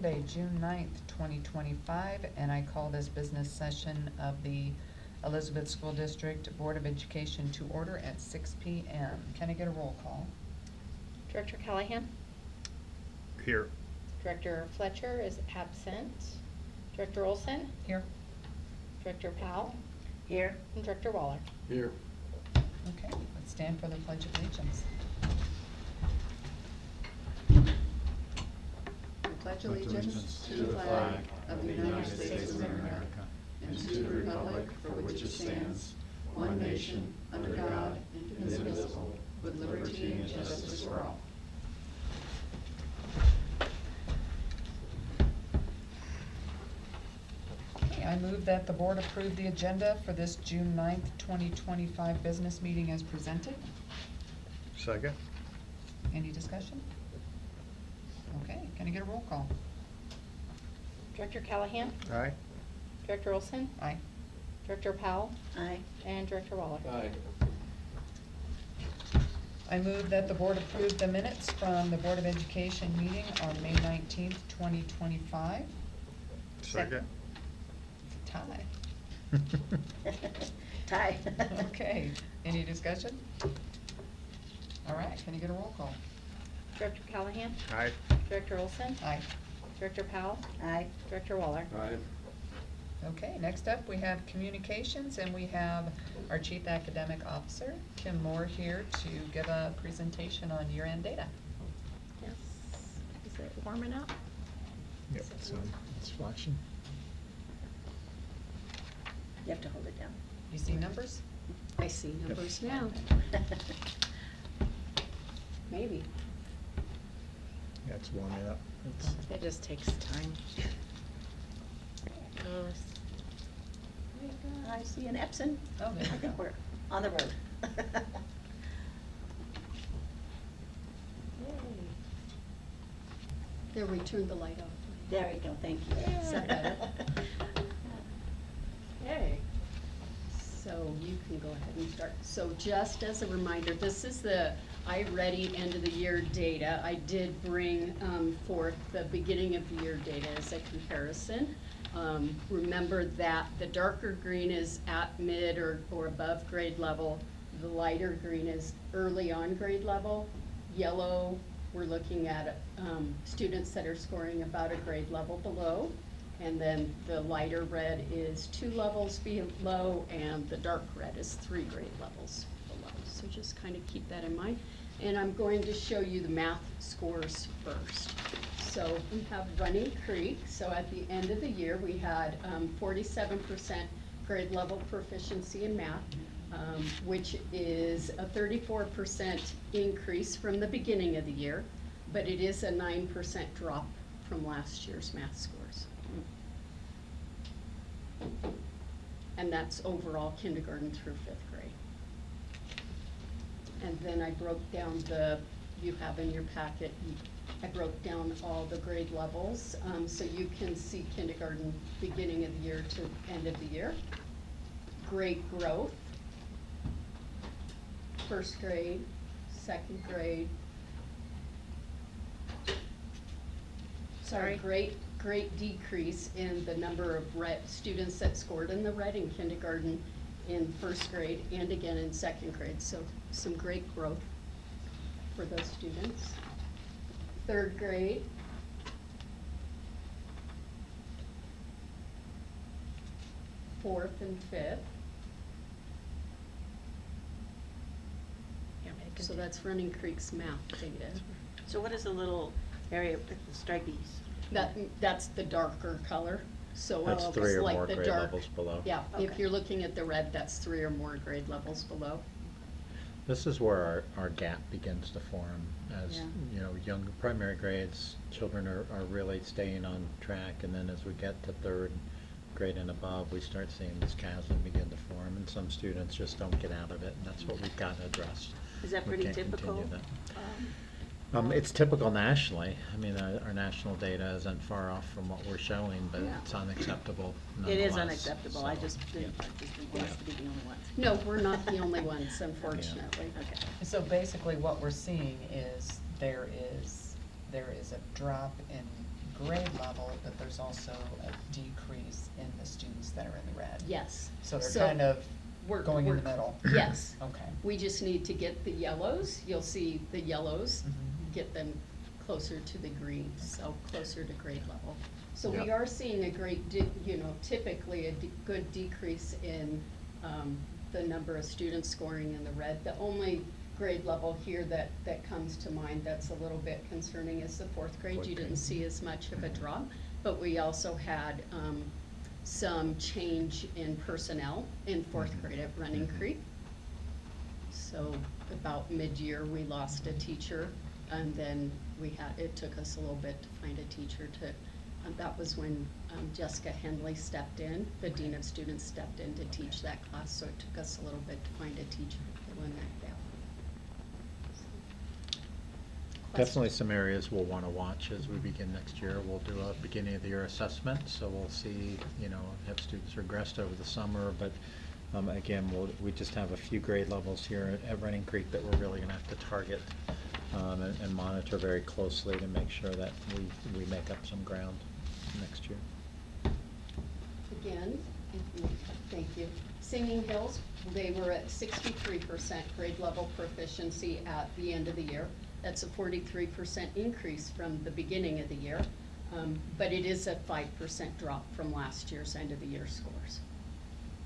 Monday, June 9th, 2025, and I call this business session of the Elizabeth School District Board of Education to order at 6 p.m. Can I get a roll call? Director Callahan? Here. Director Fletcher is absent. Director Olson? Here. Director Powell? Here. And Director Waller? Here. Okay, let's stand for the Pledge of Allegiance. I pledge allegiance to the flag of the United States of America and to the republic for which it stands, one nation, under God, indivisible, with liberty and justice for all. Okay, I move that the board approve the agenda for this June 9th, 2025 business meeting as presented. Second. Any discussion? Okay, can I get a roll call? Director Callahan? Aye. Director Olson? Aye. Director Powell? Aye. And Director Waller? Aye. I move that the board approve the minutes from the Board of Education meeting on May 19th, 2025. Second. Tie. Tie. Okay, any discussion? All right, can you get a roll call? Director Callahan? Aye. Director Olson? Aye. Director Powell? Aye. Director Waller? Aye. Okay, next up, we have communications, and we have our Chief Academic Officer, Kim Moore, here to give a presentation on year-end data. Yes. Is it warming up? Yep, so it's flashing. You have to hold it down. You see numbers? I see numbers now. Maybe. Yeah, it's warming up. It's It just takes time. I see an Epson. Oh, there I you think go. we're on the road. There, we turned the light off. There you go, thank you. Is that better? Yay. So you can go ahead and start. So just as a reminder, this is the iReady end of the year data. I did bring forth the beginning of the year data as a comparison. Remember that the darker green is at mid or above grade level. The lighter green is early on grade level. Yellow, we're looking at students that are scoring about a grade level below. And then the lighter red is 2 levels below, and the dark red is 3 grade levels below. So just kind of keep that in mind. And I'm going to show you the math scores first. So we have Running Creek. So at the end of the year, we had 47% grade level proficiency in math, which is a 34% increase from the beginning of the year, but it is a 9% drop from last year's math scores. And that's overall kindergarten through 5th grade. And then I broke down you have in your packet, I broke down all the grade levels, so you can see kindergarten beginning of the year to end of the year. Great growth. 1st grade, 2nd grade. Sorry, great decrease in the number of students that scored in the red in kindergarten in 1st grade and again in 2nd grade. So some great growth for those students. 3rd grade. 4th and 5th. So that's Running Creek's math data. So what is the little area with the stripies? That's the darker color. So That's it's 3 or like more the grade dark, levels below. Yeah, if Okay. you're looking at the red, that's 3 or more grade levels below. This is where our gap begins to form as, Yeah. you know, young primary grades, children are really staying on track, and then as we get to 3rd grade and above, we start seeing this chasm begin to form, and some students just don't get out of it, and that's what we've got to address. Is that We pretty can't typical? continue that. It's typical nationally. I mean, our national data isn't far off from what we're showing, but Yeah. it's unacceptable It is nonetheless, unacceptable. I so, just didn't yeah. want us to be the only ones. No, we're not the only ones, unfortunately. Okay. So basically what we're seeing is there is a drop in grade level, but there's also a decrease in the students that are in the red. Yes. So they're kind of going in the middle. Yes. Okay. We just need to get the yellows, you'll see the yellows, Mhm. get them closer to the green, so closer to grade level. So we Yep. are seeing a great, typically a good decrease in the number of students scoring in the red. The only grade level here that comes to mind that's a little bit concerning is the fourth grade. Fourth You didn't grade. see as much of a drop, but we also had some change in personnel in fourth Mhm. grade at Running Mhm. Creek. So about mid-year, we lost a teacher, and then it took us a little bit to find a teacher that was when Jessica Henley stepped in, the Dean of Students stepped in to teach that class, so it took us a little bit to find a teacher to fill in that gap. Definitely some areas we'll want to watch as we begin next year. We'll do a beginning of the year assessment, so we'll see, have students regressed over the summer, but again, we just have a few grade levels here at Running Creek that we're really going to have to target and monitor very closely to make sure that we make up some ground next year. Again, thank you. Singing Hills, they were at 63% grade level proficiency at the end of the year. That's a 43% increase from the beginning of the year, but it is a 5% drop from last year's end of the year scores.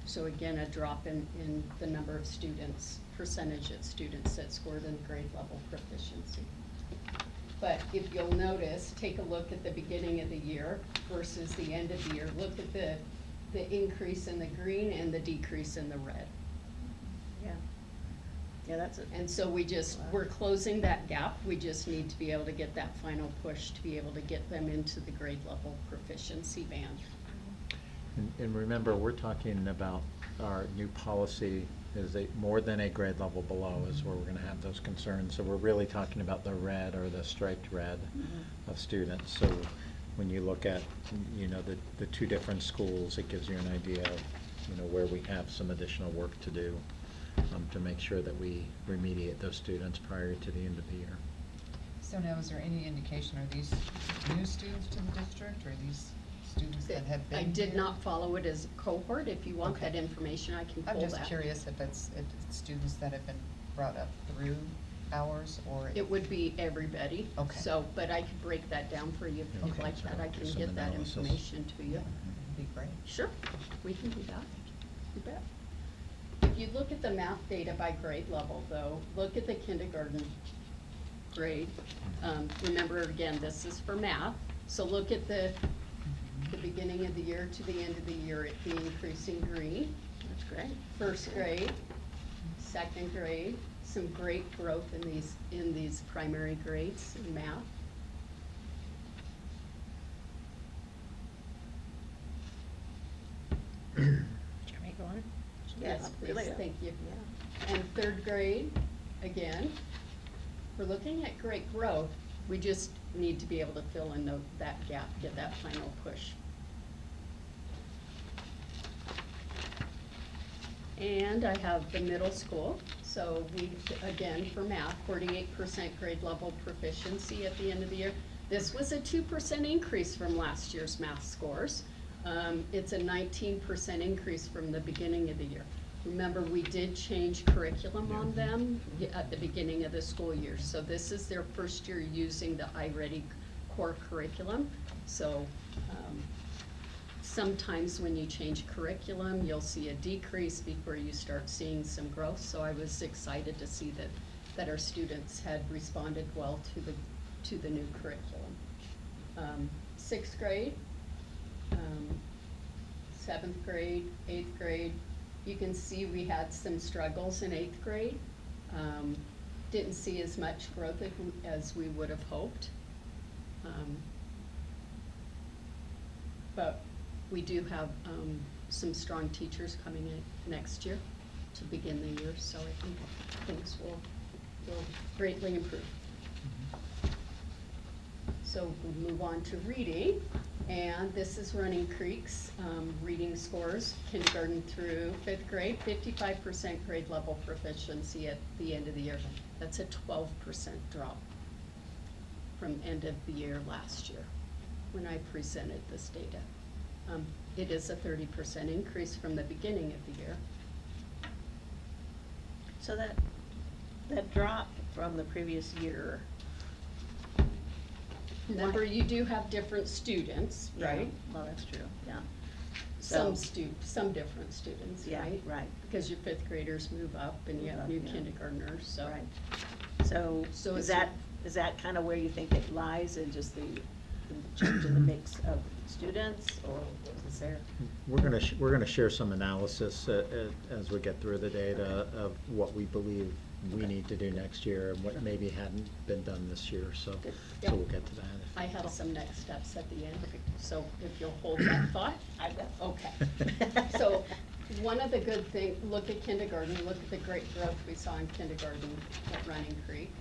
So again, a drop in the number of students, percentage of students that scored in grade level proficiency. But if you'll notice, take a look at the beginning of the year versus the end of the year. Look at the increase in the green and the decrease in the red. Yeah. Yeah, that's it. And so we're closing that gap. We just need to be able to get that final push to be able to get them into the grade level proficiency band. And remember, we're talking about our new policy is more than a grade level below is where we're going to have those concerns. So we're really talking about the red or the striped red of students. So when you look at, the two different schools, it gives you an idea of, where we have some additional work to do to make sure that we remediate those students prior to the end of the year. So now, is there any indication, are these new students to the district, or are these students that have been I did here? not follow it as a cohort. If you want Okay. that information, I can pull I'm that. just curious if it's students that have been brought up through ours, or. It would be everybody. Okay. So, but I could break that down for you if you'd Okay. like that. I So can some get that analysis. information to you. It'd be great. Sure, we can do that. You bet. If you look at the math data by grade level, though, look at the kindergarten grade. Remember, again, this is for math. So look at the beginning of the year to the end of the year, it being increasing green. That's great. First grade, second grade, some great growth in these primary grades in math. Can we go on? Yes, please, really. thank you. Yeah. And third grade, again, we're looking at great growth. We just need to be able to fill in that gap, get that final push. And I have the middle school. So again, for math, 48% grade level proficiency at the end of the year. This was a 2% increase from last year's math scores. It's a 19% increase from the beginning of the year. Remember, we did change curriculum on them at the beginning of the school year. So this is their first year using the iReady core curriculum. So sometimes when you change curriculum, you'll see a decrease before you start seeing some growth. So I was excited to see that our students had responded well to the new curriculum. Sixth grade, 7th grade, 8th grade, you can see we had some struggles in 8th grade. Didn't see as much growth as we would have hoped. But we do have some strong teachers coming in next year to begin the year, so I think things will greatly improve. So we'll move on to reading, and this is Running Creek's reading scores, kindergarten through 5th grade, 55% grade level proficiency at the end of the year. That's a 12% drop from end of the year last year. when I presented this data. It is a 30% increase from the beginning of the year. So that drop from the previous year. Remember, you do have different students, Yeah, right? well, that's true, yeah. Some So- some different students, Yeah, right? right. Because your fifth graders move up and you Move have up, new yeah. kindergartners, so. Right. So So is it's- that kind of where you think it lies, in just the change in the mix of students, or is there? We're gonna share some analysis as we get through the data of what we believe we need to do next year and what maybe hadn't been done this year, so, Good. so we'll get to that. I have some next steps at the end, so if you'll hold that thought. I will. Okay. So, one of the good things, look at kindergarten, look at the great growth we saw in kindergarten at Running Creek.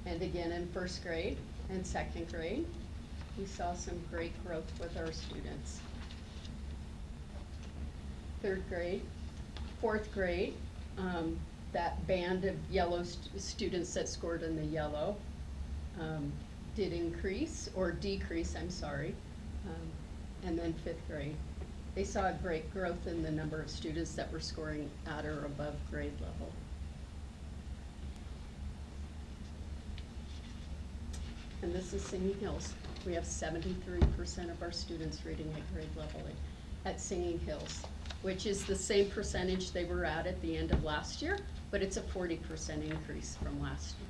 And again in first grade and second grade, we saw some great growth with our students. Third grade, fourth grade, that band of yellow students that scored in the yellow did increase, or decrease, I'm sorry. And then fifth grade, they saw a great growth in the number of students that were scoring at or above grade level. And this is Singing Hills. We have 73% of our students reading at grade level at Singing Hills, which is the same percentage they were at the end of last year, but it's a 40% increase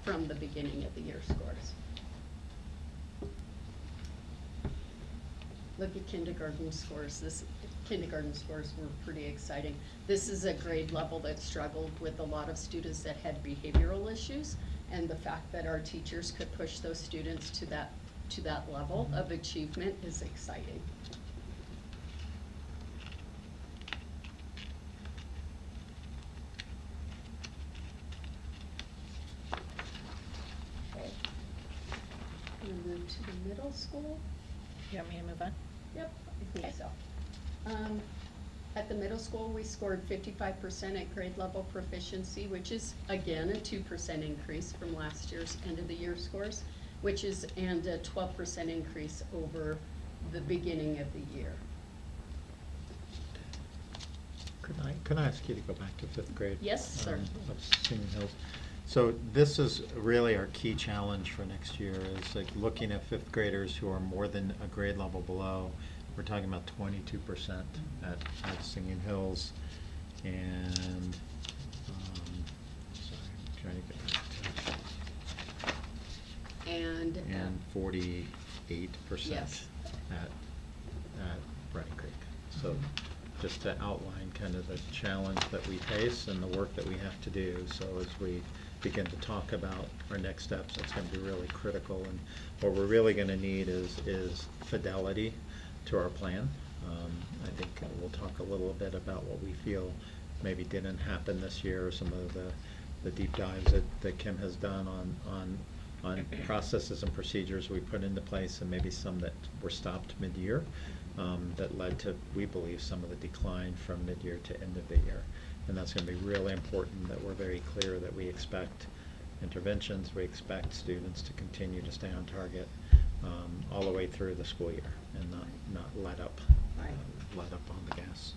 from the beginning of the year scores. Look at kindergarten scores. Kindergarten scores were pretty exciting. This is a grade level that struggled with a lot of students that had behavioral issues, and the fact that our teachers could push those students to that level of achievement is exciting. Okay. I'm gonna move to the middle school. You want me to move on? Yep, I think Okay. so. At the middle school, we scored 55% at grade level proficiency, which is, again, a 2% increase from last year's end of the year scores, and a 12% increase over the beginning of the year. Could I ask you to go back to fifth grade? Yes, sir. Of Singing Hills. So this is really our key challenge for next year, is like looking at fifth graders who are more than a grade level below. We're talking about 22% at Singing Hills, and, sorry, I'm trying to get back to it. And 48% Yes. at Running Creek. So just to outline kind of the challenge that we face and the work that we have to do. So as we begin to talk about our next steps, that's going to be really critical. And what we're really going to need is fidelity to our plan. I think we'll talk a little bit about what we feel maybe didn't happen this year, some of the deep dives that Kim has done on processes and procedures we put into place, and maybe some that were stopped mid-year, that led to, we believe, some of the decline from mid-year to end of the year. And that's going to be really important, that we're very clear that we expect interventions, we expect students to continue to stay on target all the way through the school year, and not let up on the gas.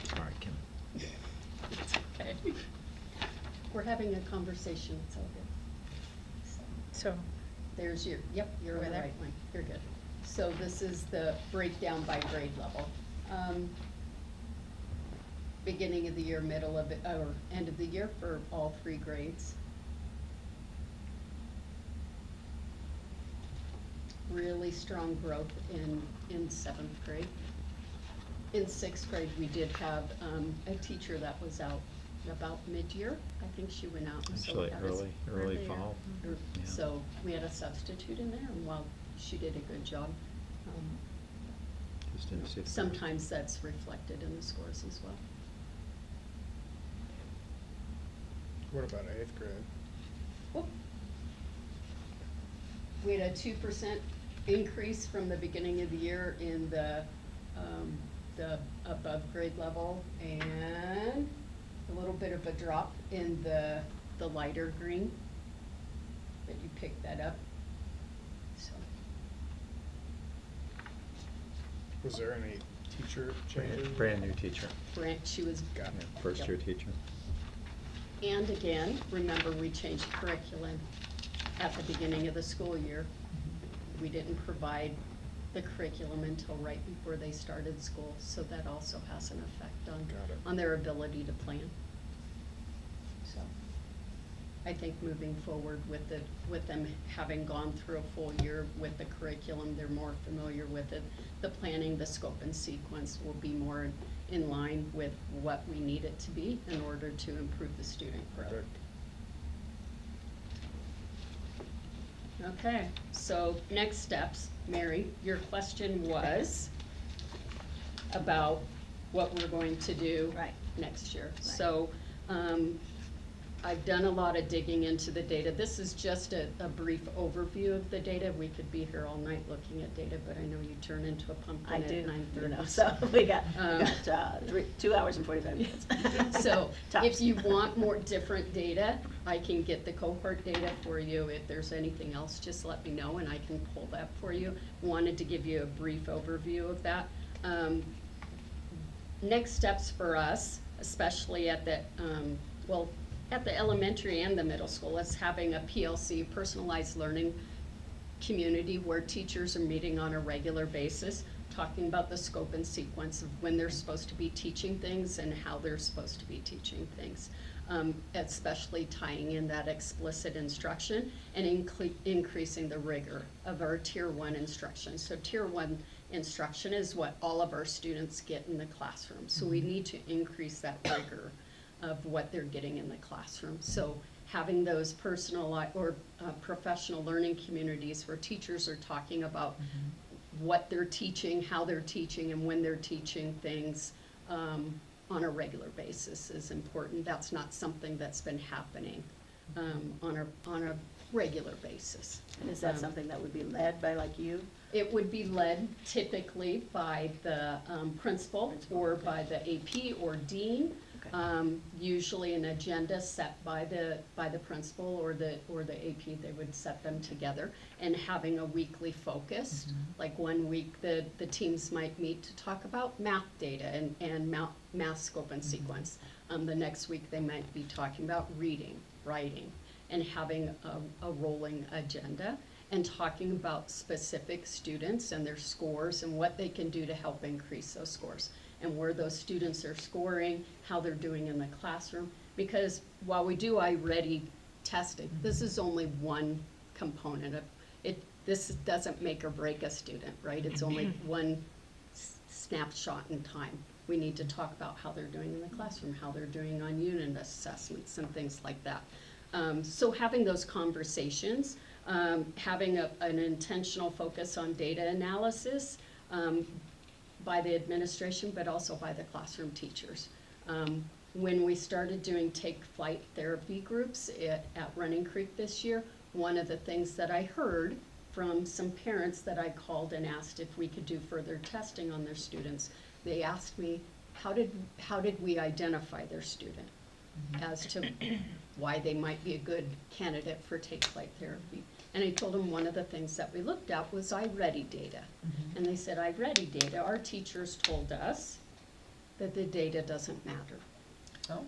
Sorry, Kim. It's okay. We're having a conversation, it's all good. So, There's you're Over on the there? right one, you're good. So this is the breakdown by grade level. Beginning of the year, middle of it, or end of the year for all three grades. Really strong growth in seventh grade. In sixth grade, we did have a teacher that was out about mid-year. I think she went out. And so we Actually, had a early earlier. fall. or- Yeah. So we had a substitute in there, and while she did a good job, Just didn't see the- sometimes that's reflected in the scores as well. What about eighth grade? Whoop. We had a 2% increase from the beginning of the year in the above grade level, and a little bit of a drop in the lighter green, but you picked that up, so. Was there any teacher changes? Brand new teacher, She was, Got it. yeah, first year teacher. and again, remember, we changed curriculum at the beginning of the school year. We didn't provide the curriculum until right before they started school, so that also has an effect Got it. on their ability to plan. So, I think moving forward with them having gone through a full year with the curriculum, they're more familiar with it. The planning, the scope and sequence will be more in line with what we need it to be in order to improve the student growth. Perfect. Okay, so next steps. Mary, your question was about what we're going to do Right. next year. So, I've done a lot of digging into the data. This is just a brief overview of the data. We could be here all night looking at data, but I know you turn into a pumpkin I at do, 9:30. you know, so we got, Um, 2 hours and 45 minutes. So Tops. if you want more different data, I can get the cohort data for you. If there's anything else, just let me know and I can pull that for you. Wanted to give you a brief overview of that. Next steps for us, especially at the, at the elementary and the middle school, is having a PLC, personalized learning community, where teachers are meeting on a regular basis, talking about the scope and sequence of when they're supposed to be teaching things and how they're supposed to be teaching things. Especially tying in that explicit instruction and increasing the rigor of our Tier 1 instruction. So Tier 1 instruction is what all of our students get in the classroom. So we need to increase that rigor of what they're getting in the classroom. So having those personal or professional learning communities where teachers are talking about what they're teaching, how they're teaching, and when they're teaching things on a regular basis is important. That's not something that's been happening on a regular basis. And is that something that would be led by like you? It would be led typically by the principal or by the AP or dean. Okay. Usually an agenda set by the principal or the AP, they would set them together, and having a weekly focus. Like 1 week, the teams might meet to talk about math data and math scope and sequence. The next week, they might be talking about reading, writing, and having a rolling agenda, and talking about specific students and their scores and what they can do to help increase those scores, and where those students are scoring, how they're doing in the classroom. Because while we do iReady testing, this is only one component of it. This doesn't make or break a student, right? It's only one snapshot in time. We need to talk about how they're doing in the classroom, how they're doing on unit assessments and things like that. So having those conversations, having an intentional focus on data analysis, by the administration, but also by the classroom teachers. When we started doing take flight therapy groups at Running Creek this year, one of the things that I heard from some parents that I called and asked if we could do further testing on their students, they asked me, how did we identify their student as to why they might be a good candidate for take flight therapy? And I told them one of the things that we looked at was iReady data. And they said, iReady data, our teachers told us that the data doesn't matter. Oh.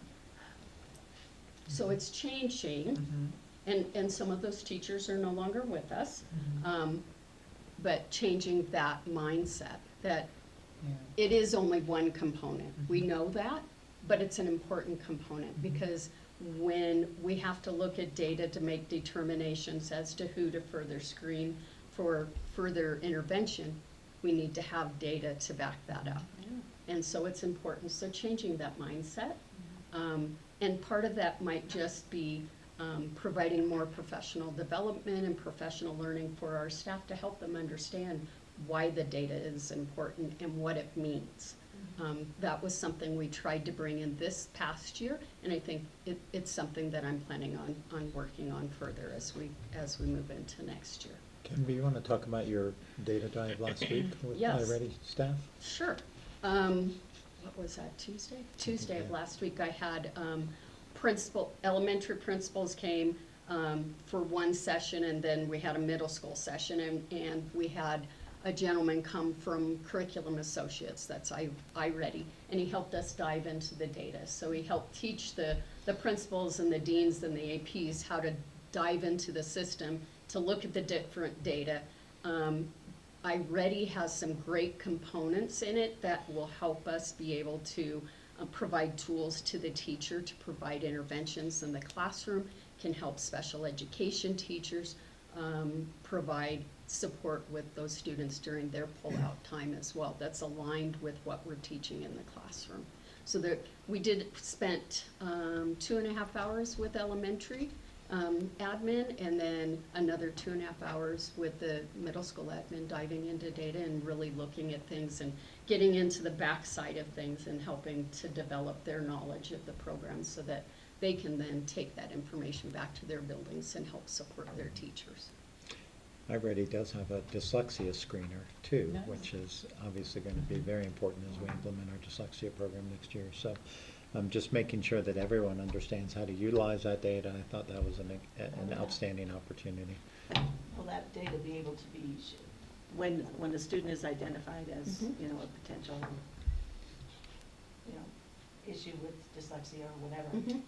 So it's changing, and some of those teachers are no longer with us, but changing that mindset, that Yeah. it is only one component. We know that, but it's an important component, because when we have to look at data to make determinations as to who to further screen for further intervention, we need to have data to back that up. And so it's important, so changing that mindset. And part of that might just be providing more professional development and professional learning for our staff to help them understand why the data is important and what it means. That was something we tried to bring in this past year, and I think it's something that I'm planning on working on further as we move into next year. Kim, do you want to talk about your data drive last week with Yes. iReady staff? Sure. What was that, Tuesday? Tuesday of last week, I had elementary principals came for one session, and then we had a middle school session, and we had a gentleman come from Curriculum Associates, that's iReady, and he helped us dive into the data. So he helped teach the principals and the deans and the APs how to dive into the system to look at the different data. iReady has some great components in it that will help us be able to provide tools to the teacher to provide interventions in the classroom, can help special education teachers provide support with those students during their pull-out time as well. That's aligned with what we're teaching in the classroom. So we spent 2.5 hours with elementary admin, and then another 2.5 hours with the middle school admin diving into data and really looking at things and getting into the backside of things and helping to develop their knowledge of the program so that they can then take that information back to their buildings and help support their teachers. iReady does have a dyslexia screener too, Nice. which is obviously going to be very important as we implement our dyslexia program next year. So I'm just making sure that everyone understands how to utilize that data. I thought that was an outstanding opportunity. Will that data be able to be, when the student is identified as, Mhm. you know, a potential, you know, issue with dyslexia or whatever, Mhm.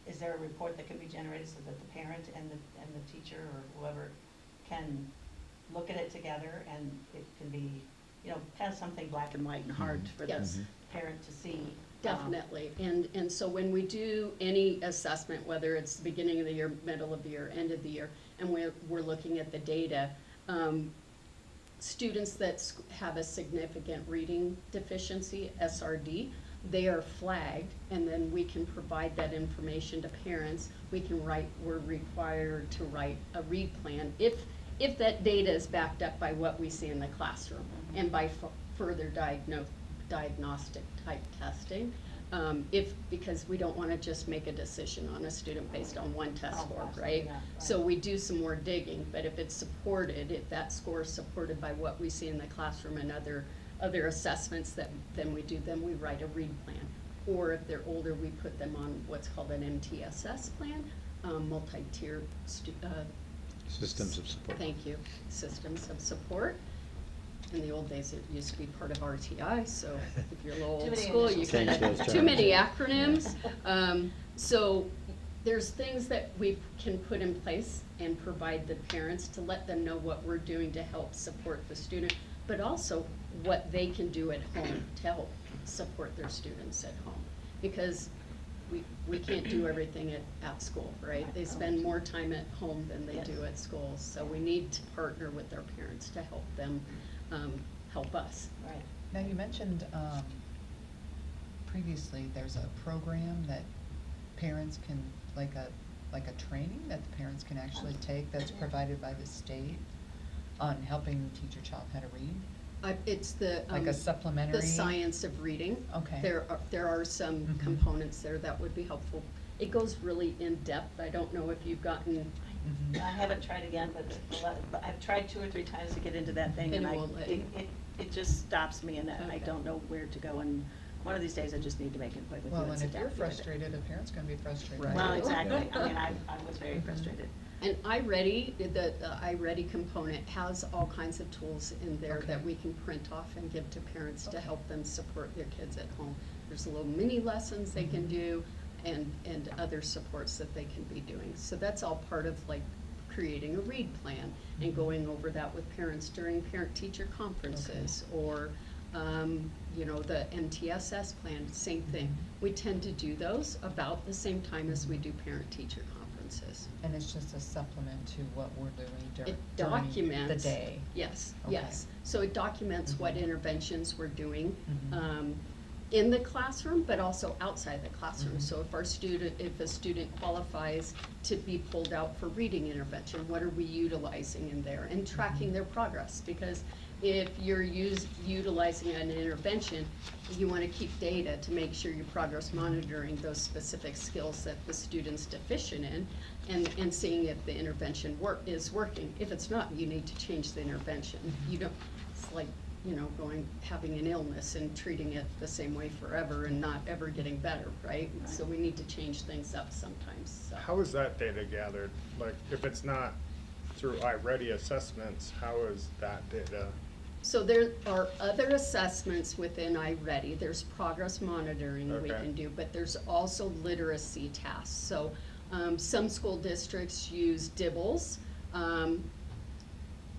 is there a report that can be generated so that the parent and the teacher or whoever can look at it together, and it can be, you know, kind of something black and white and hard for the Yes. parent to see? Definitely, and so when we do any assessment, whether it's the beginning of the year, middle of the year, end of the year, and we're looking at the data, students that have a significant reading deficiency, SRD, they are flagged, and then we can provide that information to parents. We're required to write a read plan if that data is backed up by what we see in the classroom and by further diagnostic type testing. Because we don't want to just make a decision on a student based on one test Oh, score, absolutely right? not, right. So we do some more digging, but if it's supported, if that score is supported by what we see in the classroom and other assessments then we write a read plan. Or if they're older, we put them on what's called an MTSS plan, multi-tier Systems of support. Thank you, systems of support. In the old days, it used to be part of RTI, so if you're a little Too old many school, you initials. kind Change those of, too terms. many acronyms. So there's things that we can put in place and provide the parents to let them know what we're doing to help support the student, but also what they can do at home to help support their students at home. Because we can't do everything at school, right? They spend more time at home than they do at school, so we need to partner with their parents to help them help us. Right. Now, you mentioned previously, there's a program that parents can, like a training that the parents can actually take that's provided by the state on helping teach your child how to read? It's the. Like a supplementary? The science of reading. Okay. There are some Mhm. components there that would be helpful. It goes really in-depth. I don't know if you've gotten, Mhm. I haven't tried again, but I've tried 2 or 3 times to get into that thing, And and it won't let you. it just stops me, and I Okay. don't know where to go, and one of these days I just need to make an appointment with Well, you and and sit if down you're and do it. frustrated, a parent's gonna be frustrated. Right. Well, too. exactly, I mean, I was very Mhm. frustrated. and iReady, the iReady component has all kinds of tools in there Okay. that we can print off and give to parents to Okay. help them support their kids at home. There's little mini lessons they can Mhm. do and other supports that they can be doing. So that's all part of like creating a read plan and Mhm. going over that with parents during parent-teacher conferences or, you know, the MTSS plan, same thing. Mhm. We tend to do those about the same time as we do parent-teacher conferences. And it's just a supplement to what we're doing It during the documents. day? Yes, Okay. yes. So it documents what Mhm. interventions we're doing Mhm. in the classroom, but also outside the classroom. Mhm. So if if a student qualifies to be pulled out for reading intervention, what are we utilizing in there? And tracking Mhm. their progress, because if you're utilizing an intervention, you want to keep data to make sure you're progress monitoring those specific skills that the student's deficient in and seeing if the intervention is working. If it's not, you need to change the intervention. You don't, it's like, you know, having an illness and treating it the same way forever and not ever getting better, right? So we need to change things up sometimes, so. How is that data gathered? Like, if it's not through iReady assessments, how is that data? So there are other assessments within iReady. There's progress monitoring we Okay. can do, but there's also literacy tasks. So some school districts use DIBELS.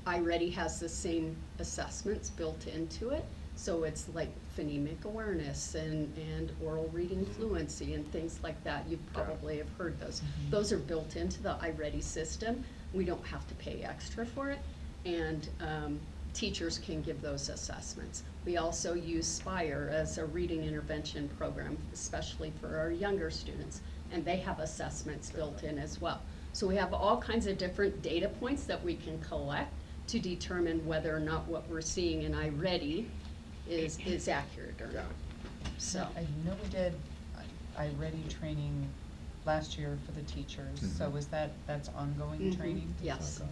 iReady has the same assessments built into it. So it's like phonemic awareness and oral reading fluency and things like that. You probably have heard those. Those are built into the iReady system. We don't have to pay extra for it. And teachers can give those assessments. We also use Spire as a reading intervention program, especially for our younger students, and they have assessments built in as well. So we have all kinds of different data points that we can collect to determine whether or not what we're seeing in iReady is accurate or not. So, I know we did iReady training last year for the teachers, so Mhm. that's ongoing Mhm. training? Yes. Okay.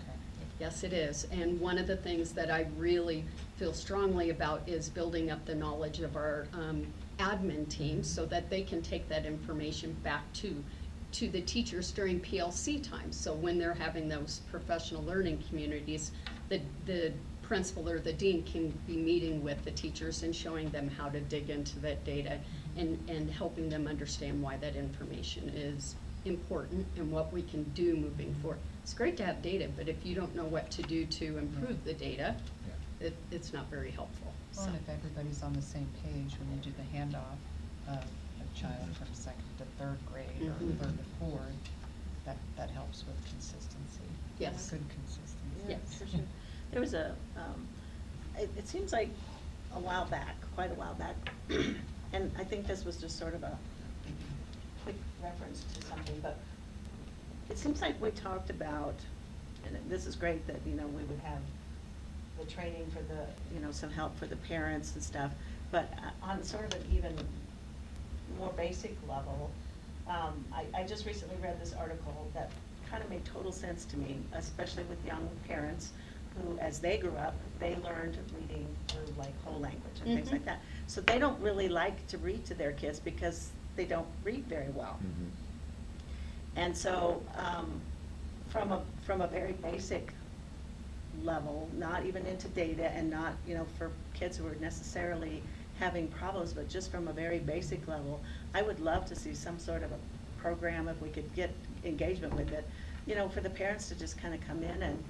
yes, it is. And one of the things that I really feel strongly about is building up the knowledge of our admin team so that they can take that information back to the teachers during PLC time. So when they're having those professional learning communities, the principal or the dean can be meeting with the teachers and showing them how to dig into that data and helping them understand why that information is important and what we can do moving forward. It's great to have data, but if you don't know what to do to improve the data, it's not very helpful. Well, and if everybody's on the same page when you do the handoff of a child from second to third grade or Mhm. third to fourth, that helps with consistency. Yes. Good consistency. Yes. For sure. There was it seems like a while back, quite a while back, and I think this was just sort of a quick reference to something, but it seems like we talked about, and this is great that, we would have the training for the, some help for the parents and stuff, but on sort of an even more basic level, I just recently read this article that kind of made total sense to me, especially with young parents who, as they grew up, they learned reading through like whole language and things like that. So they don't really like to read to their kids because they don't read very well. Mhm. And so, from a very basic level, not even into data and not, for kids who are necessarily having problems, but just from a very basic level, I would love to see some sort of a program, if we could get engagement with it, for the parents to just kind of come in and,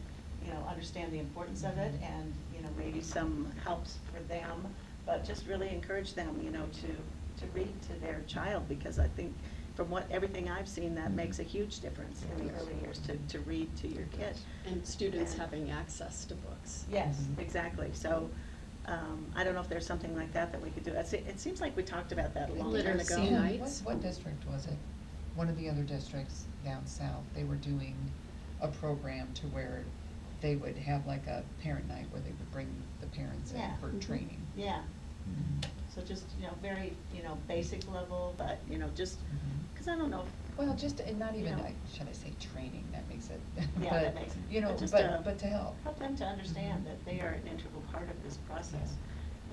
understand the importance of it and, maybe some helps for them, but just really encourage them, to read to their child, because I think from everything I've seen, that makes a huge difference in the early years to read to your kid. And students having access to books. Yes, exactly. So, I don't know if there's something like that we could do. It seems like we talked about that a long time Literacy ago. nights. What district was it? One of the other districts down south, they were doing a program to where they would have like a parent night where they would bring the parents in Yeah. for training. Yeah, Mhm. so just, very, basic level, but, just, because I don't know. Well, just, and not even, know. should I say training, that makes it, Yeah, but, that makes it- but just, but to help. Help them to understand that they are an integral part of this process,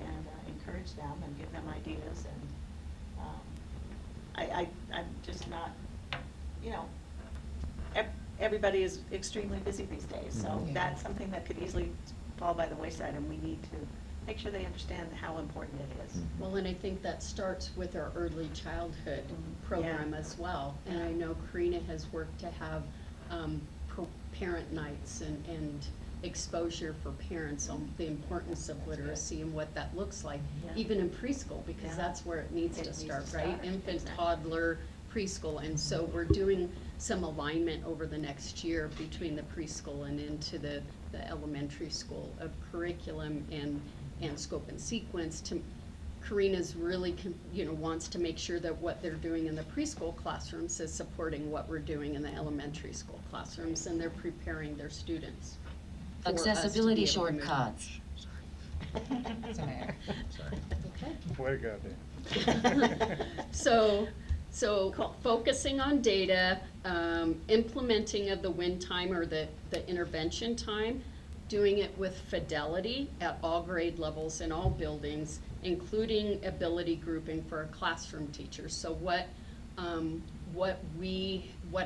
and encourage them and give them ideas, and I'm just not, everybody is extremely busy these days, so Mhm. Yeah. that's something that could easily fall by the wayside, and we need to make sure they understand how important it is. Mhm. Well, and I think that starts with our early childhood program Yeah. as well. And I know Karina has worked to have parent nights and exposure for parents on the importance of That's good. literacy and what that looks like, Yeah. even in preschool, because Yeah. that's where it needs It to needs to start, start, right? Infant, exactly. toddler, preschool. And so we're doing some alignment over the next year between the preschool and into the elementary school of curriculum and scope and sequence. Karina's really, wants to make sure that what they're doing in the preschool classrooms is supporting what we're doing in the elementary school classrooms, and they're preparing their students for us to be Accessibility able to move. shortcuts. It's an act. Sorry. Okay. Way to go, Dan. So Cool. focusing on data, implementing of the win time or the intervention time, doing it with fidelity at all grade levels in all buildings, including ability grouping for our classroom teachers. So what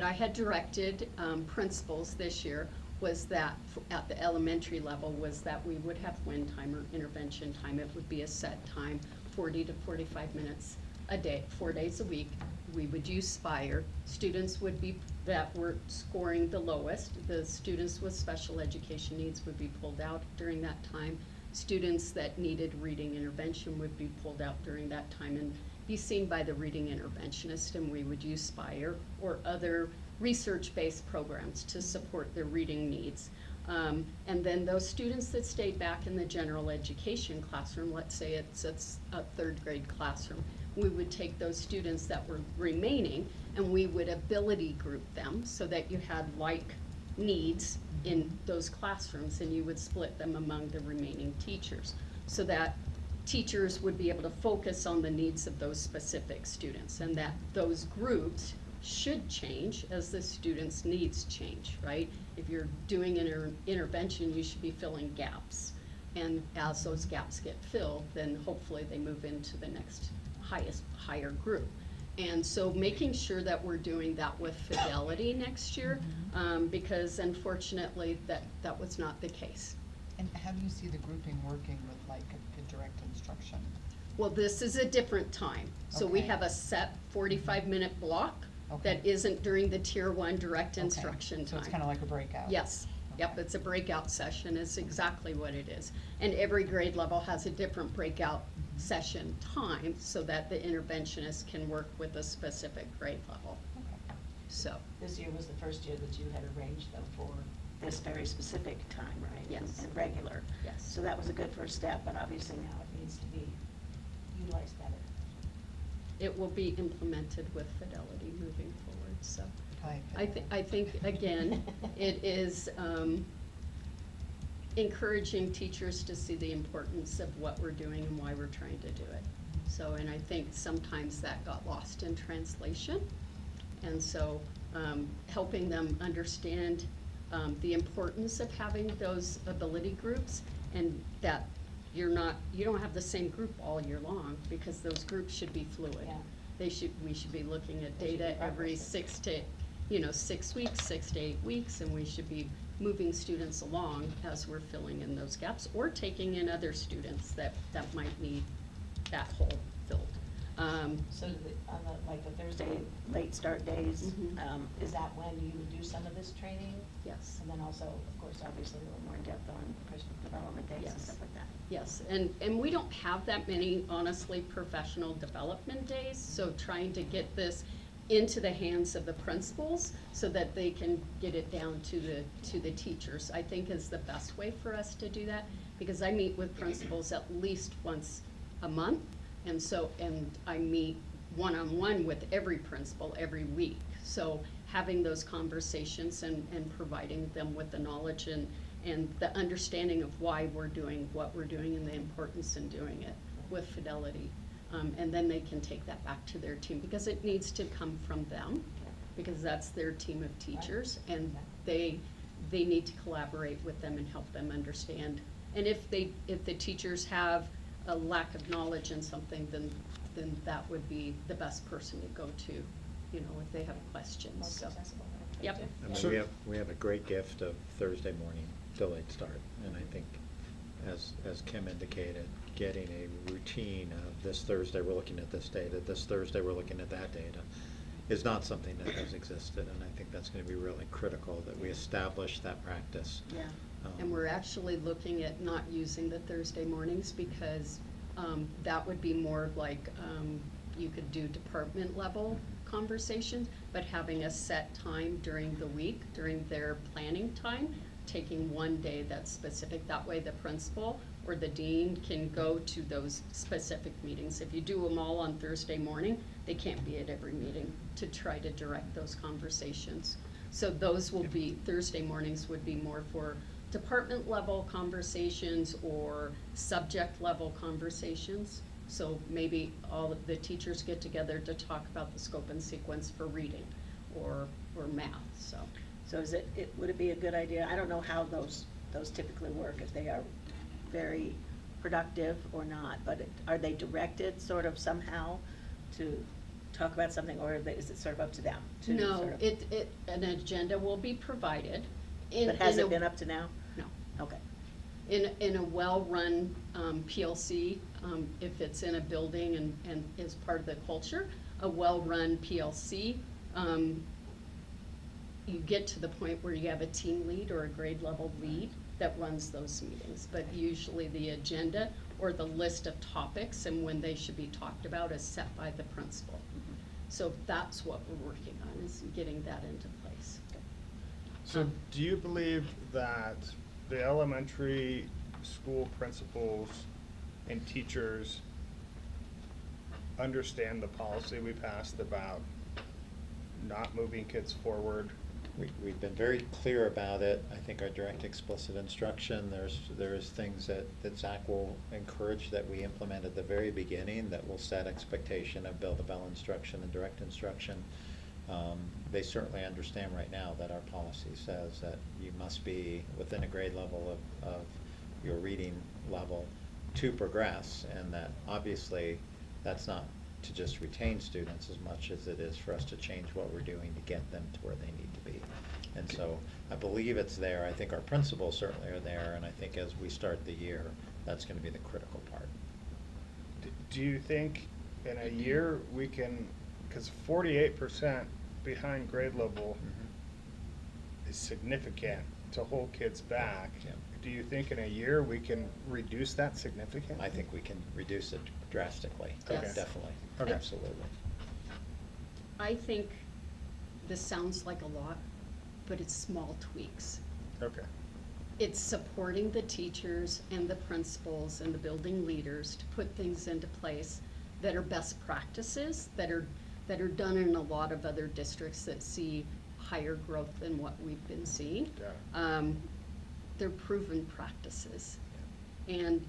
I had directed principals this year was that at the elementary level was that we would have win time or intervention time. It would be a set time, 40 to 45 minutes a day, 4 days a week. We would use Spire. Students would be, that were scoring the lowest, the students with special education needs would be pulled out during that time. Students that needed reading intervention would be pulled out during that time and be seen by the reading interventionist, and we would use Spire or other research-based programs to support their reading needs. And then those students that stayed back in the general education classroom, let's say it's a third grade classroom, we would take those students that were remaining and we would ability group them so that you had like needs in those classrooms, and you would split them among the remaining teachers so that teachers would be able to focus on the needs of those specific students, and that those groups should change as the students' needs change, right? If you're doing intervention, you should be filling gaps. And as those gaps get filled, then hopefully they move into the next higher group. And so making sure that we're doing that with fidelity next year, because unfortunately that was not the case. And how do you see the grouping working with like a direct instruction? Well, this is a different time. So we Okay. have a set 45-minute block Okay. that isn't during the tier 1 direct Okay. instruction time. So it's kind of like a breakout? Yes, yep, Okay. it's a breakout session, is exactly what it is. And every grade level has a different breakout session time so that the interventionist can work with a specific grade level, Okay. so. This year was the first year that you had arranged though for this very specific time, right? Yes. And regular. Yes. So that was a good first step, but obviously now it needs to be utilized better. It will be implemented with fidelity moving forward, so. High I think, again, it is encouraging teachers to see the importance of what we're doing and why we're trying to do it. So, and I think sometimes that got lost in translation. And so, helping them understand the importance of having those ability groups, and that you don't have the same group all year long, because those groups should be fluid. Yeah. We should be looking at They should be data every progressive. 6 weeks, 6 to 8 weeks, and we should be moving students along as we're filling in those gaps, or taking in other students that might need that hole filled. So on like the Thursday late start days, Mhm. Is that when you would do some of this training? Yes. And then also, of course, obviously a little more in depth on personal development days and Yes. stuff like that. Yes, and we don't have that many, honestly, professional development days, so trying to get this into the hands of the principals so that they can get it down to the teachers, I think is the best way for us to do that, because I meet with principals at least once a month, and I meet one-on-one with every principal every week. So having those conversations and providing them with the knowledge and the understanding of why we're doing what we're doing and the importance in doing it with fidelity. And then they can take that back to their team, because it needs to come from them, because that's their team of teachers, and they need to collaborate with them and help them understand. And if the teachers have a lack of knowledge in something, then that would be the best person to go to, if they have questions, Most so. accessible. Yep. I mean, So- we have a great gift of Thursday morning delayed start, and I think, as Kim indicated, getting a routine of this Thursday we're looking at this data, this Thursday we're looking at that data, is not something that has existed, and I think that's gonna be really critical that we establish that practice. Yeah. And we're actually looking at not using the Thursday mornings, because that would be more like, you could do department level conversations, but having a set time during the week, during their planning time, taking one day that's specific. That way the principal or the dean can go to those specific meetings. If you do them all on Thursday morning, they can't be at every meeting to try to direct those conversations. So those will be, Thursday mornings would be more for department level conversations or subject level conversations. So maybe all of the teachers get together to talk about the scope and sequence for reading or math, so. So would it be a good idea, I don't know how those typically work, if they are very productive or not, but are they directed sort of somehow to talk about something, or is it sort of up to them? To No, sort of- an agenda will be provided, But has it been up to now? No. Okay. In a well-run PLC, if it's in a building and is part of the culture, a well-run PLC, you get to the point where you have a team lead or a grade level lead that runs those meetings. But usually the agenda or the list of topics and when they should be talked about is set by the principal. So that's what we're working on, is getting that into place. So do you believe that the elementary school principals and teachers understand the policy we passed about not moving kids forward? We've been very clear about it. I think our direct explicit instruction, there's things that Zach will encourage that we implement at the very beginning that will set expectation of bill-to-bell instruction and direct instruction. They certainly understand right now that our policy says that you must be within a grade level of your reading level to progress, and that obviously that's not to just retain students as much as it is for us to change what we're doing to get them to where they need to be. And so I believe it's there. I think our principals certainly are there, and I think as we start the year, that's going to be the critical part. Do you think in a year we can, because 48% behind grade level is significant to hold kids back. Yeah. Do you think in a year we can reduce that significantly? I think we can reduce it drastically. Yes. Definitely. Okay. Absolutely. I think this sounds like a lot, but it's small tweaks. Okay. It's supporting the teachers and the principals and the building leaders to put things into place that are best practices, that are done in a lot of other districts that see higher growth than what we've been seeing. Yeah. They're proven practices. And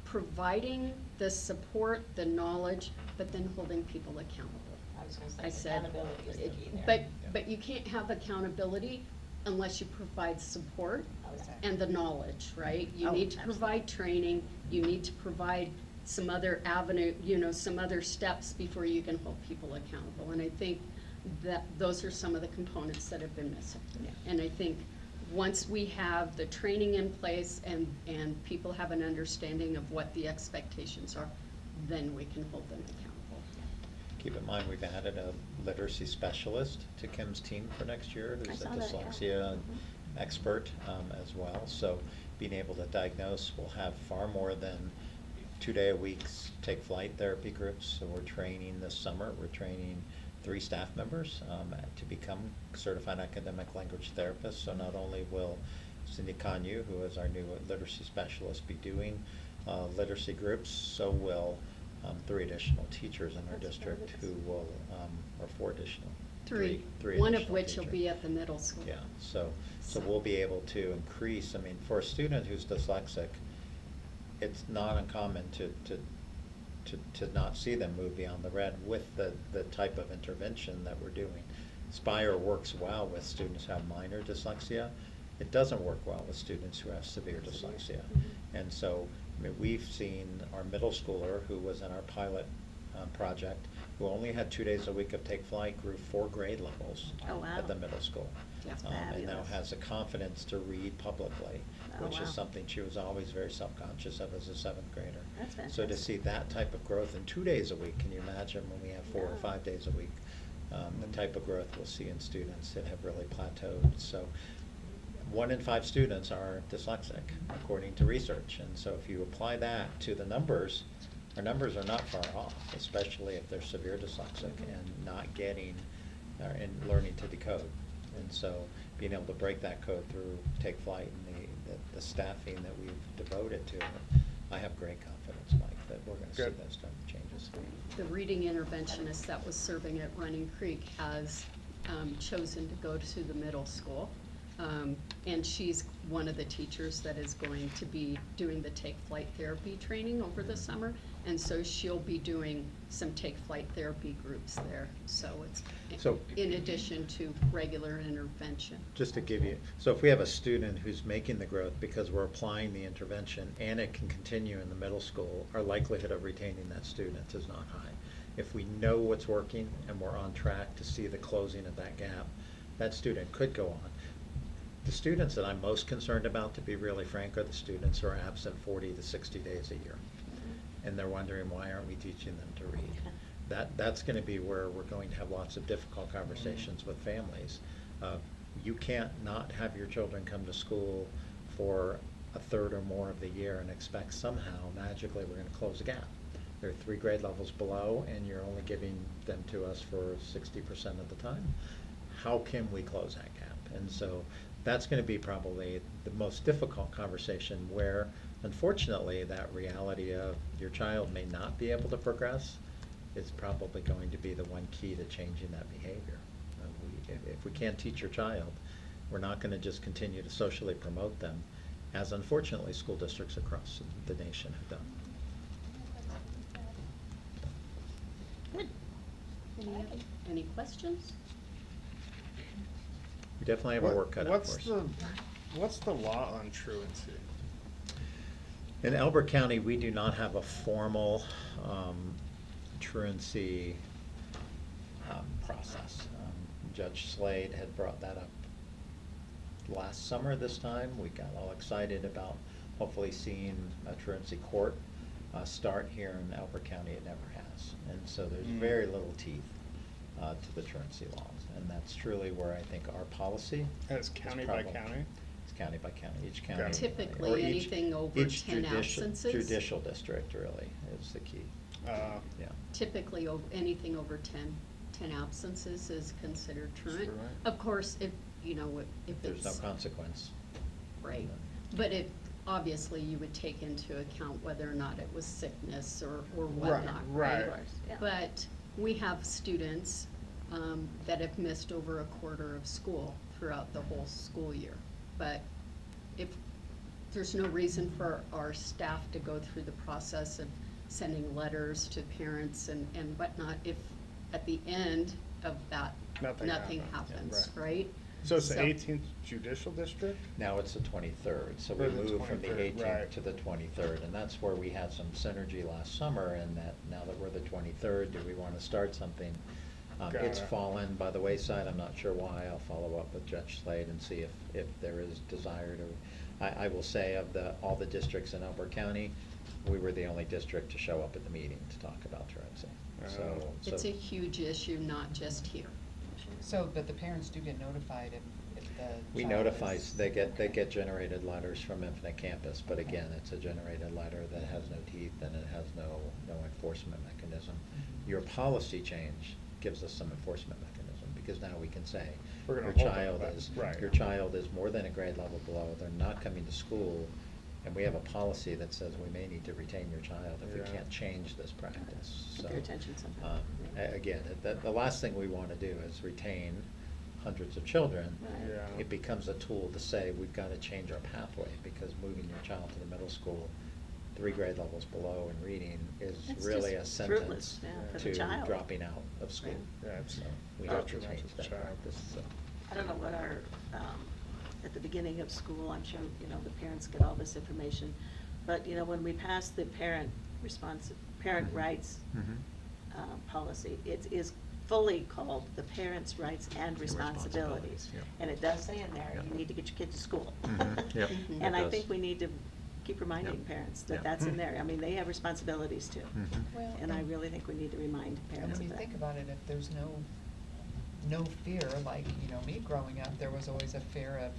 providing the support, the knowledge, but then holding people accountable. I was gonna I say said, accountability is the key there. but you can't have accountability unless you provide support Okay. and the knowledge, right? You Oh, need to absolutely. provide training, you need to provide some other avenue, some other steps before you can hold people accountable. And I think that those are some of the components that have been missing. Yeah. And I think once we have the training in place and people have an understanding of what the expectations are, then we can hold them accountable. Keep in mind, we've added a literacy specialist to Kim's team for next year, I who's a saw that, yeah. dyslexia expert as well. So being able to diagnose, we'll have far more than 2-day-a-week take flight therapy groups. So we're training this summer, we're training 3 staff members to become certified academic language therapists. So not only will Cindy Kanyu, who is our new literacy specialist, be doing literacy groups, so will 3 additional teachers in our district who will, or 4 additional. Three, three one of additional which will teachers. be at the middle school. Yeah, so we'll be able to increase, I mean, for a student who's dyslexic, it's not uncommon to not see them move beyond the red with the type of intervention that we're doing. Spire works well with students who have minor dyslexia. It doesn't work well with students who have severe dyslexia. And so, I mean, we've seen our middle schooler who was in our pilot project, who only had 2 days a week of take flight, grew 4 grade levels Oh, wow. at the middle school. That's And now fabulous. has the confidence to read publicly, Oh, which wow. is something she was always very self-conscious of as a 7th grader. That's So to fantastic. see that type of growth in 2 days a week, can you imagine when we have 4 or Yeah. 5 days a week, the type of growth we'll see in students that have really plateaued. So 1 in 5 students are dyslexic, according to research. And so if you apply that to the numbers, our numbers are not far off, especially if they're severe dyslexic and not getting, and learning to decode. And so being able to break that code through Take Flight and the staffing that we've devoted to it, I have great confidence, Mike, that we're gonna see Good. those type of changes. The reading interventionist that was serving at Running Creek has chosen to go to the middle school. And she's one of the teachers that is going to be doing the Take Flight therapy training over the summer. And so she'll be doing some Take Flight therapy groups there. So So- it's in addition to regular intervention. Just to give you, so if we have a student who's making the growth because we're applying the intervention and it can continue in the middle school, our likelihood of retaining that student is not high. If we know what's working and we're on track to see the closing of that gap, that student could go on. The students that I'm most concerned about, to be really frank, are the students who are absent 40 to 60 days a year. And they're wondering, why aren't we teaching them to read? That's going to be where we're going to have lots of difficult conversations with families. You can't not have your children come to school for a third or more of the year and expect somehow magically we're going to close a gap. They're 3 grade levels below and you're only giving them to us for 60% of the time. How can we close that gap? And so that's going to be probably the most difficult conversation, where unfortunately that reality of your child may not be able to progress is probably going to be the one key to changing that behavior. If we can't teach your child, we're not going to just continue to socially promote them, as unfortunately school districts across the nation have done. Any questions? We definitely have our work cut out for us. What's the law on truancy? In Elbert County, we do not have a formal truancy process. Judge Slade had brought that up last summer this time. We got all excited about hopefully seeing a truancy court start here in Elbert County. It never has. And so there's very little teeth to the truancy laws. And that's truly where I think our policy That's county by county? It's county by county. Each county. Got it. Typically, or anything over each 10 judicial- absences? Judicial district really is the key. Yeah. Typically, anything over 10 absences is considered truant. Truant. Of course, if, you know, if There's it's. no consequence. Right, but obviously you would take into account whether or not it was sickness or whatnot, right. right? But we have students that have missed over a quarter of school throughout the whole school year. But if, there's no reason for our staff to go through the process of sending letters to parents and whatnot, if at the end of that, nothing happens, right? So it's the 18th judicial district? Now it's the 23rd, so we Or the moved from the 23rd, 18th right. to the 23rd, and that's where we had some synergy last summer, and that now that we're the 23rd, do we want to start something? Got It's it. fallen by the wayside, I'm not sure why. I'll follow up with Judge Slade and see if there is desire to. I will say of all the districts in Elbert County, we were the only district to show up at the meeting to talk about truancy. So It's a huge issue, not just here. So, but the parents do get notified if the we child notify, is- they get generated letters from Infinite Campus, but again, it's a generated letter that has no teeth and it has no enforcement mechanism. Mhm. Your policy change gives us some enforcement mechanism, because now we can say, We're gonna your hold them child back, is, right. your child is more than a grade level below, they're not coming to school, and we have a policy that says we may need to retain your child if we Yeah. can't change this practice. Get So, their attention somehow. Again, the last thing we want to do is retain hundreds of children. Right. Yeah. It becomes a tool to say, we've got to change our pathway, because moving your child to the middle school 3 grade levels below in reading is It's really a just sentence fruitless, yeah, for the to child. dropping out of school. Yeah, it's So we have to detrimental change to that child. practice, so. I don't know what our, at the beginning of school, I'm sure, you know, the parents get all this information, but, you know, when we passed the parent rights policy, it is fully called the parents' rights and responsibilities. yeah. And it does say in there, Yeah. you need to get your kid to school. Yep, And it I does. think we need to keep reminding Yep. parents Yeah. that that's in there. I mean, they have responsibilities too. Well, And I really think we need to remind And parents when of you that. think about it, if there's no fear, like, me growing up, there was always a fear of,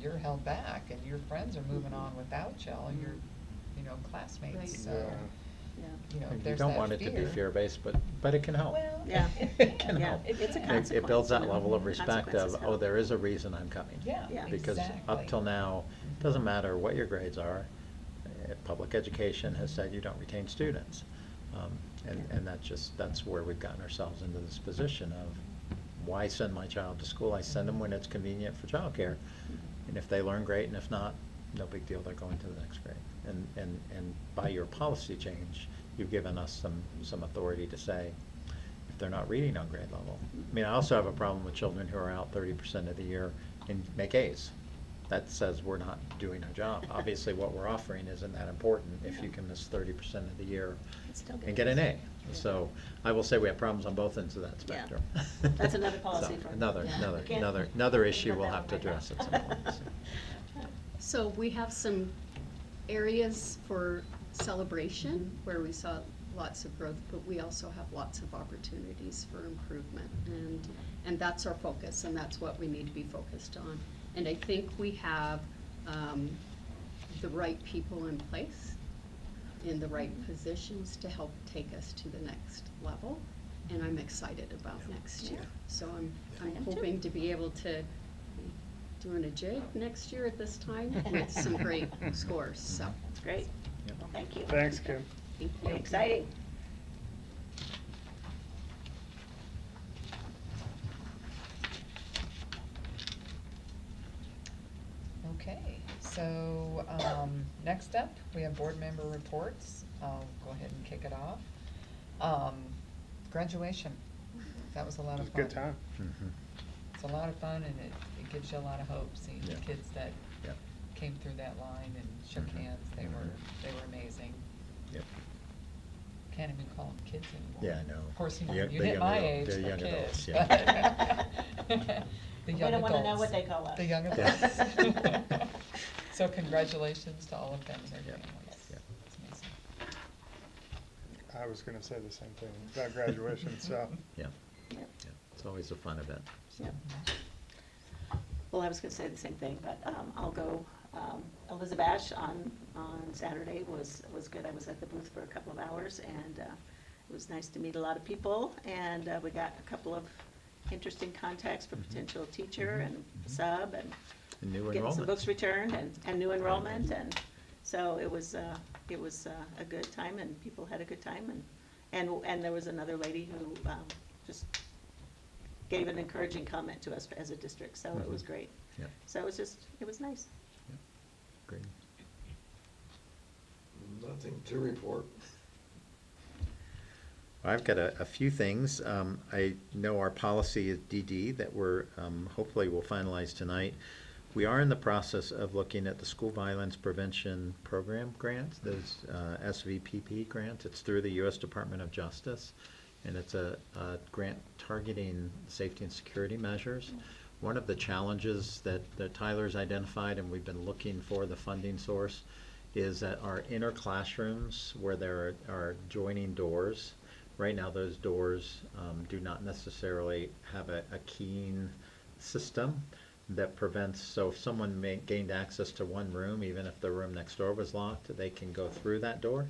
you're held back and your friends are moving on without you, all your, classmates, Right. so, Yeah. if You there's don't that want it to be fear- fear-based, but it can help. Well, Yeah. It can Yeah. help. It's a It consequence, builds that you know, level of respect consequences of, help. there is a reason I'm coming. Yeah, Yeah. Because up exactly. till now, it doesn't matter what your grades are, public education has said you don't retain students. And that's where we've gotten ourselves into this position of, why send my child to school? I send them when it's convenient for childcare. And if they learn, great, and if not, no big deal, they're going to the next grade. And by your policy change, you've given us some authority to say, if they're not reading on grade level. I mean, I also have a problem with children who are out 30% of the year and make A's. that says we're not doing our job. Obviously, what we're offering isn't that important if you can miss 30% of the year It's still and get an A. Yeah. So I will say we have problems on both ends of that Yeah. spectrum. That's another policy So for- Another, yeah. another, Can't- another issue put we'll that have on to right now. address at some point. so. So we have some areas for celebration where we saw lots of growth, but we also have lots of opportunities for improvement. And that's our focus, and that's what we need to be focused on. And I think we have the right people in place, in the right positions to help take us to the next level. And I'm excited about next year. So I'm I am too. hoping to be able to be doing a jig next year at this time with some great scores, so. That's great. Yep. Well, thank you. Thanks, Kim. Thank you. Exciting. Okay, so, next up, we have board member reports. I'll go ahead and kick it off. Graduation, that was a lot It of was a fun. good time. Mhm. It's a lot of fun, and it gives you a lot of hope, seeing the Yeah. kids that Yep. came through that line and shook Mhm. hands. They were Mhm. amazing. Yep. Can't even call them kids anymore. Yeah, I know. Of course, you know, Yeah, you they're hit my young age, adults. They're they're young kids. adults, but The We young don't wanna know adults. what they call us. The young Yeah. adults. So congratulations to all of them and their Yep. families. Yep. It's amazing. I was gonna say the same thing about graduation, so. Yeah. Yep. Yeah. It's always a fun event. so. Yep. Well, I was gonna say the same thing, but I'll go. Elizabeth on Saturday was good. I was at the booth for a couple of hours, and it was nice to meet a lot of people, and we got a couple of interesting contacts for Mhm. potential teacher Mhm. and Mhm. sub, and And new getting some enrollment. books returned, and new enrollment, and so it was a good time, and people had a good time, and there was another lady who just gave an encouraging comment to us as a district, so it was Mhm. great. Yep. So it was nice. Yep. Great. Nothing to report. I've got a few things. I know our policy is DD that we're, hopefully we'll finalize tonight. We are in the process of looking at the School Violence Prevention Program grant, those SVPP grant. It's through the U.S. Department of Justice, and it's a grant targeting safety and security measures. One of the challenges that Tyler's identified, and we've been looking for the funding source, is that our inner classrooms where there are joining doors, right now those doors do not necessarily have a keying system that prevents, so if someone gained access to one room, even if the room next door was locked, they can go through that door.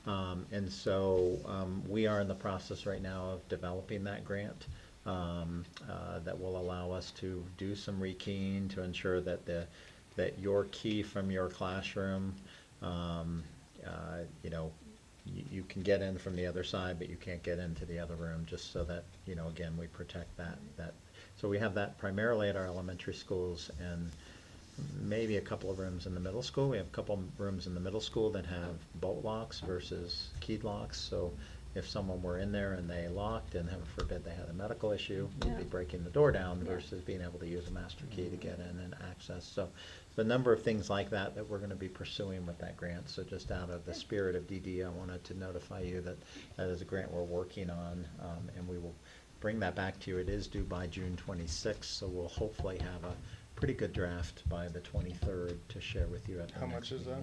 And so we are in the process right now of developing that grant that will allow us to do some rekeying to ensure that that your key from your classroom, you know, you can get in from the other side, but you can't get into the other room, just so that, you know, again, we protect that. So we have that primarily at our elementary schools, and maybe a couple of rooms in the middle school. We have a couple rooms in the middle school that have bolt locks versus keyed locks, so if someone were in there and they locked, and heaven forbid they had a medical issue, we'd be Yeah. breaking the door down Yeah. versus being able to use a master key to get in and access. So the number of things like that we're gonna be pursuing with that grant. So just out of the spirit of DD, I wanted to notify you that that is a grant we're working on, and we will bring that back to you. It is due by June 26th, so we'll hopefully have a pretty good draft by the 23rd to share with you at the How next much is that?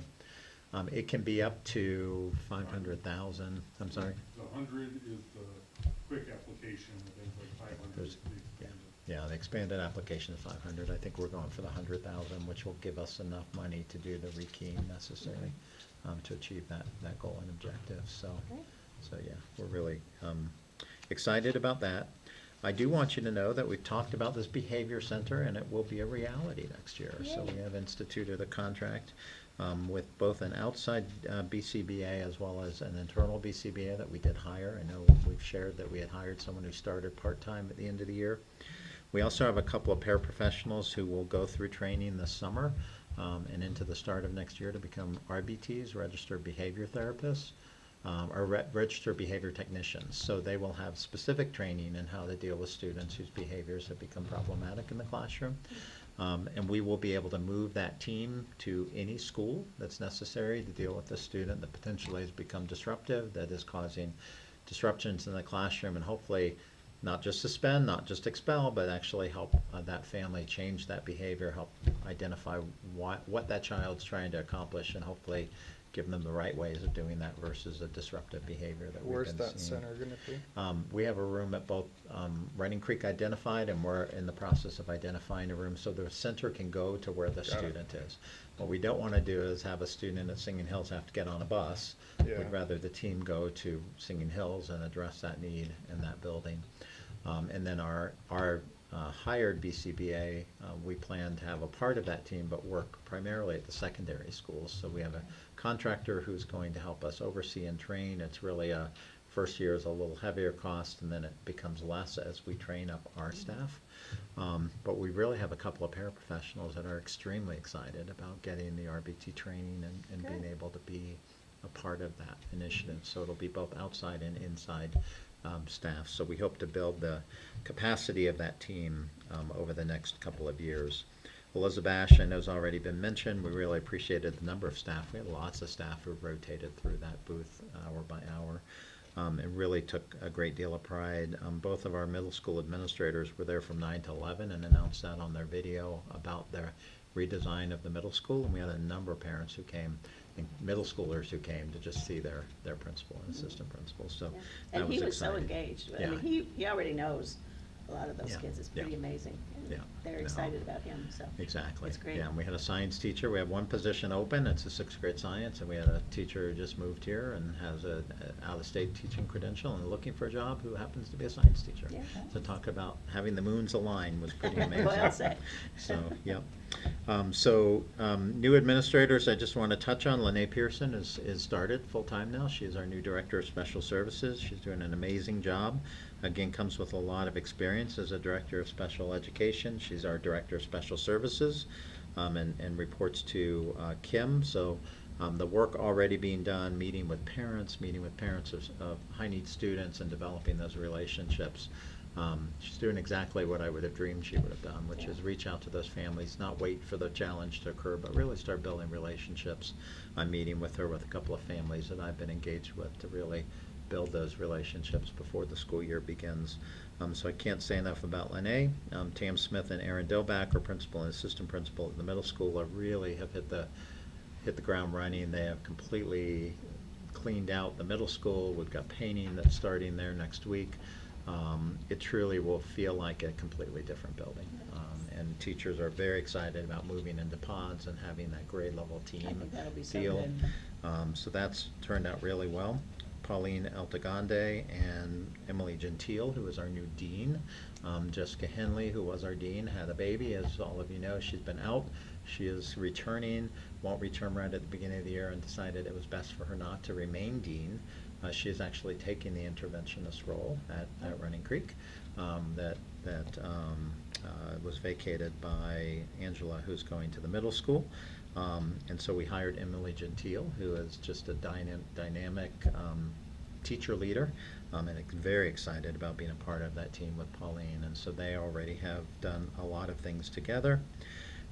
meeting. It can be up to 500,000, I'm sorry? The 100 is the quick application, and then like 500 There's- is the expanded. Yeah, the expanded application is 500. I think we're going for the 100,000, which will give us enough money to do the rekeying necessary to achieve that goal and objective. So, Great. so yeah, we're really excited about that. I do want you to know that we've talked about this behavior center, and it will be a reality next year. So we have instituted a contract with both an outside BCBA as well as an internal BCBA that we did hire. I know we've shared that we had hired someone who started part-time at the end of the year. We also have a couple of paraprofessionals who will go through training this summer and into the start of next year to become RBTs, Registered Behavior Therapists, or Registered Behavior Technicians. So they will have specific training in how to deal with students whose behaviors have become problematic in the classroom. And we will be able to move that team to any school that's necessary to deal with the student that potentially has become disruptive, that is causing disruptions in the classroom, and hopefully not just suspend, not just expel, but actually help that family change that behavior, help identify what that child's trying to accomplish, and hopefully give them the right ways of doing that versus a disruptive behavior that we've Where's been that seeing. center gonna be? We have a room at both Running Creek identified, and we're in the process of identifying a room so the center can go to where the Got it. student is. What we don't want to do is have a student at Singing Hills have to get on a bus. Yeah. We'd rather the team go to Singing Hills and address that need in that building. And then our hired BCBA, we plan to have a part of that team, but work primarily at the secondary schools. So we have a contractor who's going to help us oversee and train. It's really first year is a little heavier cost, and then it becomes less as we train up our staff. But we really have a couple of paraprofessionals that are extremely excited about getting the RBT training and being able to be a part of that initiative. So it'll be both outside and inside staff. So we hope to build the capacity of that team over the next couple of years. Elizabeth, I know has already been mentioned. We really appreciated the number of staff. We had lots of staff who rotated through that booth hour by hour. It really took a great deal of pride. Both of our middle school administrators were there from 9 to 11 and announced that on their video about their redesign of the middle school. And we had a number of parents who came, and middle schoolers who came to just see their principal and assistant principal. So Yeah. that And he was so exciting. engaged. I Yeah. mean, he already knows a lot of those Yeah. kids. It's Yeah. pretty amazing. And Yeah. they're No. excited about him, so. Exactly. It's great. Yeah, and we had a science teacher. We have one position open. It's a sixth grade science, and we had a teacher who just moved here and has a out-of-state teaching credential and looking for a job who happens to be a science teacher. Yeah. So talk about having the moons align was pretty amazing. Well said. So, yep. New administrators, I just want to touch on. Lene Pearson is started full-time now. She is our new Director of Special Services. She's doing an amazing job. Again, comes with a lot of experience as a Director of Special Education. She's our Director of Special Services and reports to Kim. So the work already being done, meeting with parents of high-need students and developing those relationships. She's doing exactly what I would have dreamed she would have done, which is reach out to those families, not wait for the challenge to occur, but really start building relationships. I'm meeting with her with a couple of families that I've been engaged with to really build those relationships before the school year begins. So I can't say enough about Lene. Tam Smith and Aaron Dilback, our principal and assistant principal at the middle school, have hit the ground running. They have completely cleaned out the middle school. We've got painting that's starting there next week. It truly will feel like a completely different building. And teachers are very excited about moving into pods and having that grade level team I think that'll be so feel. good. So that's turned out really well. Pauline Altagrande and Emily Gentile, who is our new dean. Jessica Henley, who was our dean, had a baby. As all of you know, she's been out. She is returning, won't return right at the beginning of the year, and decided it was best for her not to remain dean. She is actually taking the interventionist role at Running Creek that was vacated by Angela, who's going to the middle school. And so we hired Emily Gentile, who is just a dynamic teacher leader, and very excited about being a part of that team with Pauline. And so they already have done a lot of things together.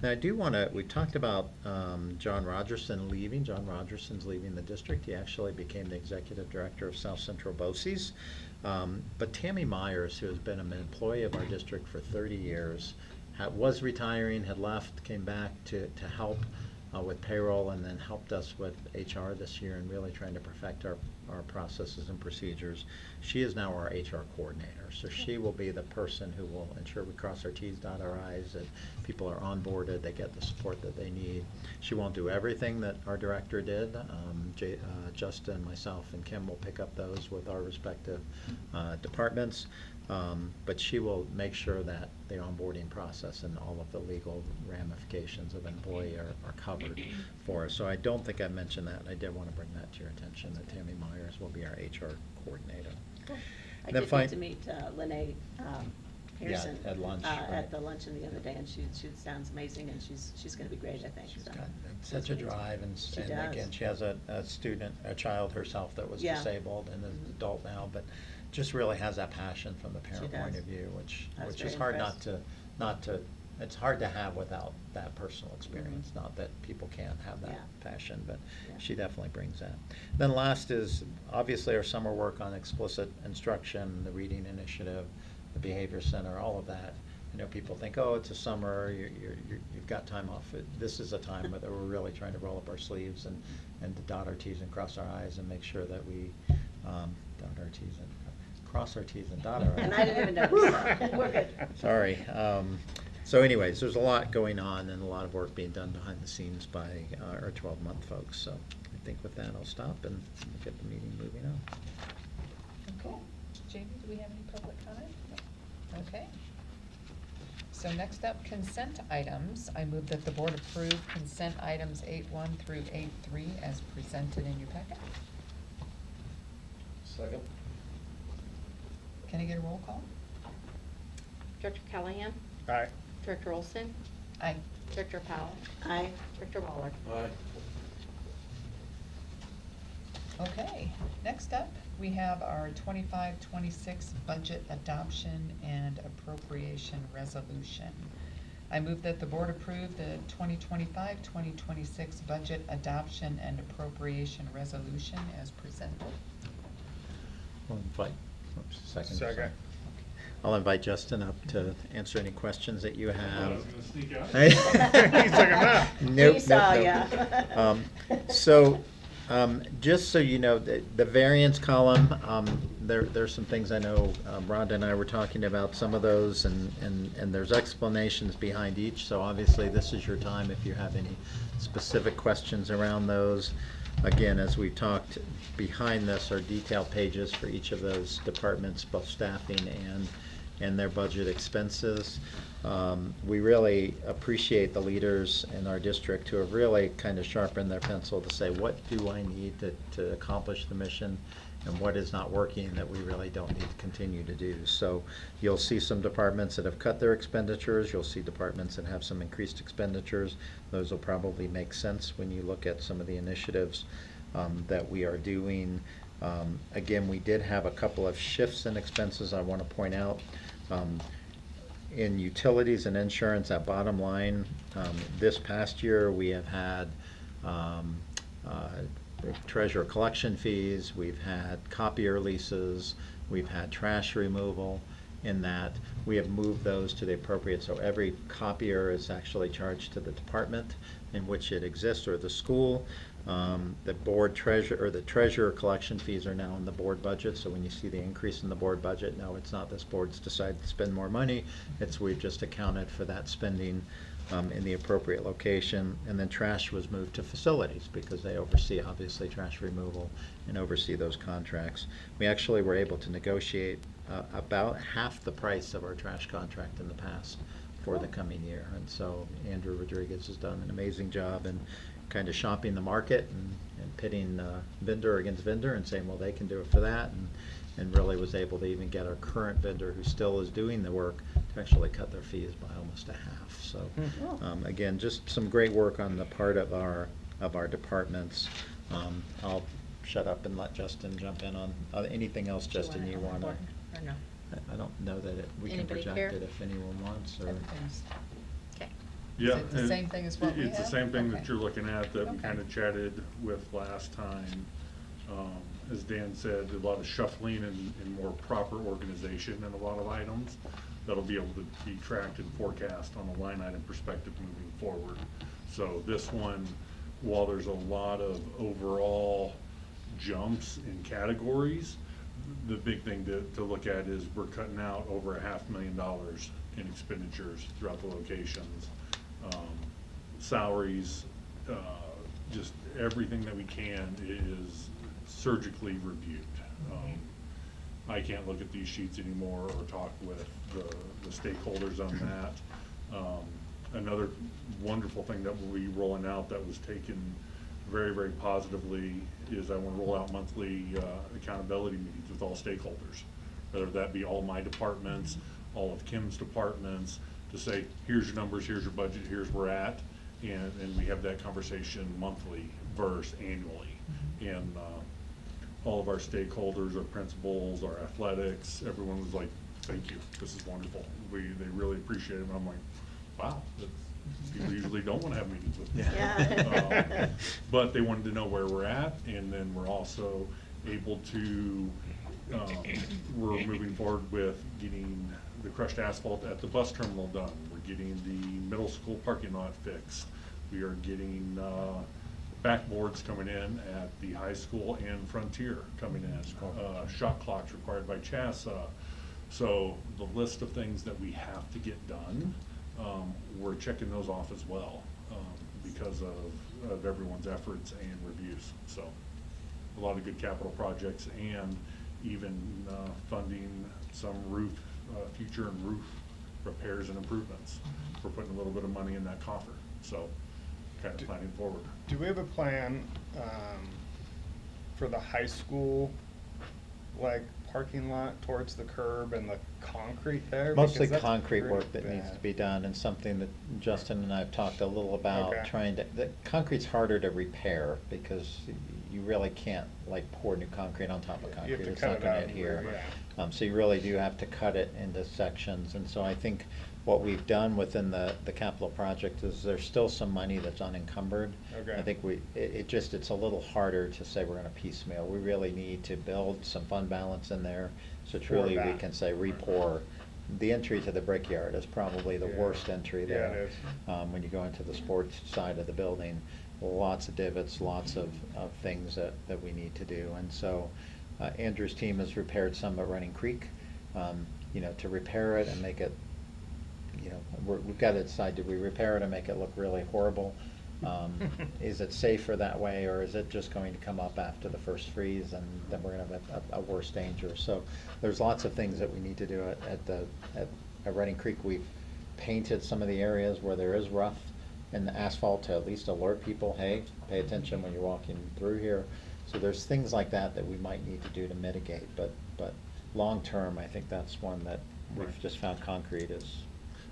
Now I do want to, we talked about John Rogerson leaving. John Rogerson's leaving the district. He actually became the executive director of South Central BOCES. But Tammy Myers, who has been an employee of our district for 30 years, was retiring, had left, came back to help with payroll, and then helped us with HR this year and really trying to perfect our processes and procedures. She is now our HR coordinator, so she will be the person who will ensure we cross our T's, dot our I's, that people are onboarded, they get the support that they need. She won't do everything that our director did. Justin, myself, and Kim will pick up those with our respective departments. But she will make sure that the onboarding process and all of the legal ramifications of an employee are covered for us. So I don't think I mentioned that. I did want to bring that to your attention, that Tammy Myers will be our HR coordinator. I Then did fin- get to meet Lene Pearson. at lunch, At right. the luncheon the other day, and she sounds amazing, and she's gonna be great, I think. She's so. got That's such a great. drive, and She again, does. she has a child herself that was Yeah. disabled and is an Mhm. adult now, but just really has that passion from the parent point does. of view, which I was is very hard impressed. not to it's hard to have without that personal experience. Not that people can't have that Yeah. passion, but Yeah. she definitely brings that. Then last is obviously our summer work on explicit instruction, the reading initiative, the behavior center, all of that. I know people think, oh, it's a summer, you've got time off. This is a time where we're really trying to roll up our sleeves and to dot our T's and cross our I's and make sure that we dot our T's and cross our T's and dot our I's. And I didn't even notice that. We're good. Sorry. So anyways, there's a lot going on and a lot of work being done behind the scenes by our 12-month folks. So I think with that, I'll stop and get the meeting moving on. Okay. Jamie, do we have any public comment? No. Okay. So next up, consent items. I move that the board approve consent items 8.1 through 8.3 as presented in your packet. Second. Can I get a roll call? Director Callahan? Aye. Director Olson? Aye. Director Powell? Aye. Director Waller? Aye. Okay, next up, we have our 25-26 budget adoption and appropriation resolution. I move that the board approve the 2025-2026 budget adoption and appropriation resolution as presented. I'll invite, second. Second. I'll invite Justin up to answer any questions that you I have. was gonna sneak out. He's like, "I'm not." Nope, We saw nope, ya. nope. So, just so you know, the variance column, there's some things I know Rhonda and I were talking about, some of those, and there's explanations behind each. So obviously, this is your time if you have any specific questions around those. Again, as we talked, behind this are detailed pages for each of those departments, both staffing and their budget expenses. We really appreciate the leaders in our district who have really kind of sharpened their pencil to say, what do I need to accomplish the mission, and what is not working that we really don't need to continue to do. So you'll see some departments that have cut their expenditures. You'll see departments that have some increased expenditures. Those will probably make sense when you look at some of the initiatives that we are doing. Again, we did have a couple of shifts in expenses I want to point out. In utilities and insurance, at bottom line, this past year we have had treasurer collection fees, we've had copier leases, we've had trash removal. In that, we have moved those to the appropriate, so every copier is actually charged to the department in which it exists, or the school. The board treasurer, or the treasurer collection fees are now in the board budget, so when you see the increase in the board budget, no, it's not this board's decided to spend more money, it's we've just accounted for that spending in the appropriate location. And then trash was moved to facilities because they oversee, obviously, trash removal and oversee those contracts. We actually were able to negotiate about half the price of our trash contract in the past for the coming year. And so Andrew Rodriguez has done an amazing job in kind of shopping the market and pitting vendor against vendor and saying, well, they can do it for that, and really was able to even get our current vendor, who still is doing the work, to actually cut their fees by almost a half. So again, just some great work on the part of our departments. I'll shut up and let Justin jump in on anything else. Justin, you want to? Or no? I don't know that we can Anybody project care? it if anyone wants, or. Everything's- Okay. Yeah. Is it the and same thing as what we It's the have? same thing Okay. that you're looking at that we Okay. kind of chatted with last time. As Dan said, a lot of shuffling and more proper organization in a lot of items that'll be able to be tracked and forecast on a line item perspective moving forward. So this one, while there's a lot of overall jumps in categories, the big thing to look at is we're cutting out over $500,000 in expenditures throughout the locations. Salaries, just everything that we can is surgically reviewed. I can't look at these sheets anymore or talk with the stakeholders on that. Another wonderful thing that we'll be rolling out that was taken very, very positively is I want to roll out monthly accountability meetings with all stakeholders, whether that be all my departments, all of Kim's departments, to say, here's your numbers, here's your budget, here's where we're at, and we have that conversation monthly versus annually. And all of our stakeholders, our principals, our athletics, everyone was like, thank you, this is wonderful. They really appreciate it. And I'm like, wow, people usually don't want to have meetings with me. Yeah. But they wanted to know where we're at, and then we're also able to, we're moving forward with getting the crushed asphalt at the bus terminal done. We're getting the middle school parking lot fixed. We are getting backboards coming in at the high school and Frontier coming in. Shot clocks required by CHASA. So the list of things that we have to get done, we're checking those off as well, because of everyone's efforts and reviews. So a lot of good capital projects, and even funding some roof, future and roof repairs and improvements. We're putting a little bit of money in that coffer, so kind of planning forward. Do we have a plan, for the high school, like, parking lot towards the curb and the concrete there? Mostly Because that's concrete pretty work that needs to bad. be done, and something that Justin and I have talked a little about, Okay. trying to, the concrete's harder to repair, because you really can't like pour new concrete on top of You concrete, have to it's cut not it gonna out and adhere. yeah. So you really do have to cut it into sections, and so I think what we've done within the capital project is there's still some money that's unencumbered. Okay. I think it's a little harder to say we're gonna piecemeal. We really need to build some fund balance in there, so truly we that. can say re-pour. The entry to the brickyard is probably the Yeah. worst entry Yeah, there. it is. When you go into the sports side of the building, lots of divots, lots of things that we need to do. And so Andrew's team has repaired some at Running Creek. To repair it and make it, we've got to decide, do we repair it and make it look really horrible? Is it safer that way, or is it just going to come up after the first freeze, and then we're going to have a worse danger? So there's lots of things that we need to do at Running Creek. We've painted some of the areas where there is rough in the asphalt to at least alert people, hey, pay attention when you're walking through here. So there's things like that we might need to do to mitigate, but long term, I think that's one that we've Right. just found concrete is.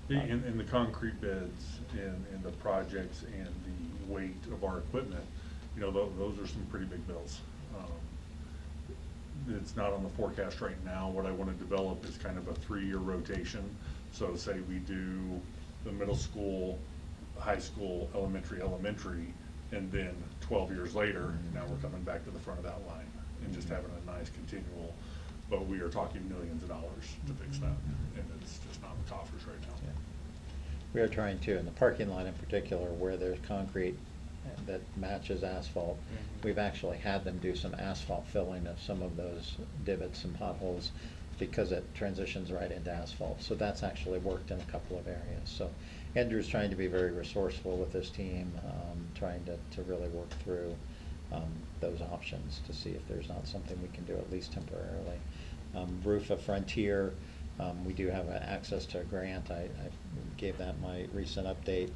In the concrete beds and the projects and the weight of our equipment, those are some pretty big bills. It's not on the forecast right now. What I want to develop is kind of a 3-year rotation. So say we do the middle school, high school, elementary, and then 12 years later, now we're coming back to the front of that line and just having a nice continual, but we are talking millions of dollars to fix that, and it's just not in the coffers right now. Yeah. We are trying to, in the parking lot in particular, where there's concrete that matches asphalt, we've actually had them do some asphalt filling of some of those divots and potholes, because it transitions right into asphalt. So that's actually worked in a couple of areas. So Andrew's trying to be very resourceful with his team, trying to really work through those options to see if there's not something we can do, at least temporarily. Roof of Frontier, we do have access to a grant. I gave that my recent update.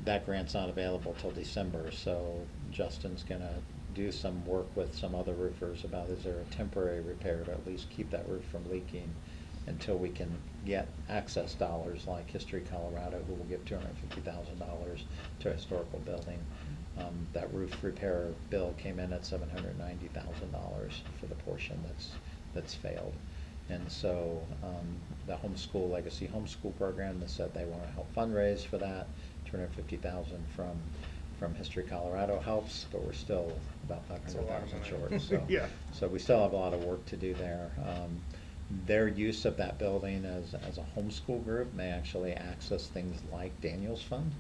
That grant's not available till December, so Justin's gonna do some work with some other roofers about, is there a temporary repair to at least keep that roof from leaking until we can get access dollars like History Colorado, who will give $250,000 to a historical building. That roof repair bill came in at $790,000 for the portion that's failed. And so the homeschool, Legacy Homeschool Program, that said they want to help fundraise for that. $250,000 from History Colorado helps, but we're still about That's a lot of $500,000 money. short. So, Yeah. so we still have a lot of work to do there. Their use of that building as a homeschool group may actually access things like Daniel's Fund.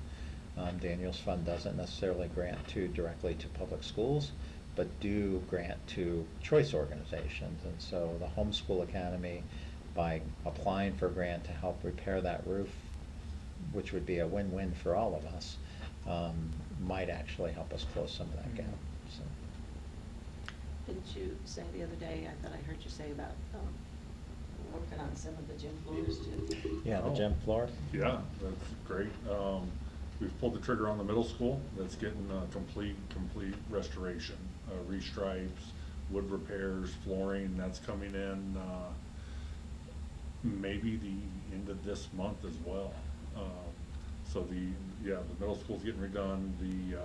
Daniel's Fund doesn't necessarily grant directly to public schools, but do grant to choice organizations. And so the Homeschool Academy, by applying for a grant to help repair that roof, which would be a win-win for all of us, might actually help us close some of that gap. So. Didn't you say the other day, I thought I heard you say about Working on some of the gym floors too. Yeah, the Oh. gym floor. Yeah, that's great. We've pulled the trigger on the middle school. That's getting complete restoration, restripes, wood repairs, flooring. That's coming in maybe the end of this month as well. So the middle school's getting redone. The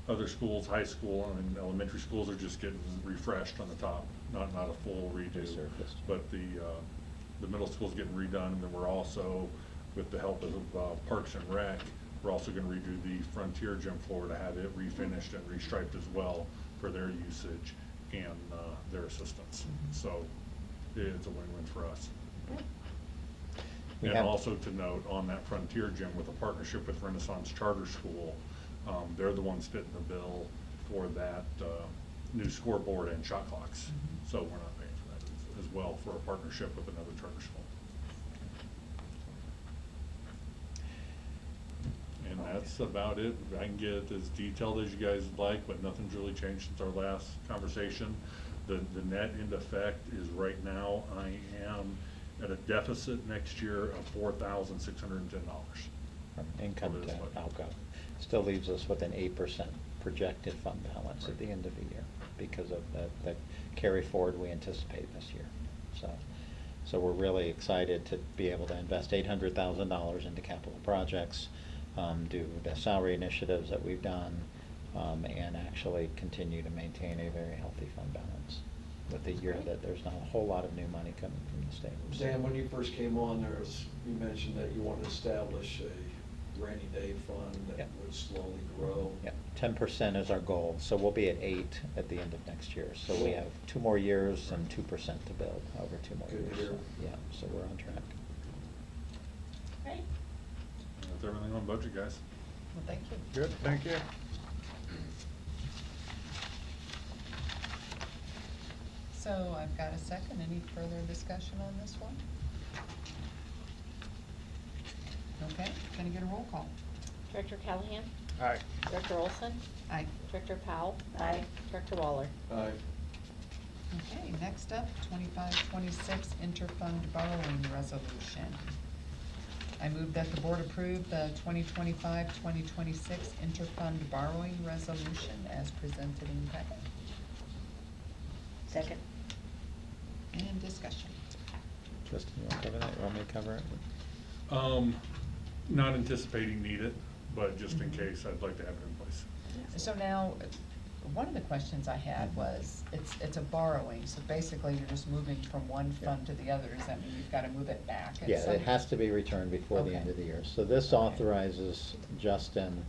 other schools, high school and elementary schools, are just getting refreshed on the top, not a full redo. Resurfaced. But the middle school's getting redone, and then we're also with the help of Parks and Rec, we're also gonna redo the Frontier gym floor to have it refinished and restriped as well for their usage and their assistance. So it's a win-win for us. We And have- also to note, on that Frontier gym with a partnership with Renaissance Charter School, they're the ones fitting the bill for that new scoreboard and shot clocks. So we're not paying for that as well, for a partnership with another charter school. And that's about it. I can get as detailed as you guys would like, but nothing's really changed since our last conversation. The net end effect is right now, I am at a deficit next year of $4,610. From income Over to this budget. outgo. Still leaves us with an 8% projected fund balance at the end of the year because of the carry forward we anticipate this year. So we're really excited to be able to invest $800,000 into capital projects, do the salary initiatives that we've done, and actually continue to maintain a very healthy fund balance with the year that there's not a whole lot of new money coming from the state. Dan, when you first came on, you mentioned that you wanted to establish a rainy day fund that Yep. would slowly grow. Yeah, 10% is our goal, so we'll be at 8 at the end of next year. So we have 2 more years and 2% to build over 2 more Good to years. hear. So, yeah, so we're on track. Great. That's everything on budget, guys. Well, thank you. Good, thank you. So I've got a second. Any further discussion on this one? Okay, can I get a roll call? Director Callahan? Aye. Director Olson? Aye. Director Powell? Aye. Director Waller? Aye. Okay, next up, 25-26 interfund borrowing resolution. I move that the board approve the 2025-2026 interfund borrowing resolution as presented in the packet. Second. And discussion. Justin, you want to cover that? You want me to cover it? Not anticipating need it, but just in case, I'd like to have it in place. So now, one of the questions I had was, it's a borrowing, so basically you're just moving from one fund to the other. Does that mean you've got to move it back at Yeah, some? it has to be returned before the Okay. end of the year. So this Okay. authorizes Justin,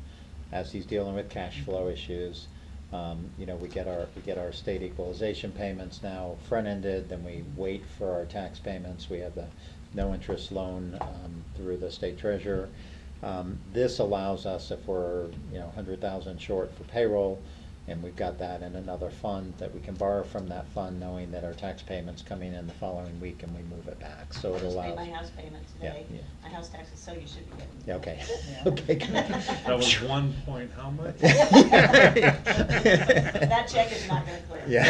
as he's dealing with cash flow issues, we get our state equalization payments now front-ended, then we wait for our tax payments. We have the no-interest loan through the state treasurer. This allows us, if we're, 100,000 short for payroll, and we've got that in another fund, that we can borrow from that fund, knowing that our tax payment's coming in the following week, and we move it back. So it Just allows. paid my house payment Yeah, today, yeah. my house taxes, so you should be getting. Yeah, okay. Yeah. Okay, good. That was 1 point, how much? That check is not gonna clear. Yeah.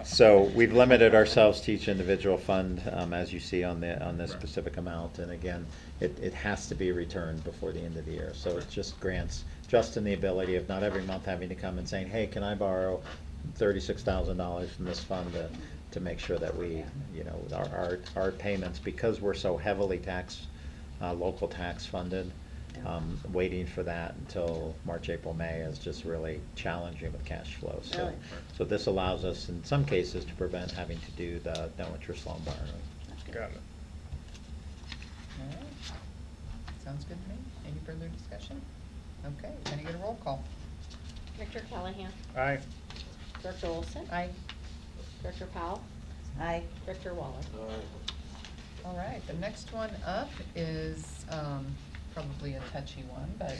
So we've limited ourselves to each individual fund, as you see on this Right. specific amount. And again, it has to be returned before the end of the year. So it just grants Justin the ability of not every month having to come and saying, hey, can I borrow $36,000 from this fund to make sure that we, our payments, because we're so heavily local tax funded, waiting for that until March, April, May is just really challenging with cash flow. Really? So this allows us, in some cases, to prevent having to do the no interest loan borrowing. That's good. Got it. All right. Sounds good to me. Any further discussion? Okay, can I get a roll call? Director Callahan? Aye. Director Olson? Aye. Director Powell? Aye. Director Waller? Aye. All right, the next one up is probably a touchy one, but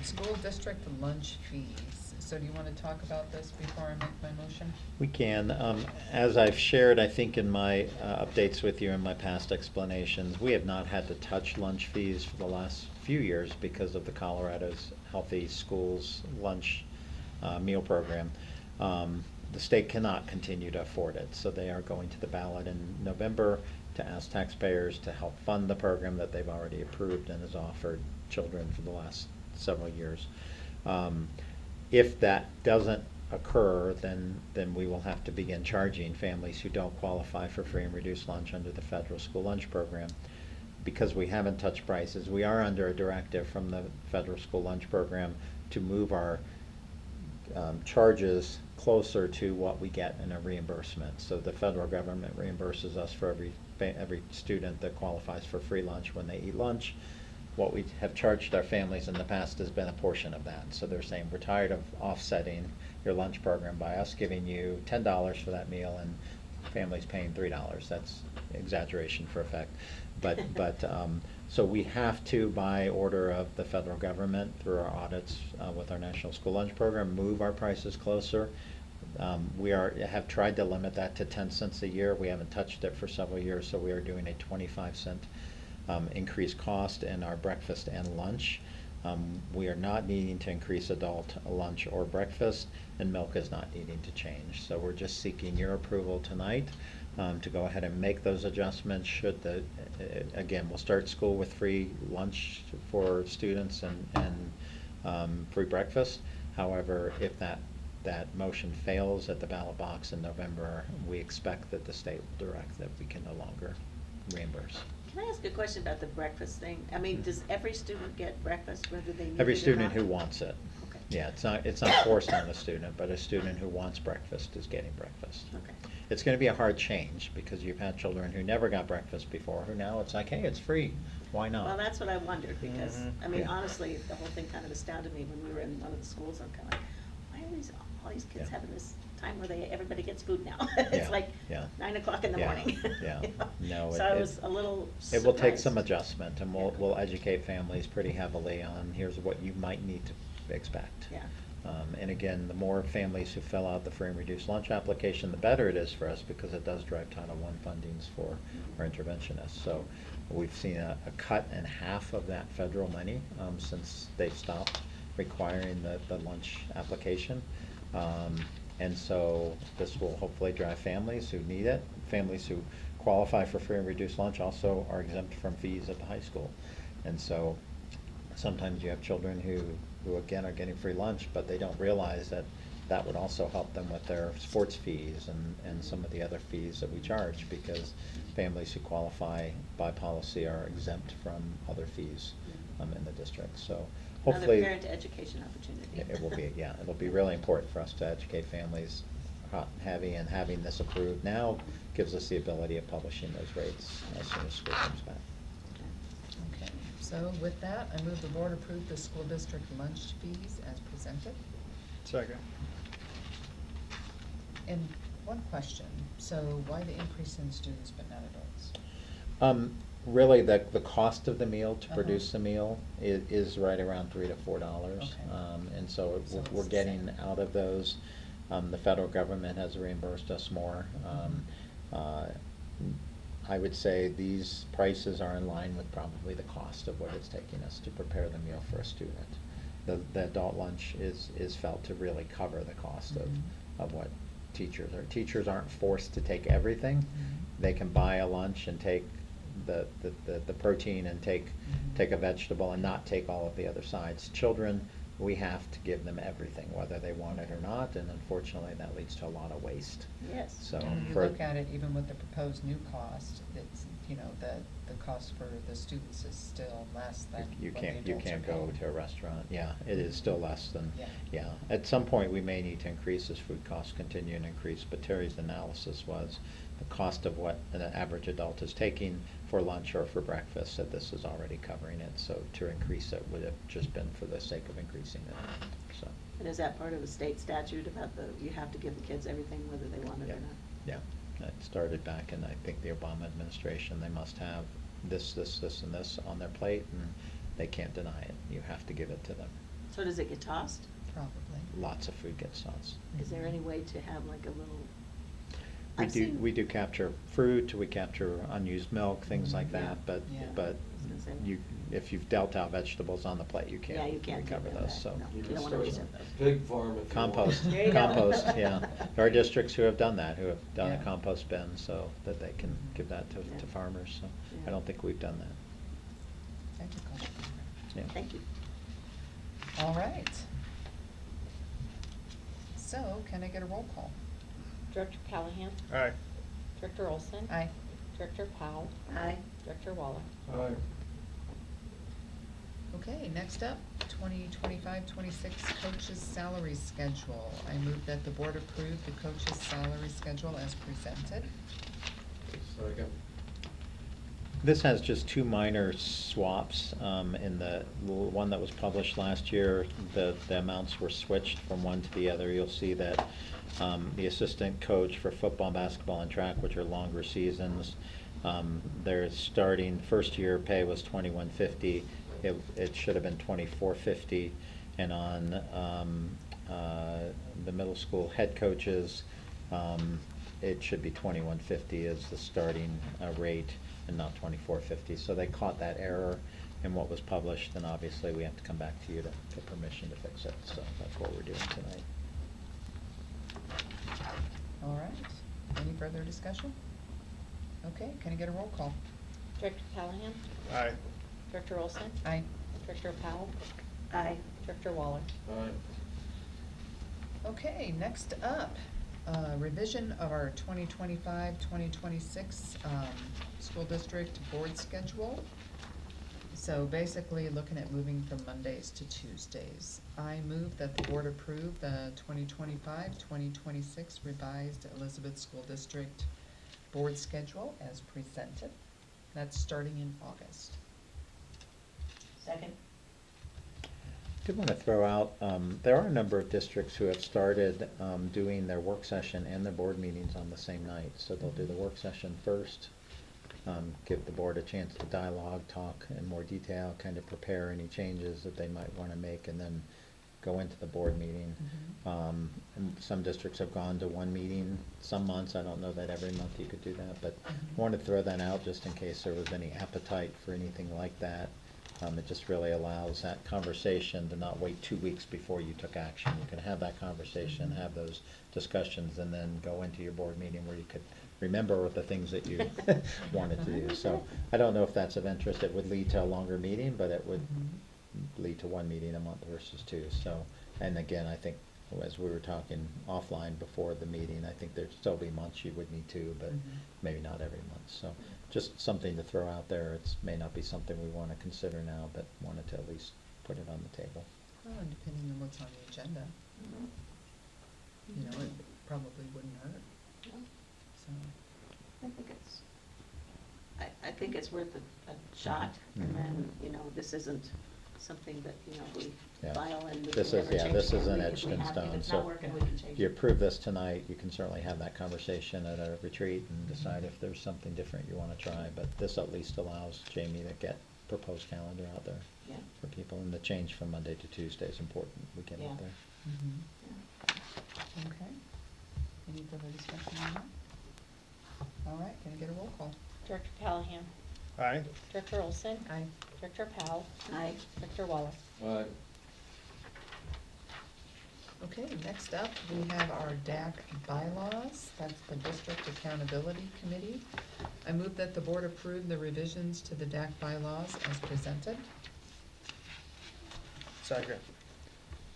school district lunch fees. So do you want to talk about this before I make my motion? We can. As I've shared, I think in my updates with you in my past explanations, we have not had to touch lunch fees for the last few years because of the Colorado's Healthy Schools lunch meal program. The state cannot continue to afford it, so they are going to the ballot in November to ask taxpayers to help fund the program that they've already approved and has offered children for the last several years. If that doesn't occur, then we will have to begin charging families who don't qualify for free and reduced lunch under the federal school lunch program. Because we haven't touched prices, we are under a directive from the federal school lunch program to move our charges closer to what we get in a reimbursement. So the federal government reimburses us for every every student that qualifies for free lunch when they eat lunch. What we have charged our families in the past has been a portion of that. So they're saying, we're tired of offsetting your lunch program by us giving you $10 for that meal and families paying $3. That's exaggeration for effect. So we have to, by order of the federal government, through our audits with our National School Lunch Program, move our prices closer. We have tried to limit that to 10 cents a year. We haven't touched it for several years, so we are doing a 25-cent increased cost in our breakfast and lunch. We are not needing to increase adult lunch or breakfast, and milk is not needing to change. So we're just seeking your approval tonight to go ahead and make those adjustments. Again, we'll start school with free lunch for students and free breakfast. However, if that motion fails at the ballot box in November, we expect that the state will direct that we can no longer reimburse. Can I ask a question about the breakfast thing? I mean, does every student get breakfast, whether they need it or not? Every student who wants it. Okay. Yeah, it's not forced on the student, but a student who wants breakfast is getting breakfast. Okay. It's going to be a hard change because you've had children who never got breakfast before, who now it's like, hey, it's free. Why not? Well, that's what I wondered, because, I mean, Yeah. honestly, the whole thing kind of astounded me when we were in one of the schools. I'm kind of like, why are all these kids Yeah. having this time where everybody gets food now? Yeah, It's like yeah. 9 o'clock in the Yeah, morning. yeah. You know? No, So I was a little It will take surprised. some adjustment, and Yeah. we'll educate families pretty heavily on here's what you might need to expect. Yeah. And again, the more families who fill out the free and reduced lunch application, the better it is for us, because it does drive Title I fundings for our interventionists. So we've seen a cut in half of that federal money since they've stopped requiring the lunch application. And so this will hopefully drive families who need it. Families who qualify for free and reduced lunch also are exempt from fees at the high school. And so sometimes you have children who again are getting free lunch, but they don't realize that that would also help them with their sports fees and some of the other fees that we charge, because families who qualify by policy are exempt from other fees in the district. So hopefully Another parent education opportunity. it will be, yeah, it'll be really important for us to educate families. Having this approved now gives us the ability of publishing those rates as soon as school comes back. Okay, so with that, I move the board approve the school district lunch fees as presented. Second. And one question, so why the increase in students but not adults? Really, the cost of the meal to Uh-huh. produce the meal is right around $3 to $4. Okay. And so So it's we're the getting same. out of those. The federal government has reimbursed us more. I would say these prices are in line with probably the cost of what it's taking us to prepare the meal for a student. The adult lunch is felt to really cover the cost of what teachers are. Teachers aren't forced to take everything. They can buy a lunch and take the protein and take a vegetable and not take all of the other sides. Children, we have to give them everything, whether they want it or not, and unfortunately that leads to a lot of waste. Yes. So And when you for- look at it, even with the proposed new cost, it's, the cost for the students is still less than You what the can't adults are go paying. to a restaurant, yeah, it is still less than, Yeah. yeah. At some point, we may need to increase as food costs continue to increase, but Terry's analysis was the cost of what an average adult is taking for lunch or for breakfast, that this is already covering it, so to increase it would have just been for the sake of increasing it, so. And is that part of the state statute about you have to give the kids everything whether they want it Yeah, or not? yeah, it started back in, I think, the Obama administration. They must have this, and this on their plate, and they can't deny it. You have to give it to them. So does it get tossed? Probably. Lots of food gets tossed. Is there any way to have like a little? We I've do, seen- we do capture fruit, we capture unused milk, things like Yeah. that, but, Yeah. but I was gonna say. if you've dealt out vegetables on the plate, you Yeah, you can't can't recover take them those, back, so. no. You You can don't wanna start waste a it. pig farm if you want. Compost, There you go. compost, yeah. There are districts who have done that, who have done a Yeah. compost bin so that they can give that Yeah. to farmers, so Yeah. I don't think we've done that. Agriculture. Yeah. Thank you. All right. So, can I get a roll call? Director Callahan? Aye. Director Olson? Aye. Director Powell? Aye. Director Waller? Aye. Okay, next up, 2025-26 coaches' salary schedule. I move that the board approve the coaches' salary schedule as presented. Second. This has just two minor swaps. In the one that was published last year, the amounts were switched from one to the other. You'll see that the assistant coach for football, basketball, and track, which are longer seasons, their starting first year pay was $21.50. It should have been $24.50. And on the middle school head coaches, it should be $21.50 as the starting rate, and not $24.50. So they caught that error in what was published, and obviously we have to come back to you to get permission to fix it. So that's what we're doing tonight. All right. Any further discussion? Okay, can I get a roll call? Director Callahan? Aye. Director Olson? Aye. Director Powell? Aye. Director Waller? Aye. Okay, next up, revision of our 2025-2026 school district board schedule. So basically, looking at moving from Mondays to Tuesdays. I move that the board approve the 2025-2026 revised Elizabeth School District board schedule as presented. That's starting in August. Second? Did want to throw out, there are a number of districts who have started doing their work session and their board meetings on the same night. So they'll do the work session first, give the board a chance to dialogue, talk in more detail, kind of prepare any changes that they might want to make, and then go into the board meeting. And some districts have gone to one meeting some months. I don't know that every month you could do that, but I wanted to throw that out just in case there was any appetite for anything like that. It just really allows that conversation to not wait 2 weeks before you took action. You can have that conversation, have those discussions, and then go into your board meeting where you could remember the things that you wanted to do. So I don't know if that's of interest. It would lead to a longer meeting, but it would lead to one meeting a month versus two. So, and again, I think as we were talking offline before the meeting, I think there'd still be months you would need to, but maybe not every month. So just something to throw out there. It may not be something we want to consider now, but wanted to at least put it on the table. Well, and depending on what's on the agenda, you know, it probably wouldn't hurt, No, so. I think it's worth a shot, and then, you know, this isn't something that, you know, we Yeah. file and we This can is- never yeah, change this again. isn't We- etched we in have- stone, If it's so not working, we can change you it. approve this tonight, you can certainly have that conversation at a retreat and decide if there's something different you want to try. But this at least allows Jamie to get proposed calendar out there Yeah. for people. And the change from Monday to Tuesday is important. We get Yeah. out there. Okay. Any further discussion on that? All right, can I get a roll call? Director Callahan? Aye. Director Olson? Aye. Director Powell? Aye. Director Waller? Aye. Okay, next up, we have our DAC bylaws. That's the District Accountability Committee. I move that the board approve the revisions to the DAC bylaws as presented. Second.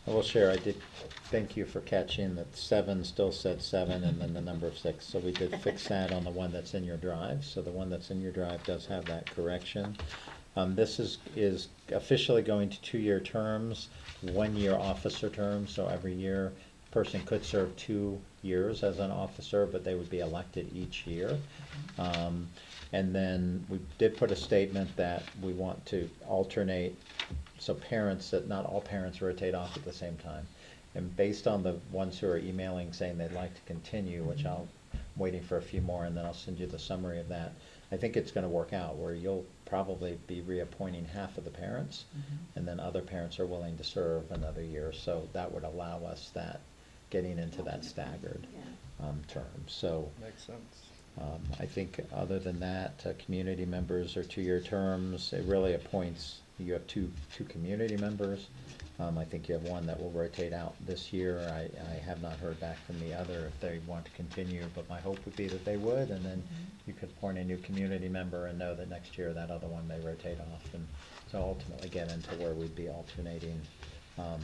I will share, I did thank you for catching that 7 still said 7 and then the number of 6. So we did fix that on the one that's in your drive. So the one that's in your drive does have that correction. This is officially going to 2-year terms, 1-year officer terms. So every year, a person could serve 2 years as an officer, but they would be elected each year. And then we did put a statement that we want to alternate, so parents, that not all parents rotate off at the same time. And based on the ones who are emailing saying they'd like to continue, which I'm waiting for a few more, and then I'll send you the summary of that. I think it's gonna work out where you'll probably be reappointing half of the parents, and then other parents are willing to serve another year. So that would allow us that, getting into that staggered Yeah. term. So Makes sense. I think other than that, community members are 2-year terms. It really appoints, you have two community members. I think you have one that will rotate out this year. I have not heard back from the other if they want to continue, but my hope would be that they would, and then you could appoint a new community member and know that next year that other one may rotate off, and so ultimately get into where we'd be alternating the And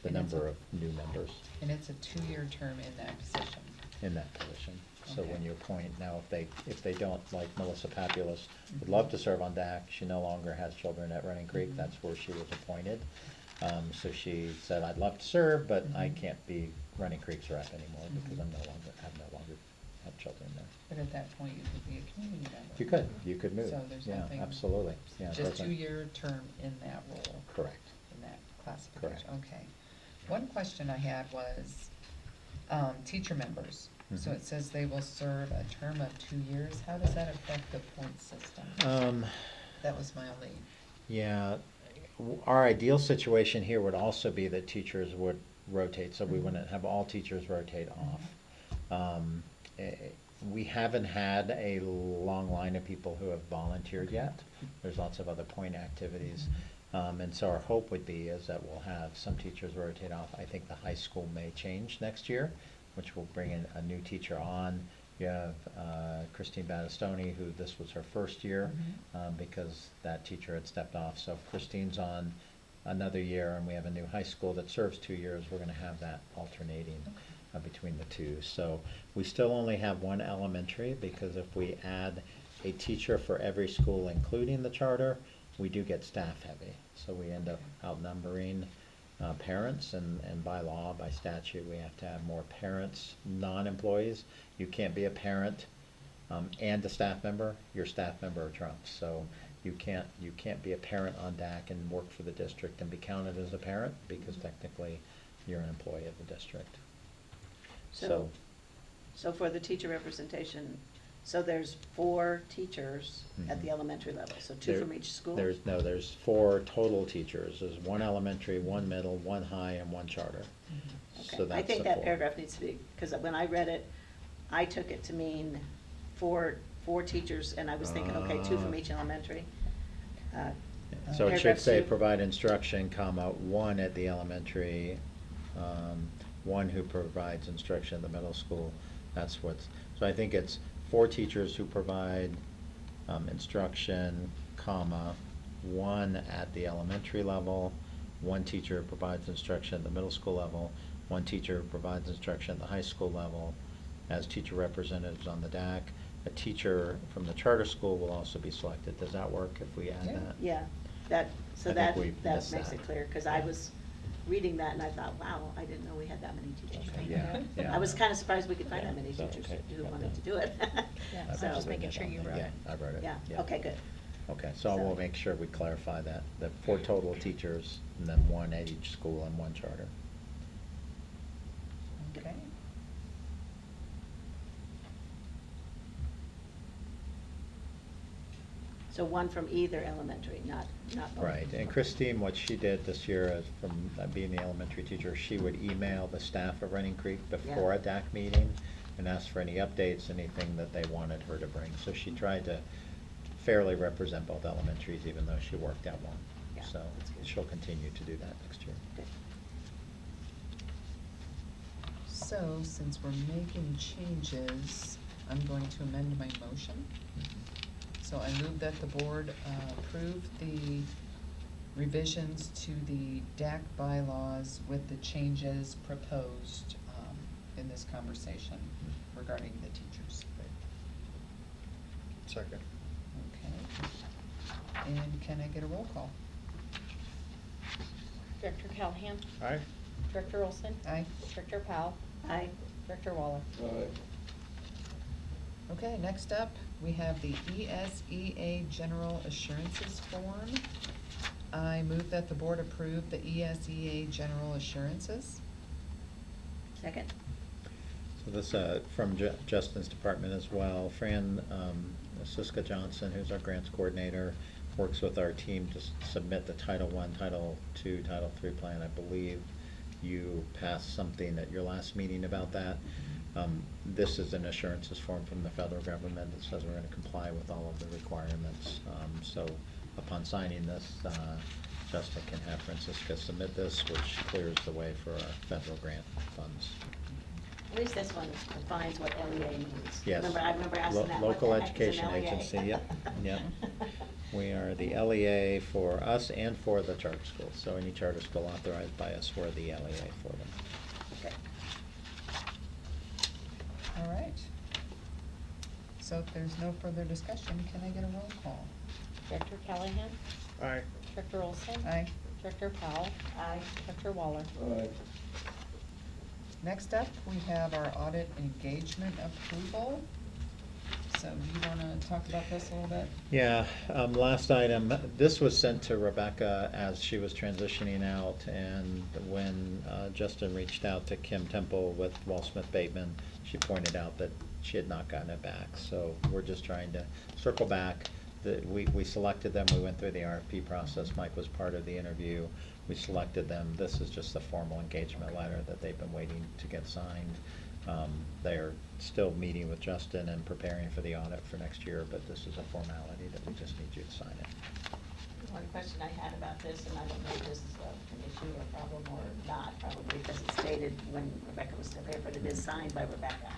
it's number a- of new members And it's a 2-year term in that position. in that position. So when Okay. you appoint, now if they don't, like Melissa Papulus, would love to serve on DAC, she no longer has children at Running Creek, that's where she was appointed. So she said, I'd love to serve, but I can't be Running Creek's rep anymore because I'm no longer have children there. But at that point, you could be a community member. You could move. So there's Yeah, nothing. absolutely. Yeah, it Just doesn't- 2-year term in that role. Correct. In that classification, Correct. okay. One question I had was, teacher members. So Mhm. it says they will serve a term of 2 years. How does that affect the point system? That was my only, Yeah, our ideal situation here would also be that teachers would rotate, so we Mhm. wouldn't have all teachers rotate off. We haven't had a long line of people who have volunteered yet. There's lots of other point activities. And so our hope would be is that we'll have some teachers rotate off. I think the high school may change next year, which will bring in a new teacher on. You have Christine Battistoni, who this was her first year, because that teacher had stepped off. So if Christine's on another year and we have a new high school that serves 2 years, we're gonna have that alternating between the two. So we still only have one elementary, because if we add a teacher for every school, including the charter, we do get staff heavy. So we end up outnumbering parents, and by law, by statute, we have to have more parents, non-employees. You can't be a parent and a staff member. Your staff member trumps. So you can't be a parent on DAC and work for the district and be counted as a parent, because technically you're an employee of the district. So for the teacher representation, so there's 4 teachers at the Mhm. elementary level, so 2 There- from each school? There's 4 total teachers. There's 1 elementary, 1 middle, 1 high, and 1 charter. Okay. So that's I think the that 4. paragraph needs to be, because when I read it, I took it to mean four teachers, and I was thinking, okay, 2 from each elementary. So it should Paragraph say 2. provide instruction, comma, 1 at the elementary, 1 who provides instruction in the middle school. That's what's, so I think it's 4 teachers who provide instruction, comma, 1 at the elementary level, 1 teacher who provides instruction at the middle school level, 1 teacher who provides instruction at the high school level as teacher representatives on the DAC. A teacher from the charter school will also be selected. Does that work if we add Yeah. that? Yeah, I think that we missed makes that. it clear, because I was reading that and I thought, wow, I didn't know we had that many teachers. Okay, yeah. I was kind of surprised we could find that Yeah, many so, teachers okay, who got wanted that. to do it. Yeah, I've So- I'm just written making it sure down you there. wrote Yeah, it. I wrote it. Yeah, okay, good. Okay, so we'll make sure we clarify that, 4 total teachers, and then 1 at each school and 1 charter. okay. So 1 from either elementary, not both. Right, and Christine, what she did this year, from being the elementary teacher, she would email the staff of Running Creek before a DAC meeting and ask for any updates, anything that they wanted her to bring. So she tried to fairly represent both elementaries, even though she worked at one. Yeah, So that's good. she'll continue to do that next year. Good. So since we're making changes, I'm going to amend my motion. So I move that the board approve the revisions to the DAC bylaws with the changes proposed in this conversation regarding the teachers. Second. Okay. And can I get a roll call? Director Callahan? Aye? Director Olson? Aye. Director Powell? Aye. Director Waller? Okay, next up, we have the ESEA General Assurances Form. I move that the board approve the ESEA General Assurances. Second? So this, from Justin's department as well. Fran Siska Johnson, who's our grants coordinator, works with our team to submit the Title I, Title II, Title III plan. I believe you passed something at your last meeting about that. This is an assurances form from the federal government that says we're going to comply with all of the requirements. So upon signing this, Justin can have Francisca submit this, which clears the way for our federal grant funds. At least this one defines what LEA means. Yes. I remember asking that, what Local the heck is Education an LEA? Agency, yep, yep. We are the LEA for us and for the charter schools. So any charter school authorized by us, we're the LEA for them. Okay. All right. So if there's no further discussion, can I get a roll call? Director Callahan? Aye. Director Olson? Aye. Director Powell? Aye. Director Waller? Next up, we have our audit engagement approval. So do you wanna talk about this a little bit? Yeah, last item, this was sent to Rebecca as she was transitioning out, and when Justin reached out to Kim Temple with Wall Smith Bateman, she pointed out that she had not gotten it back. So we're just trying to circle back. We selected them, we went through the RFP process, Mike was part of the interview. We selected them. This is just the formal engagement letter that they've been waiting to get signed. They're still meeting with Justin and preparing for the audit for next year, but this is a formality that we just need you to sign it. One question I had about this, and I don't know if this is an issue or problem or not, probably because it's stated when Rebecca was still here, but it is signed by Rebecca.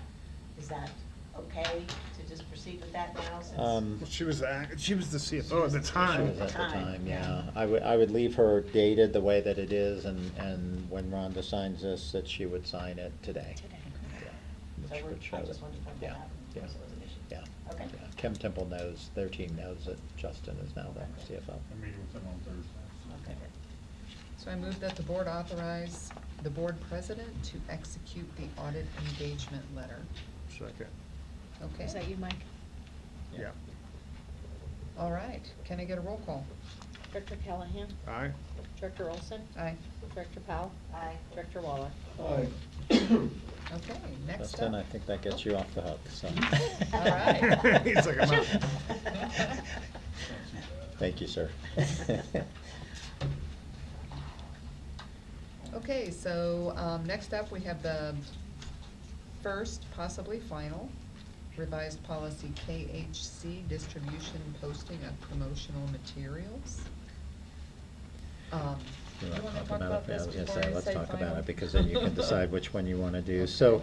Is that okay to just proceed with that now since? Well, she was the CFO at the She time. was at the Time, time, yeah. yeah. I would leave her dated the way that it is, and when Rhonda signs this, that she would sign it today. Today. Yeah, So which would show I that- just wanted to point that yeah, out in yeah, case it was an issue. yeah. Okay. Yeah. Kim Temple knows, their team knows that Justin is now the CFO. I'm meeting with them on Thursday. Okay. So I move that the board authorize the board president to execute the audit engagement letter. Second. Okay? Is that you, Mike? Yeah. All right, can I get a roll call? Director Callahan? Aye. Director Olson? Aye. Director Powell? Aye. Director Waller? Aye. Okay, next Justin, I up. think that gets you off the hook, so. All right. He's like, I'm out. Thank you, sir. Okay, so, next up, we have the first, possibly final, revised policy KHC, distribution and posting of promotional materials. You You wanna wanna talk talk about about it? this I was gonna before say, I let's say talk about final? it, because then you can decide which one you wanna do. So,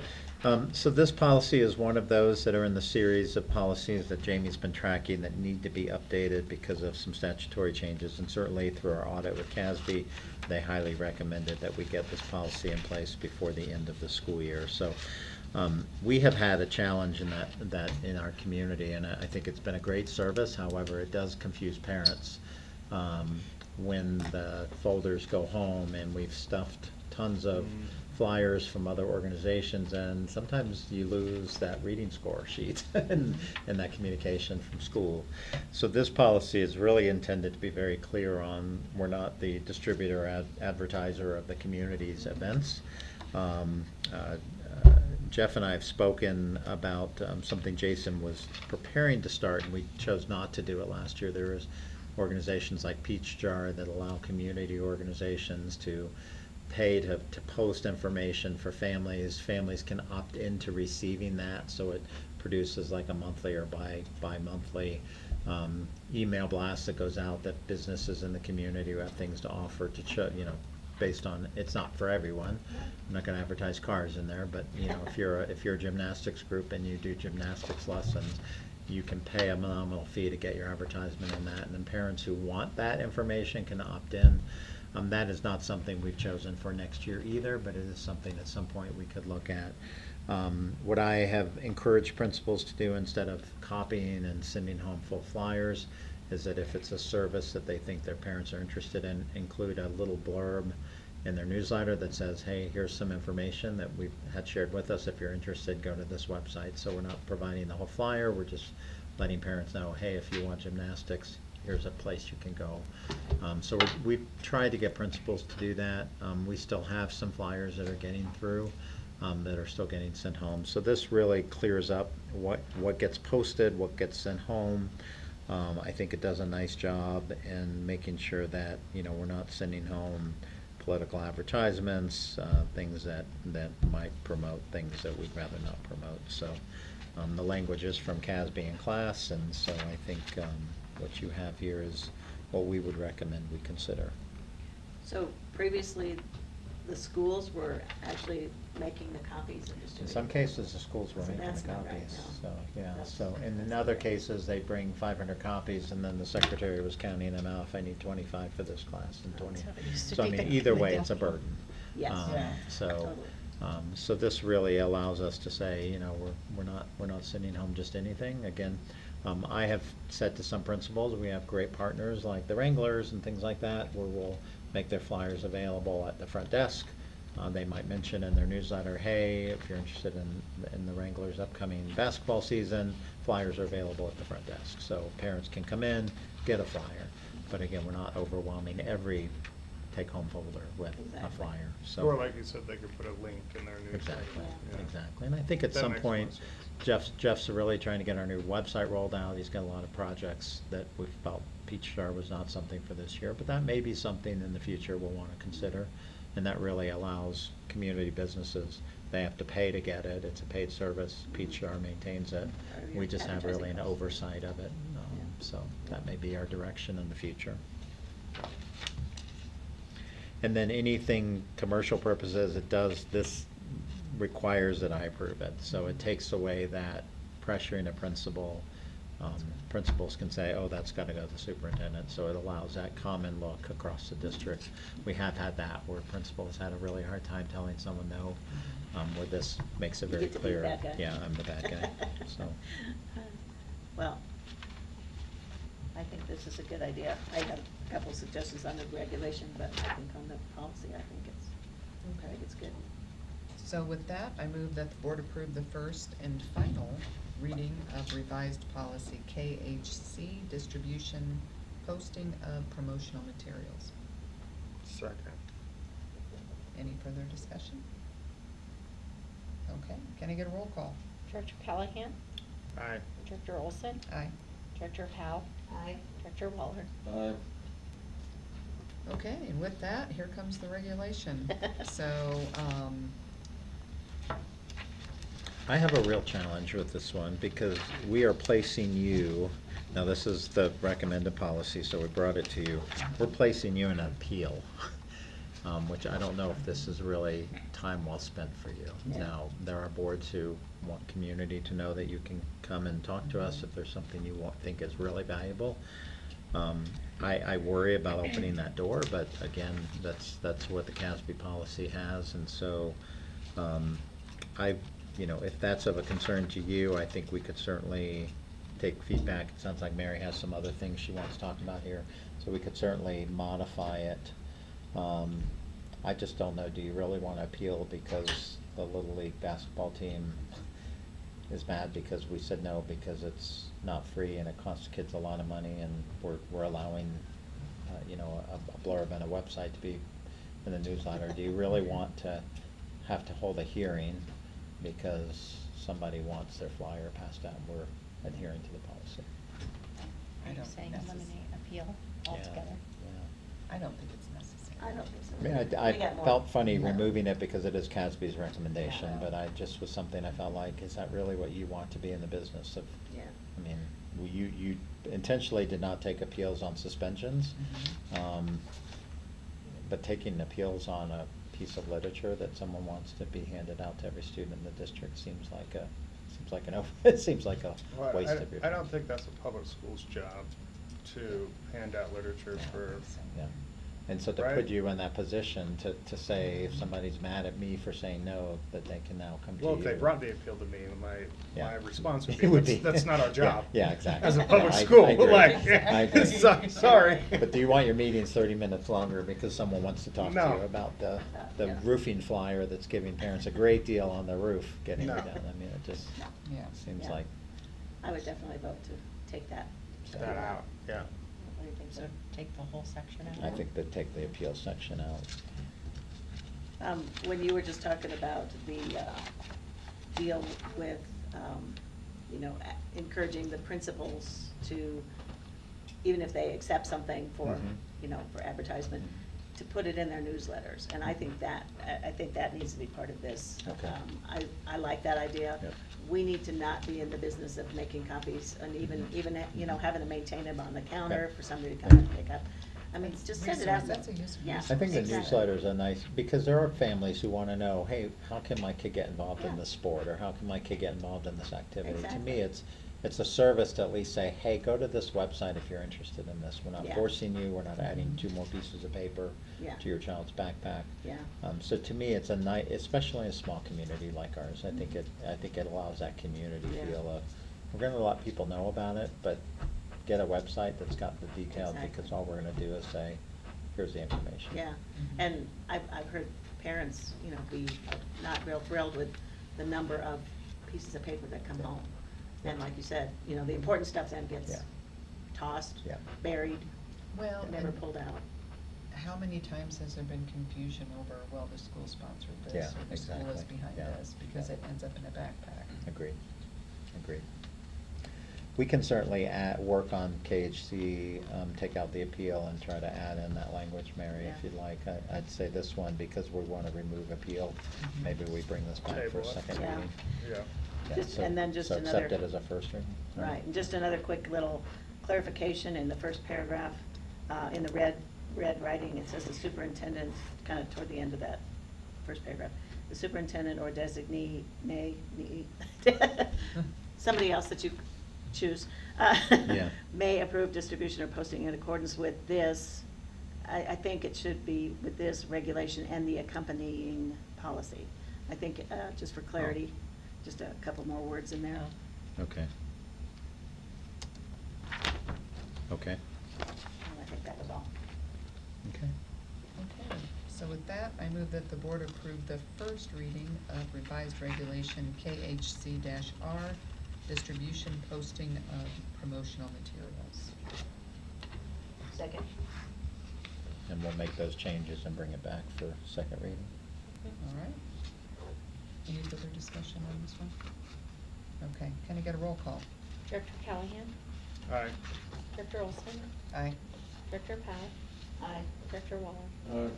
so this policy is one of those that are in the series of policies that Jamie's been tracking that need to be updated because of some statutory changes, and certainly through our audit with CASB, they highly recommended that we get this policy in place before the end of the school year. So, we have had a challenge in that in our community, and I think it's been a great service. However, it does confuse parents when the folders go home, and we've stuffed tons of flyers from other organizations, and sometimes you lose that reading score sheet and that communication from school. So this policy is really intended to be very clear on, we're not the distributor advertiser of the community's events. Jeff and I have spoken about something Jason was preparing to start, and we chose not to do it last year. There is organizations like Peach Jar that allow community organizations to pay to post information for families. Families can opt into receiving that, so it produces like a monthly or bi-monthly email blast that goes out that businesses in the community who have things to offer to show, based on, it's not for everyone. I'm not gonna advertise cars in there, but if you're a gymnastics group and you do gymnastics lessons, you can pay a nominal fee to get your advertisement in that, and then parents who want that information can opt in. That is not something we've chosen for next year either, but it is something at some point we could look at. What I have encouraged principals to do instead of copying and sending home full flyers is that if it's a service that they think their parents are interested in, include a little blurb in their newsletter that says, hey, here's some information that we've had shared with us. If you're interested, go to this website. So we're not providing the whole flyer, we're just letting parents know, hey, if you want gymnastics, here's a place you can go. So we've tried to get principals to do that. We still have some flyers that are getting through, that are still getting sent home. So this really clears up what gets posted, what gets sent home. I think it does a nice job in making sure that, we're not sending home political advertisements, things that might promote things that we'd rather not promote. So the language is from CASB in class, and so I think what you have here is what we would recommend we consider. So previously, the schools were actually making the copies and distributing. In some cases, the schools were So making that's the not right copies, now. so, yeah, That's- so, and in other cases, they bring 500 copies, and then the secretary was counting them out, if I need 25 for this class and 20. how it used to So, I be mean, back either in the way, day. it's a burden. Yes. Yeah. So, Totally. so this really allows us to say, we're not sending home just anything. Again, I have said to some principals, we have great partners like the Wranglers and things like that, where we'll make their flyers available at the front desk. They might mention in their newsletter, hey, if you're interested in the Wranglers' upcoming basketball season, flyers are available at the front desk. So parents can come in, get a flyer. But again, we're not overwhelming every take-home folder with a Exactly. flyer. So Or like you said, they could put a link in their newsletter. Exactly, Yeah. exactly. And I think at That some makes more point, sense. Jeff's really trying to get our new website rolled out. He's got a lot of projects that we felt Peach Star was not something for this year, but that may be something in the future we'll want to consider. And that really allows community businesses, they have to pay to get it. It's a paid service. Peach Star maintains it. We just have really an oversight of it. So that may be our direction in the future. And then anything commercial purposes, this requires that I approve it. So it takes away that pressuring a principal. Principals can say, oh, that's gotta go to the superintendent, so it allows that common look across the district. We have had that where principals had a really hard time telling someone no, where this makes it You very get to be the clear. bad guy. Yeah, I'm the bad guy, so. Well, I think this is a good idea. I have a couple suggestions on the regulation, but I think on the policy, I think it's good. So with that, I move that the board approve the first and final reading of revised policy KHC, distribution, posting of promotional materials. Second. Any further discussion? Okay, can I get a roll call? Director Callahan? Aye. Director Olson? Aye. Director Powell? Aye. Director Waller? Aye. Okay, and with that, here comes the regulation. So, I have a real challenge with this one because we are placing you, now this is the recommended policy, so we brought it to you. We're placing you in an appeal, which I don't know if this is really time well spent for you. Yeah. Now, there are boards who want community to know that you can come and talk to us if there's something you think is really valuable. I worry about opening that door, but again, that's what the CASB policy has, and so, if that's of a concern to you, I think we could certainly take feedback. It sounds like Mary has some other things she wants talked about here, so we could certainly modify it. I just don't know, do you really want to appeal because the Little League basketball team is mad because we said no because it's not free and it costs kids a lot of money and we're allowing, a blurb and a website to be in the newsletter? Do you really want to have to hold a hearing because somebody wants their flyer passed out? We're adhering to the policy. I Are you don't saying necess- eliminate appeal Yeah, altogether? yeah. I don't think it's necessary. I don't think so. I mean, We got I more. felt funny No. removing it because it is CASB's recommendation, Yeah. but I just was something I felt like, is that really what you want to be in the business of? Yeah. I mean, you intentionally did not take appeals on suspensions, but taking appeals on a piece of literature that someone wants to be handed out to every student in the district seems like a Well, waste of your. I don't think that's a public school's job to hand out literature for, Yeah, and so to Right. put you in that position to say, if somebody's mad at me for saying no, that they can now come to you. well, if they brought the appeal to me, my Yeah. response would It be, would that's not our yeah, job. Yeah, exactly. As a Yeah, public I school, agree. like, I agree. sorry. But do you want your meetings 30 minutes longer because someone wants to talk to No. you about the Yeah. roofing flyer that's giving parents a great deal on their roof getting No. redone? I mean, it just Yeah. seems Yeah. like. I would definitely vote to take that. That out, yeah. What do you think, So sir? take the whole section out? I think that take the appeal section out. When you were just talking about the deal with, encouraging the principals to, even if they accept something for, Mhm. for advertisement, to put it in their newsletters. And I think that needs to be part of this. Okay. I like that idea. Yep. We need to not be in the business of making copies and even, having to maintain them on the counter Yep. for somebody to come and pick up. I mean, That's just send it out. resource- that's a useful Yeah, resource. I think the exactly. newsletters are nice, because there are families who wanna know, hey, how can my kid get involved in Yeah. this sport, or how can my kid get involved in this activity? To Exactly. me, it's a service to at least say, hey, go to this website if you're interested in this. We're not Yeah. forcing you, we're not adding 2 more pieces of paper Yeah. to your child's backpack. Yeah. So to me, it's a especially in a small community like ours, I think it allows that community Yeah. feel of, we're gonna let people know about it, but get a website that's got the details, Exactly. because all we're gonna do is say, here's the information. Yeah, Mhm. and I've heard parents, you know, be not real thrilled with the number of pieces of paper that come home. And like you said, you know, the important stuff then gets Yeah. tossed, Yeah. buried, Well, and never and pulled out. how many times has there been confusion over, well, the school sponsored this, Yeah, or the school is exactly. behind Yeah. this, because Yeah. it ends up in a backpack. Agreed, agreed. We can certainly work on KHC, take out the appeal and try to add in that language, Mary, if Yeah. you'd like. I'd say this one, because we want to remove appeal, Mhm. maybe we bring this back for a Table it. second Yeah. reading. Yeah. Yeah, Just- so- and then just so another- accept it as a first reading? Right, and just another quick little clarification in the first paragraph, in the red writing, it says the superintendent, kind of toward the end of that first paragraph. The superintendent or designee may, somebody else that you choose, Yeah. may approve distribution or posting in accordance with this. I think it should be with this regulation and the accompanying policy. I think, just for clarity, just a couple more words in there. Okay. Okay, And I think that was all. okay. Okay, so with that, I move that the board approve the first reading of revised regulation KHC-R, distribution, posting of promotional materials. Second. And we'll make those changes and bring it back for second reading. All right. Any further discussion on this one? Okay, can I get a roll call? Director Callahan? Aye. Director Olson? Aye. Director Powell? Aye. Director Waller?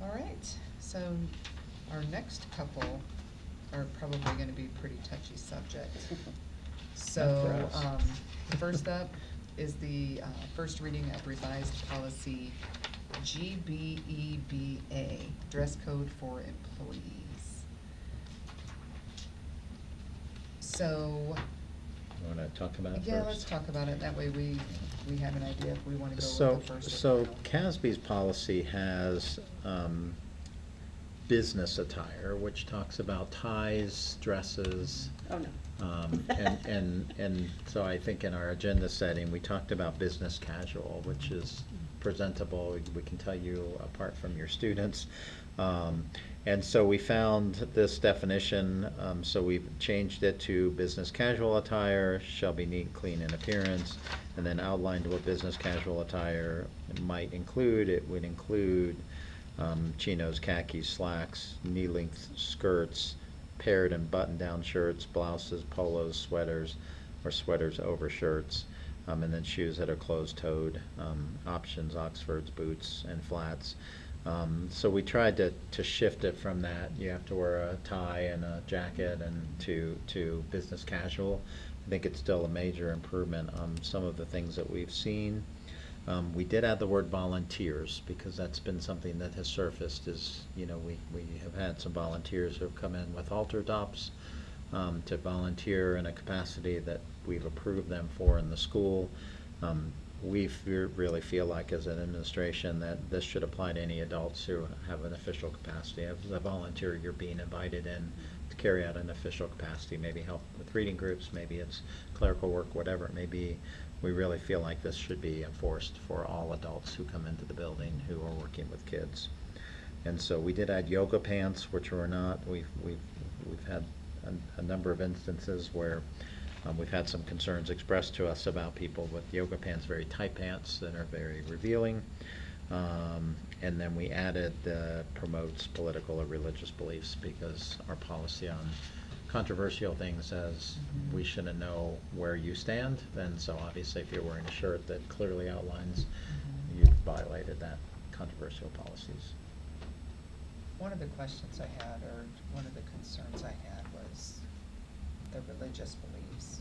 All right, so our next couple are probably gonna be pretty touchy subjects. So, us. first up is the, first reading of revised policy GBEBA, dress code for employees. So, You want to talk about it first? yeah, let's talk about it, that way we have an idea if we wanna go So, with the first or so final. CASB's policy has business attire, which talks about ties, dresses. Oh, no. And so I think in our agenda setting, we talked about business casual, which is presentable, we can tell you apart from your students. And so we found this definition, so we've changed it to business casual attire shall be neat, clean in appearance, and then outlined what business casual attire might include. It would include chinos, khakis, slacks, knee-length skirts, paired and button-down shirts, blouses, polos, sweaters, or sweaters over shirts, and then shoes that are closed-toed, options, Oxfords, boots, and flats. So we tried to shift it from that, you have to wear a tie and a jacket, and to business casual. I think it's still a major improvement on some of the things that we've seen. We did add the word volunteers, because that's been something that has surfaced, is, you know, we have had some volunteers who have come in with halter tops to volunteer in a capacity that we've approved them for in the school. We really feel like as an administration that this should apply to any adults who have an official capacity. As a volunteer, you're being invited in to carry out an official capacity, maybe help with reading groups, maybe it's clerical work, whatever it may be. We really feel like this should be enforced for all adults who come into the building who are working with kids. And so we did add yoga pants, which were not, we've had a number of instances where we've had some concerns expressed to us about people with yoga pants, very tight pants that are very revealing. And then we added promotes political or religious beliefs, because our policy on controversial things says we shouldn't know where you stand. And so obviously if you're wearing a shirt that clearly outlines, you've violated that controversial policies. One of the questions I had, or one of the concerns I had, was the religious beliefs.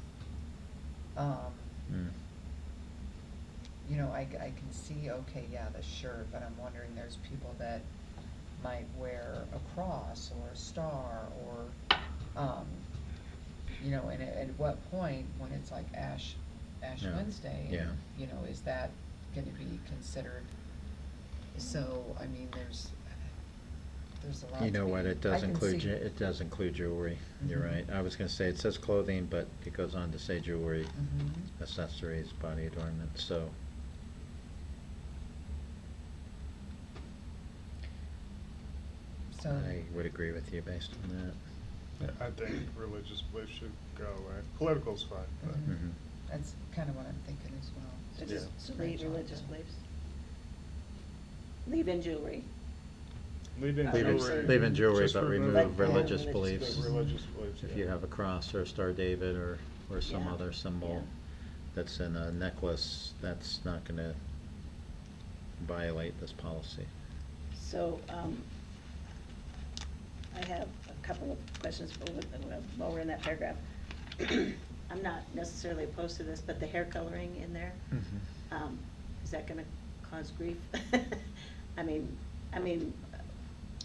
You know, I can see, okay, yeah, the shirt, but I'm wondering, there's people that might wear a cross or a star, or, you know, and at what point, when it's like Ash Yeah. Wednesday, Yeah. you know, is that gonna be considered? So, I mean, there's a lot You know to what, be- it does I can include, see- it does include jewelry, you're Mhm. right. I was gonna say, it says clothing, but it goes on to say jewelry, Mhm. accessories, body adornment, so. So, I would agree with you based on that. I think religious beliefs should go away. Political's fine, but. Mhm. Mhm. That's kind of what I'm thinking as well. So Yeah. just Just delete scratch off religious the- beliefs. Leave in jewelry. Leave in Leave in- jewelry. leave in jewelry, Just but remove remove religious religious beliefs. the religious beliefs, If yeah. you have a cross or a Star David or some Yeah, other symbol yeah. that's in a necklace, that's not gonna violate this policy. So, I have a couple of questions while we're in that paragraph. I'm not necessarily opposed to this, but the hair coloring in there, is that gonna cause grief? I mean,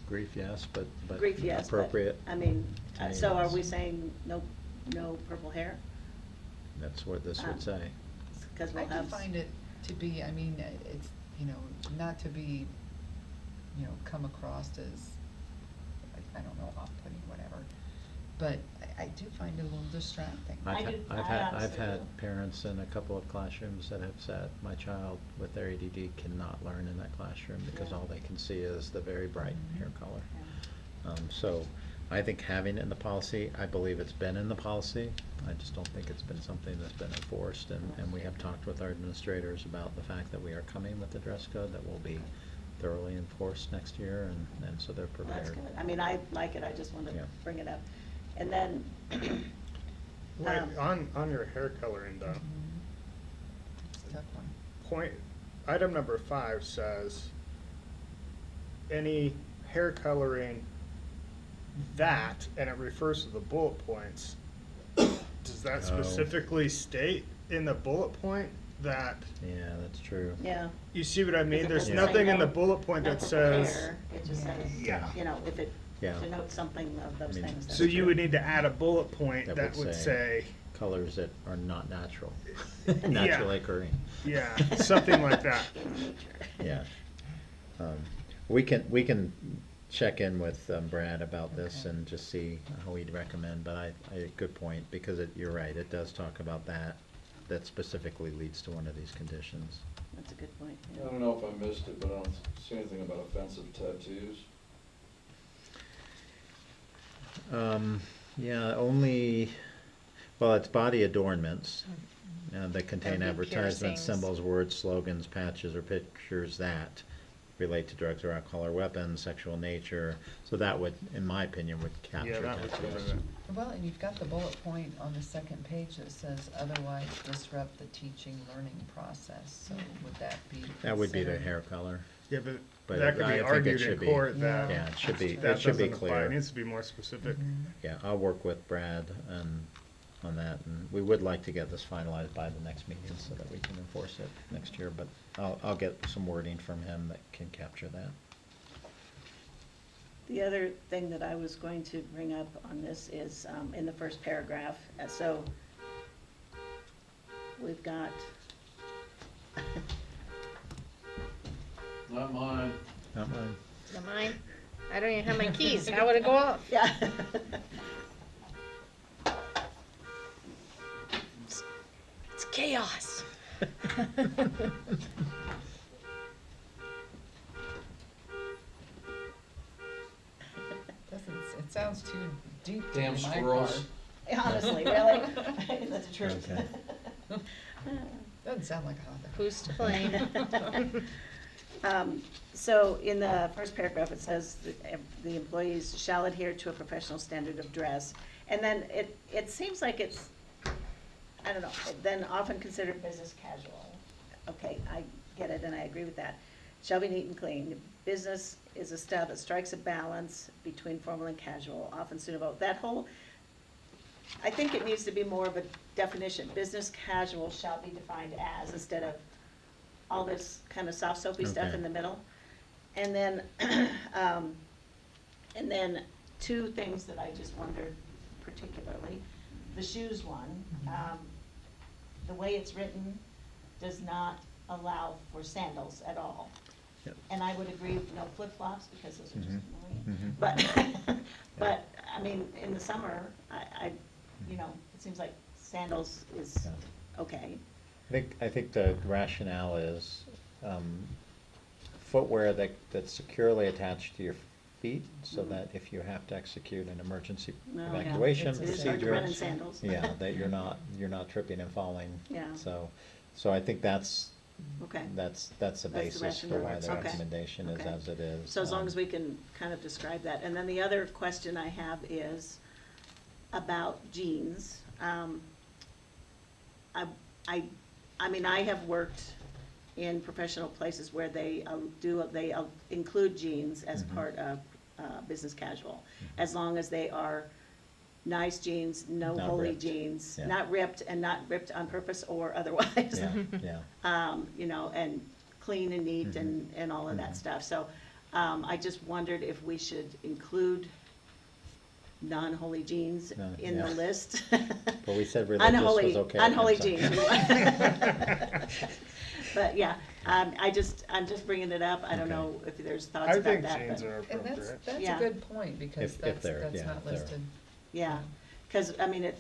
Grief, yes, but grief, yes, but, appropriate. I mean, to me, so are yes. we saying no purple hair? That's what this Um, would say. Cause I we'll do have. find it to be, I mean, it's, you know, not to be, you know, come across as, I don't know, off-putting, whatever, but I do find it a little distracting. I do- I I've honestly had do. parents in a couple of classrooms that have said, my child with their ADD cannot learn in that classroom because Yeah. all they can see is the very bright Mhm. hair color. Yeah. So I think having it in the policy, I believe it's been in the policy. I just don't think it's been something that's been enforced, and we have talked with our administrators about the fact that we are coming with the dress code that will be thoroughly enforced next year, and so they're Well, that's prepared. good. I mean, I like it, I just wanted to Yeah. bring it up. And then, Wait, Um, on your hair coloring though, Mhm. It's a tough one. item number 5 says, any hair coloring that, and it refers to the bullet points. Does that Oh. specifically state in the bullet point that, Yeah, that's true. yeah. you see what I mean? it There's doesn't nothing say in the no- bullet point no that purple says, hair. It just Yeah. says, Yeah. you know, if it Yeah. denotes something of those I mean, things. so you would need to add a bullet point That that would would say- say, Colors that are not natural, Yeah. naturally occurring. yeah, something like that. Yeah. We can check in with Brad about this Okay. and just see how he'd recommend, but good point, because you're right, it does talk about that specifically leads to one of these conditions. That's a good point, I yeah. don't know if I missed it, but I don't see anything about offensive tattoos. Yeah, only, well, it's body adornments that contain That'd be advertisements, piercings. symbols, words, slogans, patches, or pictures that relate to drugs or alcohol or weapons, sexual nature. So that would, in my opinion, would capture Yeah, that would tattoos. cover that. Well, and you've got the bullet point on the second page that says otherwise disrupt the teaching learning process, so would that be That would be the considered- hair color. Yeah, But but that could I be think it argued should in be- court that. Yeah, it should be, That That it should be doesn't apply. clear. It needs to be more specific. Mhm. Yeah, I'll work with Brad on that, and we would like to get this finalized by the next meeting so that we can enforce it next year, but I'll get some wording from him that can capture that. The other thing that I was going to bring up on this is, in the first paragraph, so we've got, Not mine. Not mine. Not mine? I don't even have my keys. How would it go off? yeah. It's chaos. It sounds too deep to Damn be my squirrels. Honestly, really? That's the truth. Okay. Doesn't sound like a holiday. Who's to blame? So in the first paragraph, it says that the employees shall adhere to a professional standard of dress. And then it seems like it's, I don't know, then often considered business casual. Okay, I get it, and I agree with that. Shall be neat and clean. Business is a style that strikes a balance between formal and casual, often suitable. That whole, I think it needs to be more of a definition. Business casual shall be defined as, instead of all this kind of soft soapy stuff Okay. in the middle. And then, two things that I just wondered particularly. The shoes one, the way it's written does not allow for sandals at all. Yep. And I would agree with no flip-flops, because those are just Mhm. annoying. Mhm. But, I mean, in the summer, you know, it seems like sandals is Yeah. okay. I think the rationale is footwear that's securely attached to your feet, so that if you have to execute an emergency Oh, yeah. evacuation It's- It is hard to procedure. run in sandals. Yeah, that you're not tripping and falling. Yeah. So I think that's Okay. the the basis for rationale. why the Okay. recommendation is Okay. as it is. So as long as we can kind of describe that. And then the other question I have is about jeans. I mean, I have worked in professional places where they include jeans as Mhm. part of business casual, as long as they are nice jeans, no Not holey ripped. jeans, Yeah. not ripped and not ripped on purpose or otherwise. Yeah, yeah. You know, and clean and neat and all of that Mhm. stuff. So, I just wondered if we should include non-holy jeans No, in the yeah. list. But we said religious was Unholy, okay. unholy I'm sorry. jeans. But yeah, I'm just bringing it up. I don't Okay. know if there's thoughts I about think that. jeans but- are And that's appropriate. a Yeah. good point, because If that's they're- yeah, not if they're- listed. Yeah, because, I mean,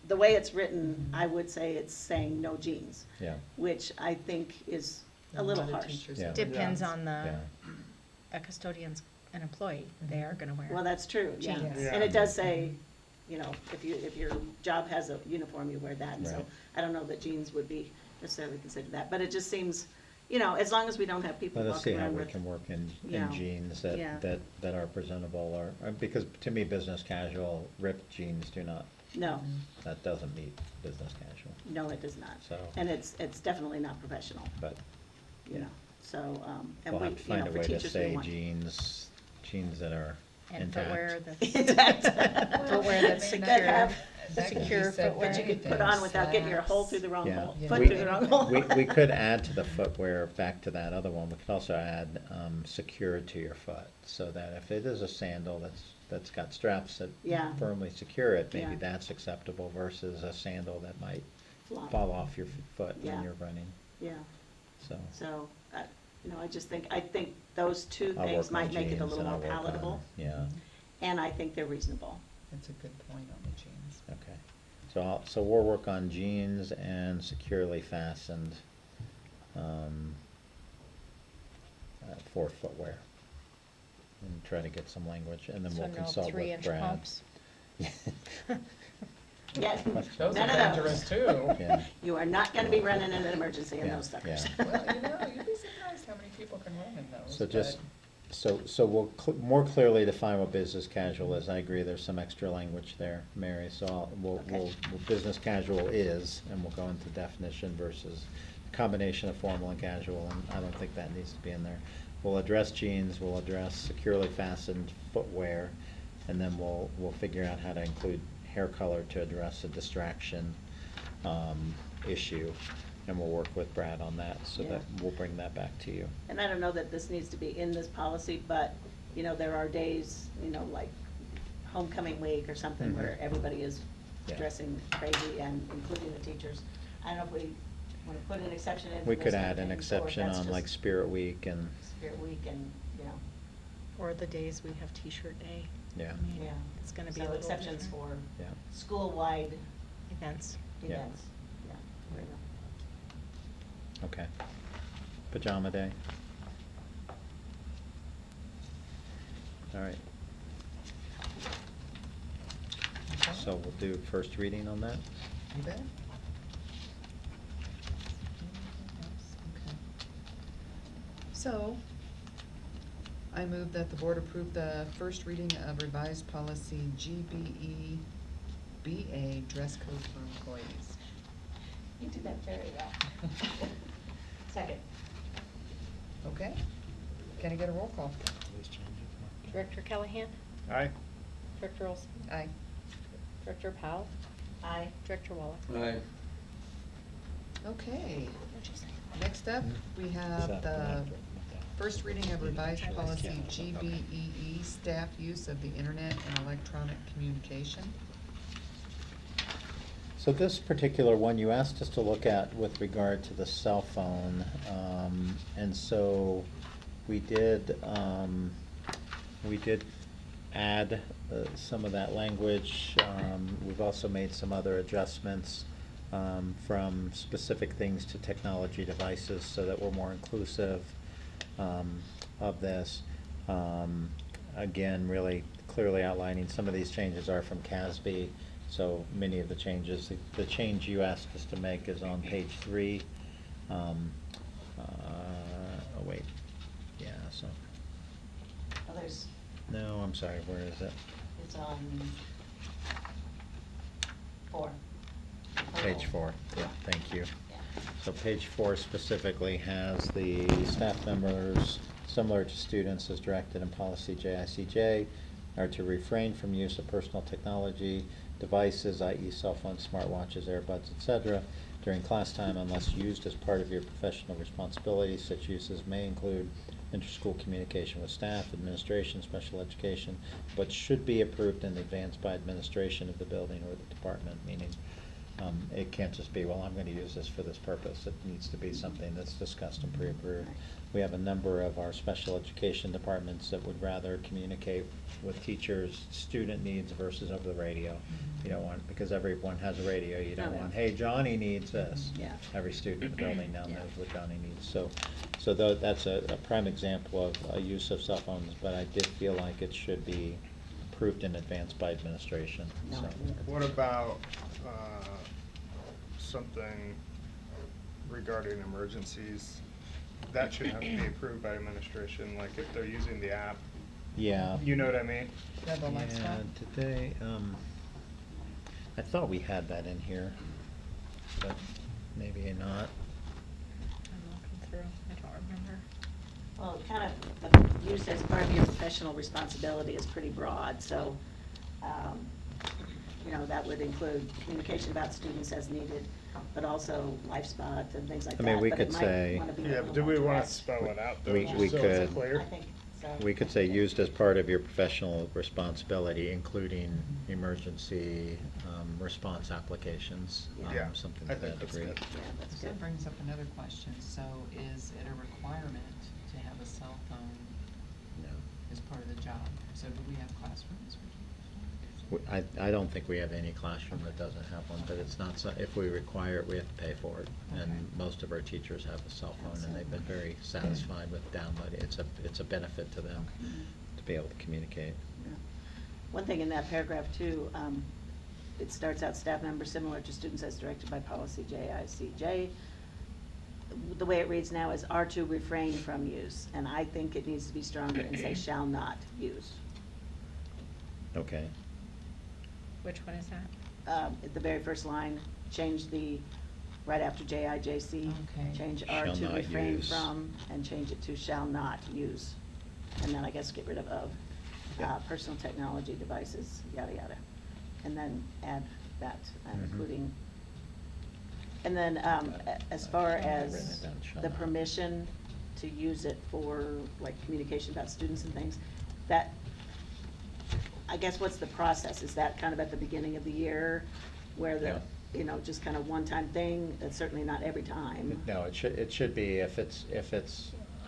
the way it's written, Mhm. I would say it's saying no jeans, Yeah, which I think is a And little lot of harsh. teachers Yeah. have- Depends Yeah. on the, yeah. a custodian's an employee, they are gonna wear. Well, that's true, yeah. Jeans. Yeah. And it does say, you know, if your job has a uniform, you wear that, and so Right. I don't know that jeans would be necessarily considered that, but it just seems, you know, as long as we don't have people Let us see walking how around we with. can work in Yeah. jeans Yeah. that are presentable, or, because to me, business casual, ripped jeans do not, No, that doesn't meet business casual, no, it does not. so, And it's definitely not professional, but you know, so, and we'll we, have to you know, find a for way to teachers, we say want. jeans that are And intact. footwear that's Intact. Footwear that's I mean, secure. That have- that could be secure said for footwear. That you could put anything, on without getting your hole through the wrong Yeah. hole, Yeah. foot We- through the wrong hole. We could add to the footwear, back to that other one, we could also add, secured to your foot, so that if it is a sandal that's got straps that Yeah. firmly secure it, maybe Yeah. that's acceptable versus a sandal that might Flop. fall off your foot Yeah. when you're running, Yeah, so. so, you know, I think those two I'll things work on might make it a jeans little and more I'll work on- palatable, Yeah, and I think they're reasonable. That's a good point on the jeans. okay. So we'll work on jeans and securely fastened, for footwear. And try to get some language, and then So we'll no consult with 3-inch Brad. pumps. Yeah, Those none are of dangerous those. too. Yeah. You are not gonna be running in an emergency in Yeah, those suckers. yeah. Well, you know, you'd be surprised how many people can run in those. So just, but- so we'll more clearly define what business casual is. I agree, there's some extra language there, Mary, so Okay. business casual is, and we'll go into definition versus combination of formal and casual, and I don't think that needs to be in there. We'll address jeans, we'll address securely fastened footwear, and then we'll figure out how to include hair color to address a distraction, issue, and we'll work with Brad on that, so Yeah. that we'll bring that back to you. And I don't know that this needs to be in this policy, but, you know, there are days, you know, like homecoming week or something Mhm. where everybody is Yeah. dressing crazy and including the teachers. I don't know if we wanna put an exception in for We those could kind add of an things, or if exception that's on like just Spirit Week and, Spirit Week and, you know, Or the days we have T-shirt day. yeah, I mean, yeah. It's gonna be a So little exceptions different. for yeah. school-wide Events. Yeah. events, yeah, there you go. Okay. Pajama day. All right. Okay. So we'll do first reading on that? You bet. Anything else? Okay. So, I move that the board approve the first reading of revised policy GBE-BA, dress code for employees. You did that very well. Second. Okay, can I get a roll call? Director Callahan? Aye. Director Olson? Aye. Director Powell? Aye. Director Waller? Aye. Okay, next up, we have the first reading of revised policy GBEE, staff use of the internet and electronic communication. So this particular one, you asked us to look at with regard to the cell phone, and so we did add some of that language. We've also made some other adjustments from specific things to technology devices so that we're more inclusive of this. again, really clearly outlining, some of these changes are from CASB, so many of the changes, the change you asked us to make is on page 3. Oh, wait, yeah, so, Oh, there's, no, I'm sorry, where is it? it's on 4. Page 4, yeah, thank you. Yeah. So page 4 specifically has the staff members, similar to students as directed in policy JICJ, are to refrain from use of personal technology devices, i.e. cell phones, smartwatches, earbuds, etc., during class time unless used as part of your professional responsibilities. Such uses may include inter-school communication with staff, administration, special education, but should be approved in advance by administration of the building or the department, meaning it can't just be, well, I'm going to use this for this purpose. It needs to be something that's discussed and pre-approved. We have a number of our special education departments that would rather communicate with teachers, student needs versus over the radio. You don't want, because everyone has a radio, you don't Oh, yeah. want, hey, Johnny needs this. Yeah. Every student in the building now Yeah. knows what Johnny needs. So that's a prime example of a use of cell phones, but I did feel like it should be approved in advance by administration, No, so. I think that's- What about, something regarding emergencies? That should have to be approved by administration, like if they're using the app, Yeah. you know what I mean? Yeah, the lights Yeah, on. did they, I thought we had that in here, but maybe not. I'm looking through, I don't remember. Well, kind of, use as part of your professional responsibility is pretty broad, so, you know, that would include communication about students as needed, but also life spots and things like I that. mean, we but could it might say- wanna be a Yeah, little but do more we want to direct. spell it out though, We just so could. it's clear? I think so. We could say used as part of your professional responsibility, including emergency response applications, Yeah, something I to think that that's degree. good. Yeah, that's So that good. brings up another question. So is it a requirement to have a cell phone No. as part of the job? So do we have classrooms for teachers? I don't think we have any classroom that doesn't have one, but it's not, if we require it, we have to pay for it. And Okay. most of our teachers have a cell phone, and they've been very satisfied with downloading. It's a benefit to them to be able to communicate. Yeah. One thing in that paragraph too, it starts out staff members similar to students as directed by policy JICJ. The way it reads now is are to refrain from use, and I think it needs to be stronger and say shall not use. Okay. Which one is that? At the very first line, change the, right after JIJC, Okay. change are Shall to not refrain use. from, and change it to shall not use. And then I guess get rid of Yeah. personal technology devices, yada, yada. And then add that, Mhm. including, and then, as far I've written as it down, shall the not. permission to use it for, like, communication about students and things, that, I guess what's the process? Is that kind of at the beginning of the year where Yeah. you know, just kind of one-time thing? It's certainly not every time. No, it should be, if it's,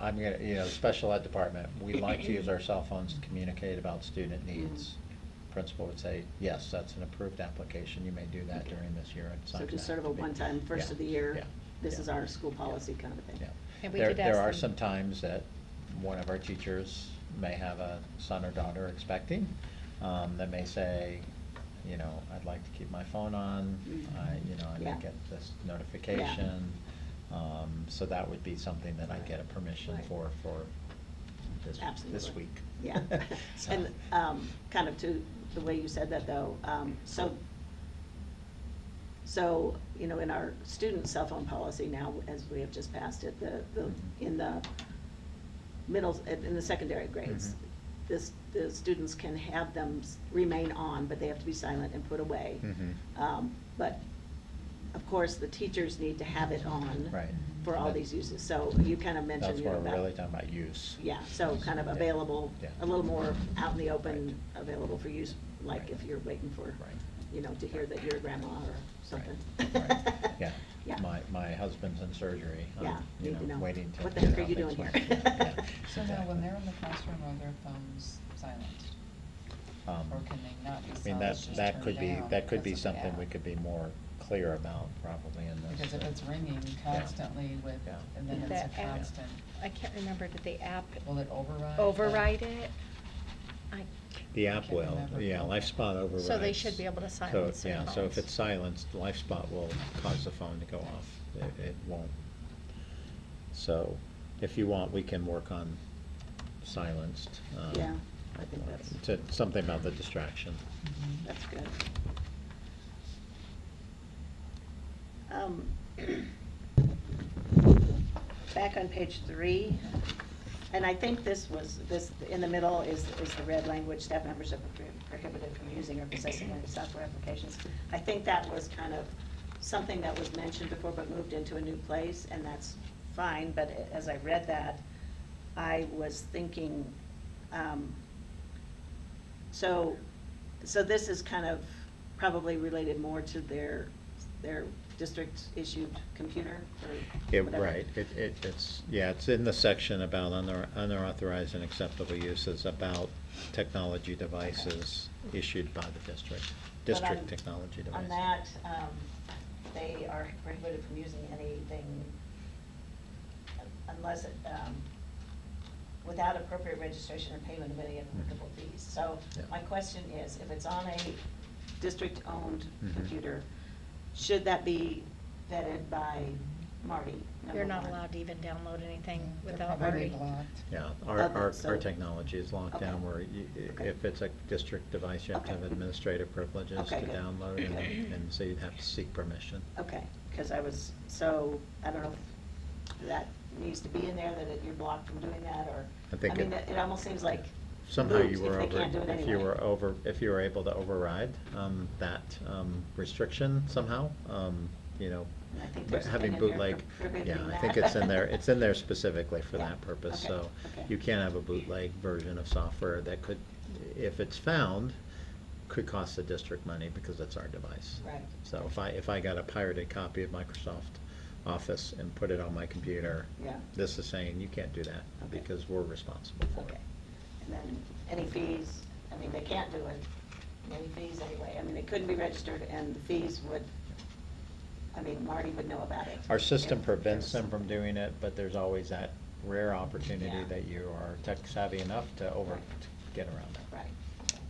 I'm gonna, special ed department, we like to use our cell phones to communicate about student needs. Principal would say, yes, that's an approved application, you may do that during this year. It's not So gonna just sort of a have to be- one-time, first Yeah, of the year, yeah, this yeah. is our school policy kind of a thing. Yeah. And we There, did there ask are them- some times that one of our teachers may have a son or daughter expecting, that may say, I'd like to keep my phone on, I may Yeah. get this notification. So that would be something that I'd get a permission Right. for this Absolutely. week. Yeah. So- And kind of to the way you said that though, so, in our student cell phone policy now, as we have just passed it, in the in the secondary grades, the students can have them remain on, but they have to be silent and put away. Mhm. But of course, the teachers need to have it on. Right. For all That- these uses, so you kind of mentioned, That's where we're really talking about use. yeah, so kind of Yeah. available, Yeah. a little more out in the open, Right. available for use, like Right. if you're waiting for, Right. to hear that you're a grandma or something. Right. Yeah. Yeah. My husband's in surgery. I'm, Yeah, need to know. waiting to. What the hear heck are how you things doing went. here? Yeah, So now, when exactly. they're in the classroom, are their phones silenced? Or can they not be I mean, silenced, just that turned could be, down that could be because of the something we app? could be more clear about probably in this. Because if it's ringing constantly with, Yeah. and then Did it's a that app- constant, I can't remember, did the app will it override? override it? The app can't will, remember. yeah, LifeSpot overrides. So they should be able to silence So, their yeah, so if phones. it's silenced, LifeSpot will cause the phone to go off. It won't. So, if you want, we can work on silenced. Yeah, I think that's, Something about the distraction. that's good. Back on page 3, and I think this in the middle is the red language, staff members are prohibited from using or possessing any software applications. I think that was kind of something that was mentioned before but moved into a new place, and that's fine, but as I read that, I was thinking, so this is kind of probably related more to their district-issued computer or whatever. Right, it's in the section about unauthorized and acceptable uses, about technology devices issued by the district technology devices. On that, they are prohibited from using anything unless without appropriate registration or payment of any applicable fees. So Yeah. my question is, if it's on a District-owned Mhm. computer, should that be vetted by Marty? You're number not one? allowed to even download anything They're without probably Marty. blocked. Yeah, So- our technology is locked Okay. down where Okay. if it's a district device, you have to Okay. have administrative privileges Okay, to good. download, Good. and so you'd have to seek permission. Okay, because I don't know if that needs to be in there, that you're blocked from doing that, or, I think I mean, it- it almost seems like Somehow moot you if were they over, can't do it if you anyway. were if you were able to override that restriction somehow, I think but there's having something in there bootleg, prohibiting yeah, I that. think it's in there, it's in there specifically for Yeah, that purpose, okay, so okay. you can't have a bootleg version of software that could, if it's found, could cost the district money because it's our device. Right. So if I got a pirated copy of Microsoft Office and put it on my computer, Yeah. this is saying you can't do that Okay. because we're responsible for it. Okay, and then any fees, I mean, they can't do it, any fees anyway, I mean, it couldn't be registered, and the fees would, I mean, Marty would know about it. Our system if prevents there's- them from doing it, but there's always that rare opportunity Yeah. that you are tech savvy enough to to get around that. Right, okay.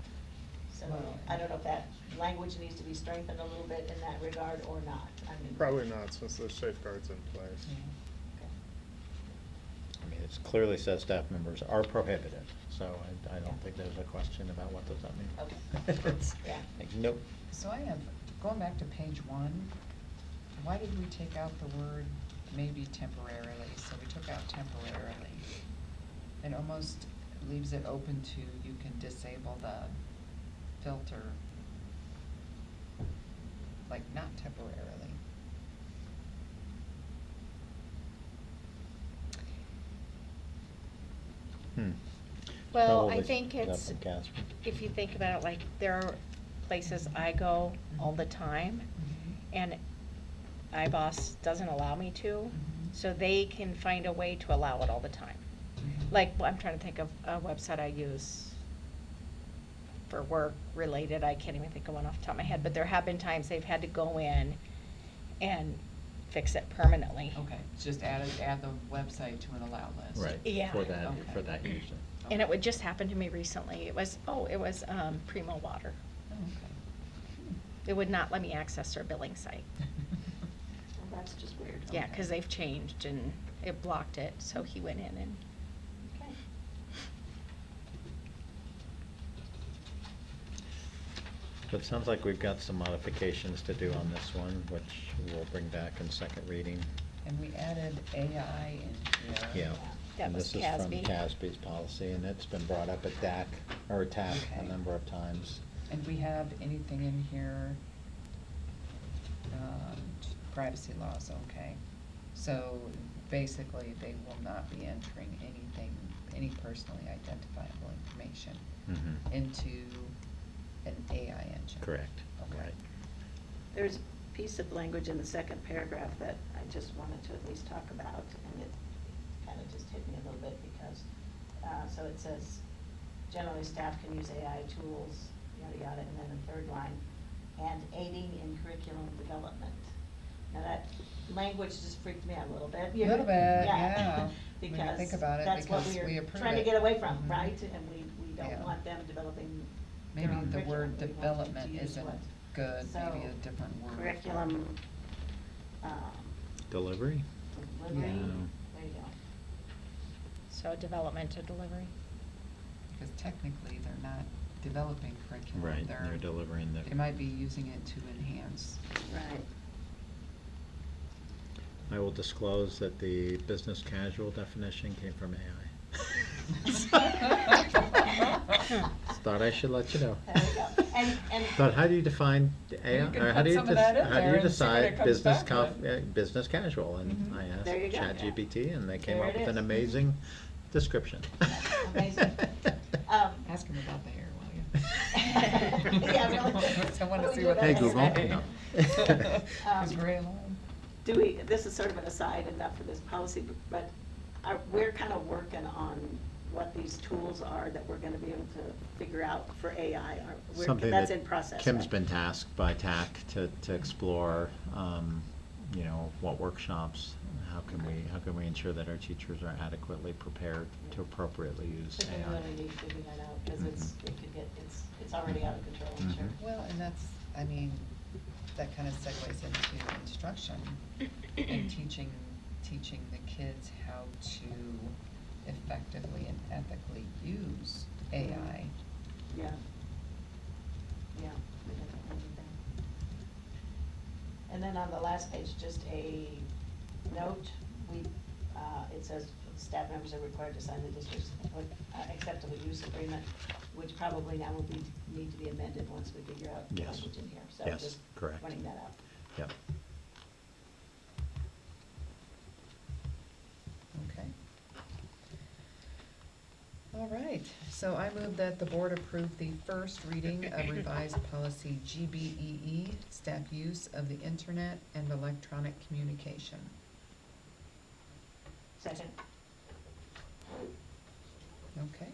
So, Well- I don't know if that language needs to be strengthened a little bit in that regard or not. I mean. Probably not, since there's safeguards in place. Okay. I mean, it clearly says staff members are prohibited, so I don't think there's a question about what does that mean. Okay. It's Yeah. like, nope. So I have, going back to page 1, why did we take out the word maybe temporarily? So we took out temporarily. It almost leaves it open to, you can disable the filter, like not temporarily. Well, Probably I think is that it's, from Casper? if you think about it, like, there are places I go all the time, and iBoss doesn't allow me to, so they can find a way to allow it all the time. Like, I'm trying to think of a website I use for work related, I can't even think of one off the top of my head, but there have been times they've had to go in and fix it permanently. Okay, just add the website to an allow list. Right, Yeah. for that Okay. user. And it would just happen to me recently, it was Primo Water. Oh, okay. It would not let me access their billing site. Well, that's just weird. Yeah, Okay. because they've changed and it blocked it, so he went in and, Okay. So it sounds like we've got some modifications to do on this one, which we'll bring back in second reading. And we added AI in here. Yeah. That And was this is from CASB. CASB's policy, and it's been brought up at DAC, or TAC a Okay. number of times. And we have anything in here, privacy laws, okay? So basically, they will not be entering anything, any personally identifiable information Mhm. into an AI engine. Correct, Okay. right. There's a piece of language in the second paragraph that I just wanted to at least talk about, and it Kind of just hit me a little bit because, so it says, generally staff can use AI tools, yada, yada, and then the third line, and aiding in curriculum development. Now that language just freaked me out a little bit. A little bit, yeah. When you Because think about it, that's what because we we're approve trying to it. get away from, Mhm. right? And we Yeah. don't want them developing their Maybe own the curriculum. word We want them to development use isn't what- good, So, maybe a different word. curriculum, Delivery? delivery, Yeah. there you go. So development to delivery. Because technically, they're not developing curriculum. Right, they're delivering the. They might be using it to enhance. Right. I will disclose that the business casual definition came from AI. Thought I should let you know. There we go. And But how do you define AI, You can or how put do you, some of that in how do there you and see what it decide comes business back with. business casual? And Mhm. I There you asked go. ChatGPT and they came There up it with an is. amazing description. Amazing. Ask him about the hair, will you? Yeah, really. I want What to do see we what do they Hey, Google, say. no. His gray line. This is sort of an aside and not for this policy, but we're kind of working on what these tools are that we're gonna be able to figure out for AI. Something That's that in process. Kim's right? been tasked by TAC to explore, you know, what workshops, how can we ensure that our teachers are adequately prepared to appropriately use But we AI? really need to figure that out, because Mhm. it could get, it's already out of control, I'm sure. Mhm. Well, and that's, I mean, that kind of segues into instruction and teaching the kids how to effectively and ethically use AI. Yeah. Yeah, we definitely need that. And then on the last page, just a note, it says staff members are required to sign the district's acceptable use agreement, which probably now will need to be amended once we figure out the Yes. language in here. So Yes, just correct. pointing that out. Yep. Okay. All right, so I move that the board approve the first reading of revised policy GBEE, staff use of the internet and electronic communication. Second. Okay.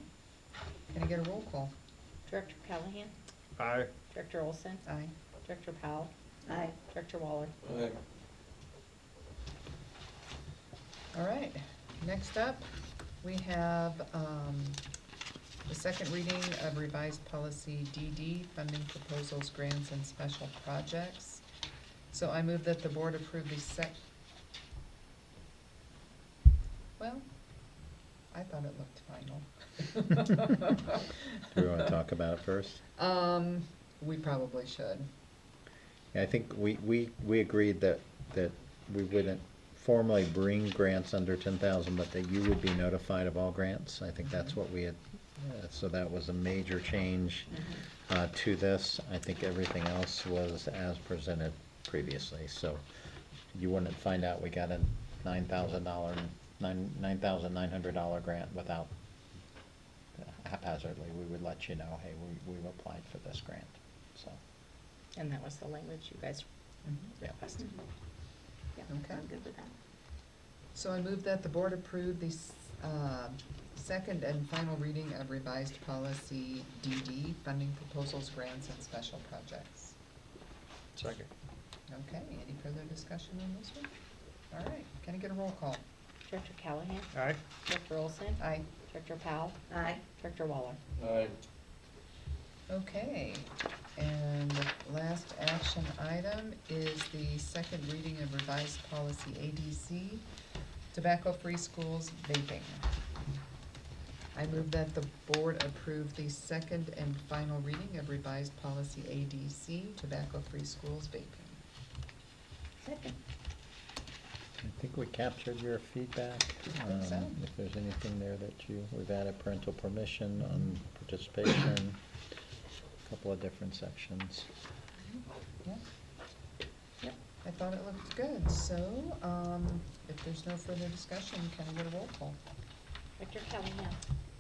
Can I get a roll call? Director Callahan? Aye. Director Olson? Aye. Director Powell? Aye. Director Waller? Aye. All right, next up, we have the second reading of revised policy DD, funding proposals, grants, and special projects. So I move that the board approve the well, I thought it looked final. Do we want to talk about it first? We probably should. Yeah, I think we agreed that we wouldn't formally bring grants under 10,000, but that you would be notified of all grants. I think that's what we had, so that was a major change to this. I think everything else was as presented previously, so you wouldn't find out we got a $9,900 grant without haphazardly. We would let you know, hey, we've applied for this grant, so. And that was the language you guys Mhm. requested. Yeah, Okay. I'm good with that. So I move that the board approve the second and final reading of revised policy DD, funding proposals, grants, and special projects. Second. Okay, any further discussion on this one? All right, can I get a roll call? Director Callahan? Aye. Director Olson? Aye. Director Powell? Aye. Director Waller? Aye. Okay, and the last action item is the second reading of revised policy ADC, tobacco-free schools vaping. I move that the board approve the second and final reading of revised policy ADC, tobacco-free schools vaping. Second. I think we captured your feedback. I think so. If there's anything there that we've added parental permission on participation, a couple of different sections. Yeah. Yep, I thought it looked good, so, if there's no further discussion, can I get a roll call? Director Callahan?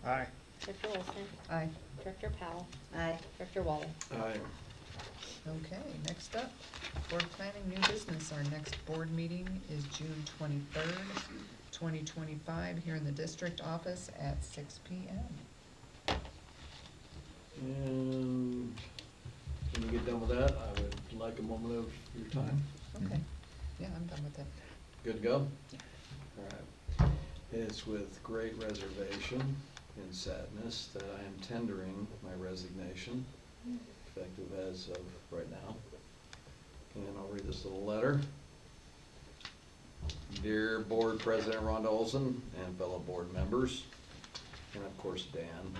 Aye. Director Olson? Aye. Director Powell? Aye. Director Waller? Aye. Okay, next up, board planning new business. Our next board meeting is June 23rd, 2025, here in the district office at 6 p.m. And when you get done with that, I would like a moment of your time. Okay, yeah, I'm done with it. Good to go? All right. It's with great reservation in sadness that I am tendering my resignation, effective as of right now. And I'll read this little letter. Dear Board President Rhonda Olson and fellow board members, and of course Dan,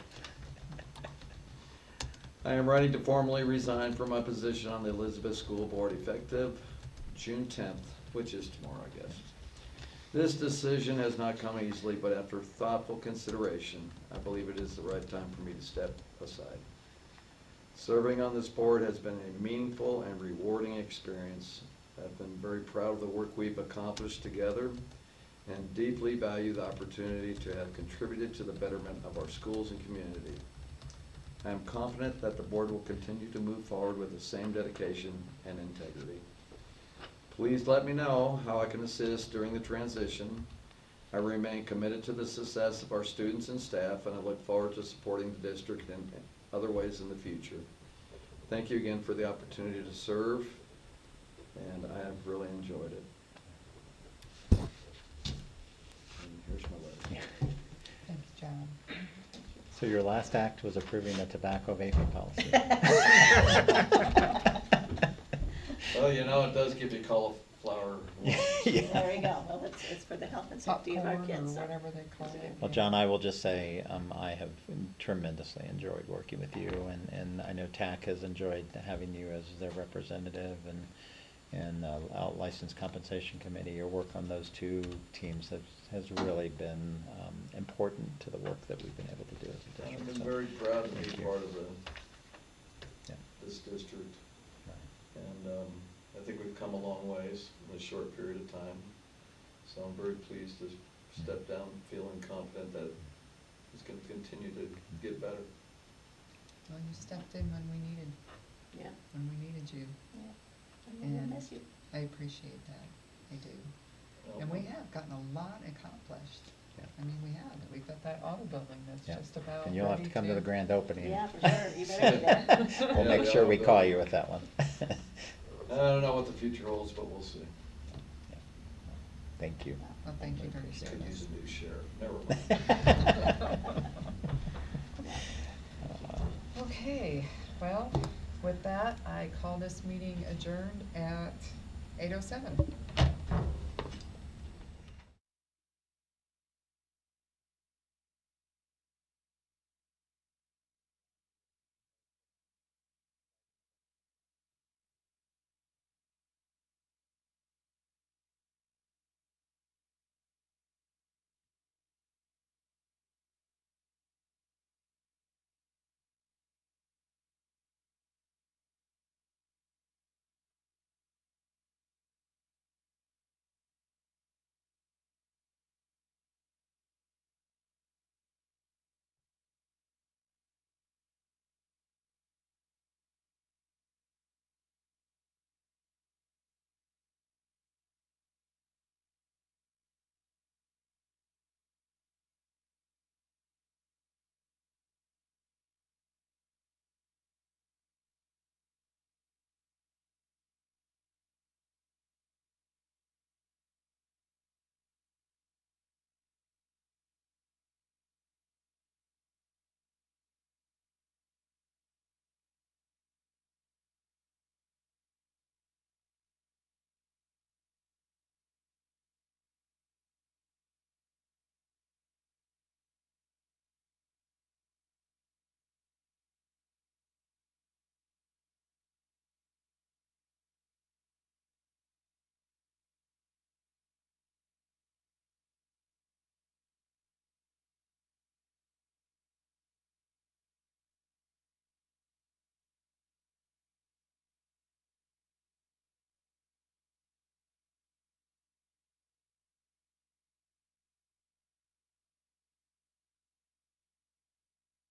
I am ready to formally resign from my position on the Elizabeth School Board effective June 10th, which is tomorrow, I guess. This decision has not come easily, but after thoughtful consideration, I believe it is the right time for me to step aside. Serving on this board has been a meaningful and rewarding experience. I've been very proud of the work we've accomplished together and deeply value the opportunity to have contributed to the betterment of our schools and community. I am confident that the board will continue to move forward with the same dedication and integrity. Please let me know how I can assist during the transition. I remain committed to the success of our students and staff, and I look forward to supporting the district in other ways in the future. Thank you again for the opportunity to serve, and I have really enjoyed it. And here's my letter. Thanks, John. So your last act was approving the tobacco vaping policy. Well, you know, it does give you cauliflower. Yeah. There we go. Well, it's for the health and safety of our Popcorn or kids. so- whatever they call it. Well, John, I will just say, I have tremendously enjoyed working with you, and I know TAC has enjoyed having you as their representative, and Licensed Compensation Committee. Your work on those two teams has really been important to the work that we've been able to do as a I've district. been So, very proud to thank be you. part of Yeah. this district. Right. And I think we've come a long ways in a short period of time. So I'm very pleased to step down, feeling confident that it's going to continue to get better. Well, you stepped in when we needed you. Yeah. And we'll And miss you. I appreciate that. I do. Well, And we have gotten a lot accomplished. Yeah. I mean, we have. We've got that auto building that's Yeah. just about And you'll have ready to come to the grand opening. Yeah, for sure. You better be there. We'll Yeah, make the sure we auto call building. you with that one. I don't know what the future holds, but we'll see. Yeah. Thank you. Well, thank you for Could sharing use this. a new sheriff. Never mind. Okay, well, with that, I call this meeting adjourned at 8:07.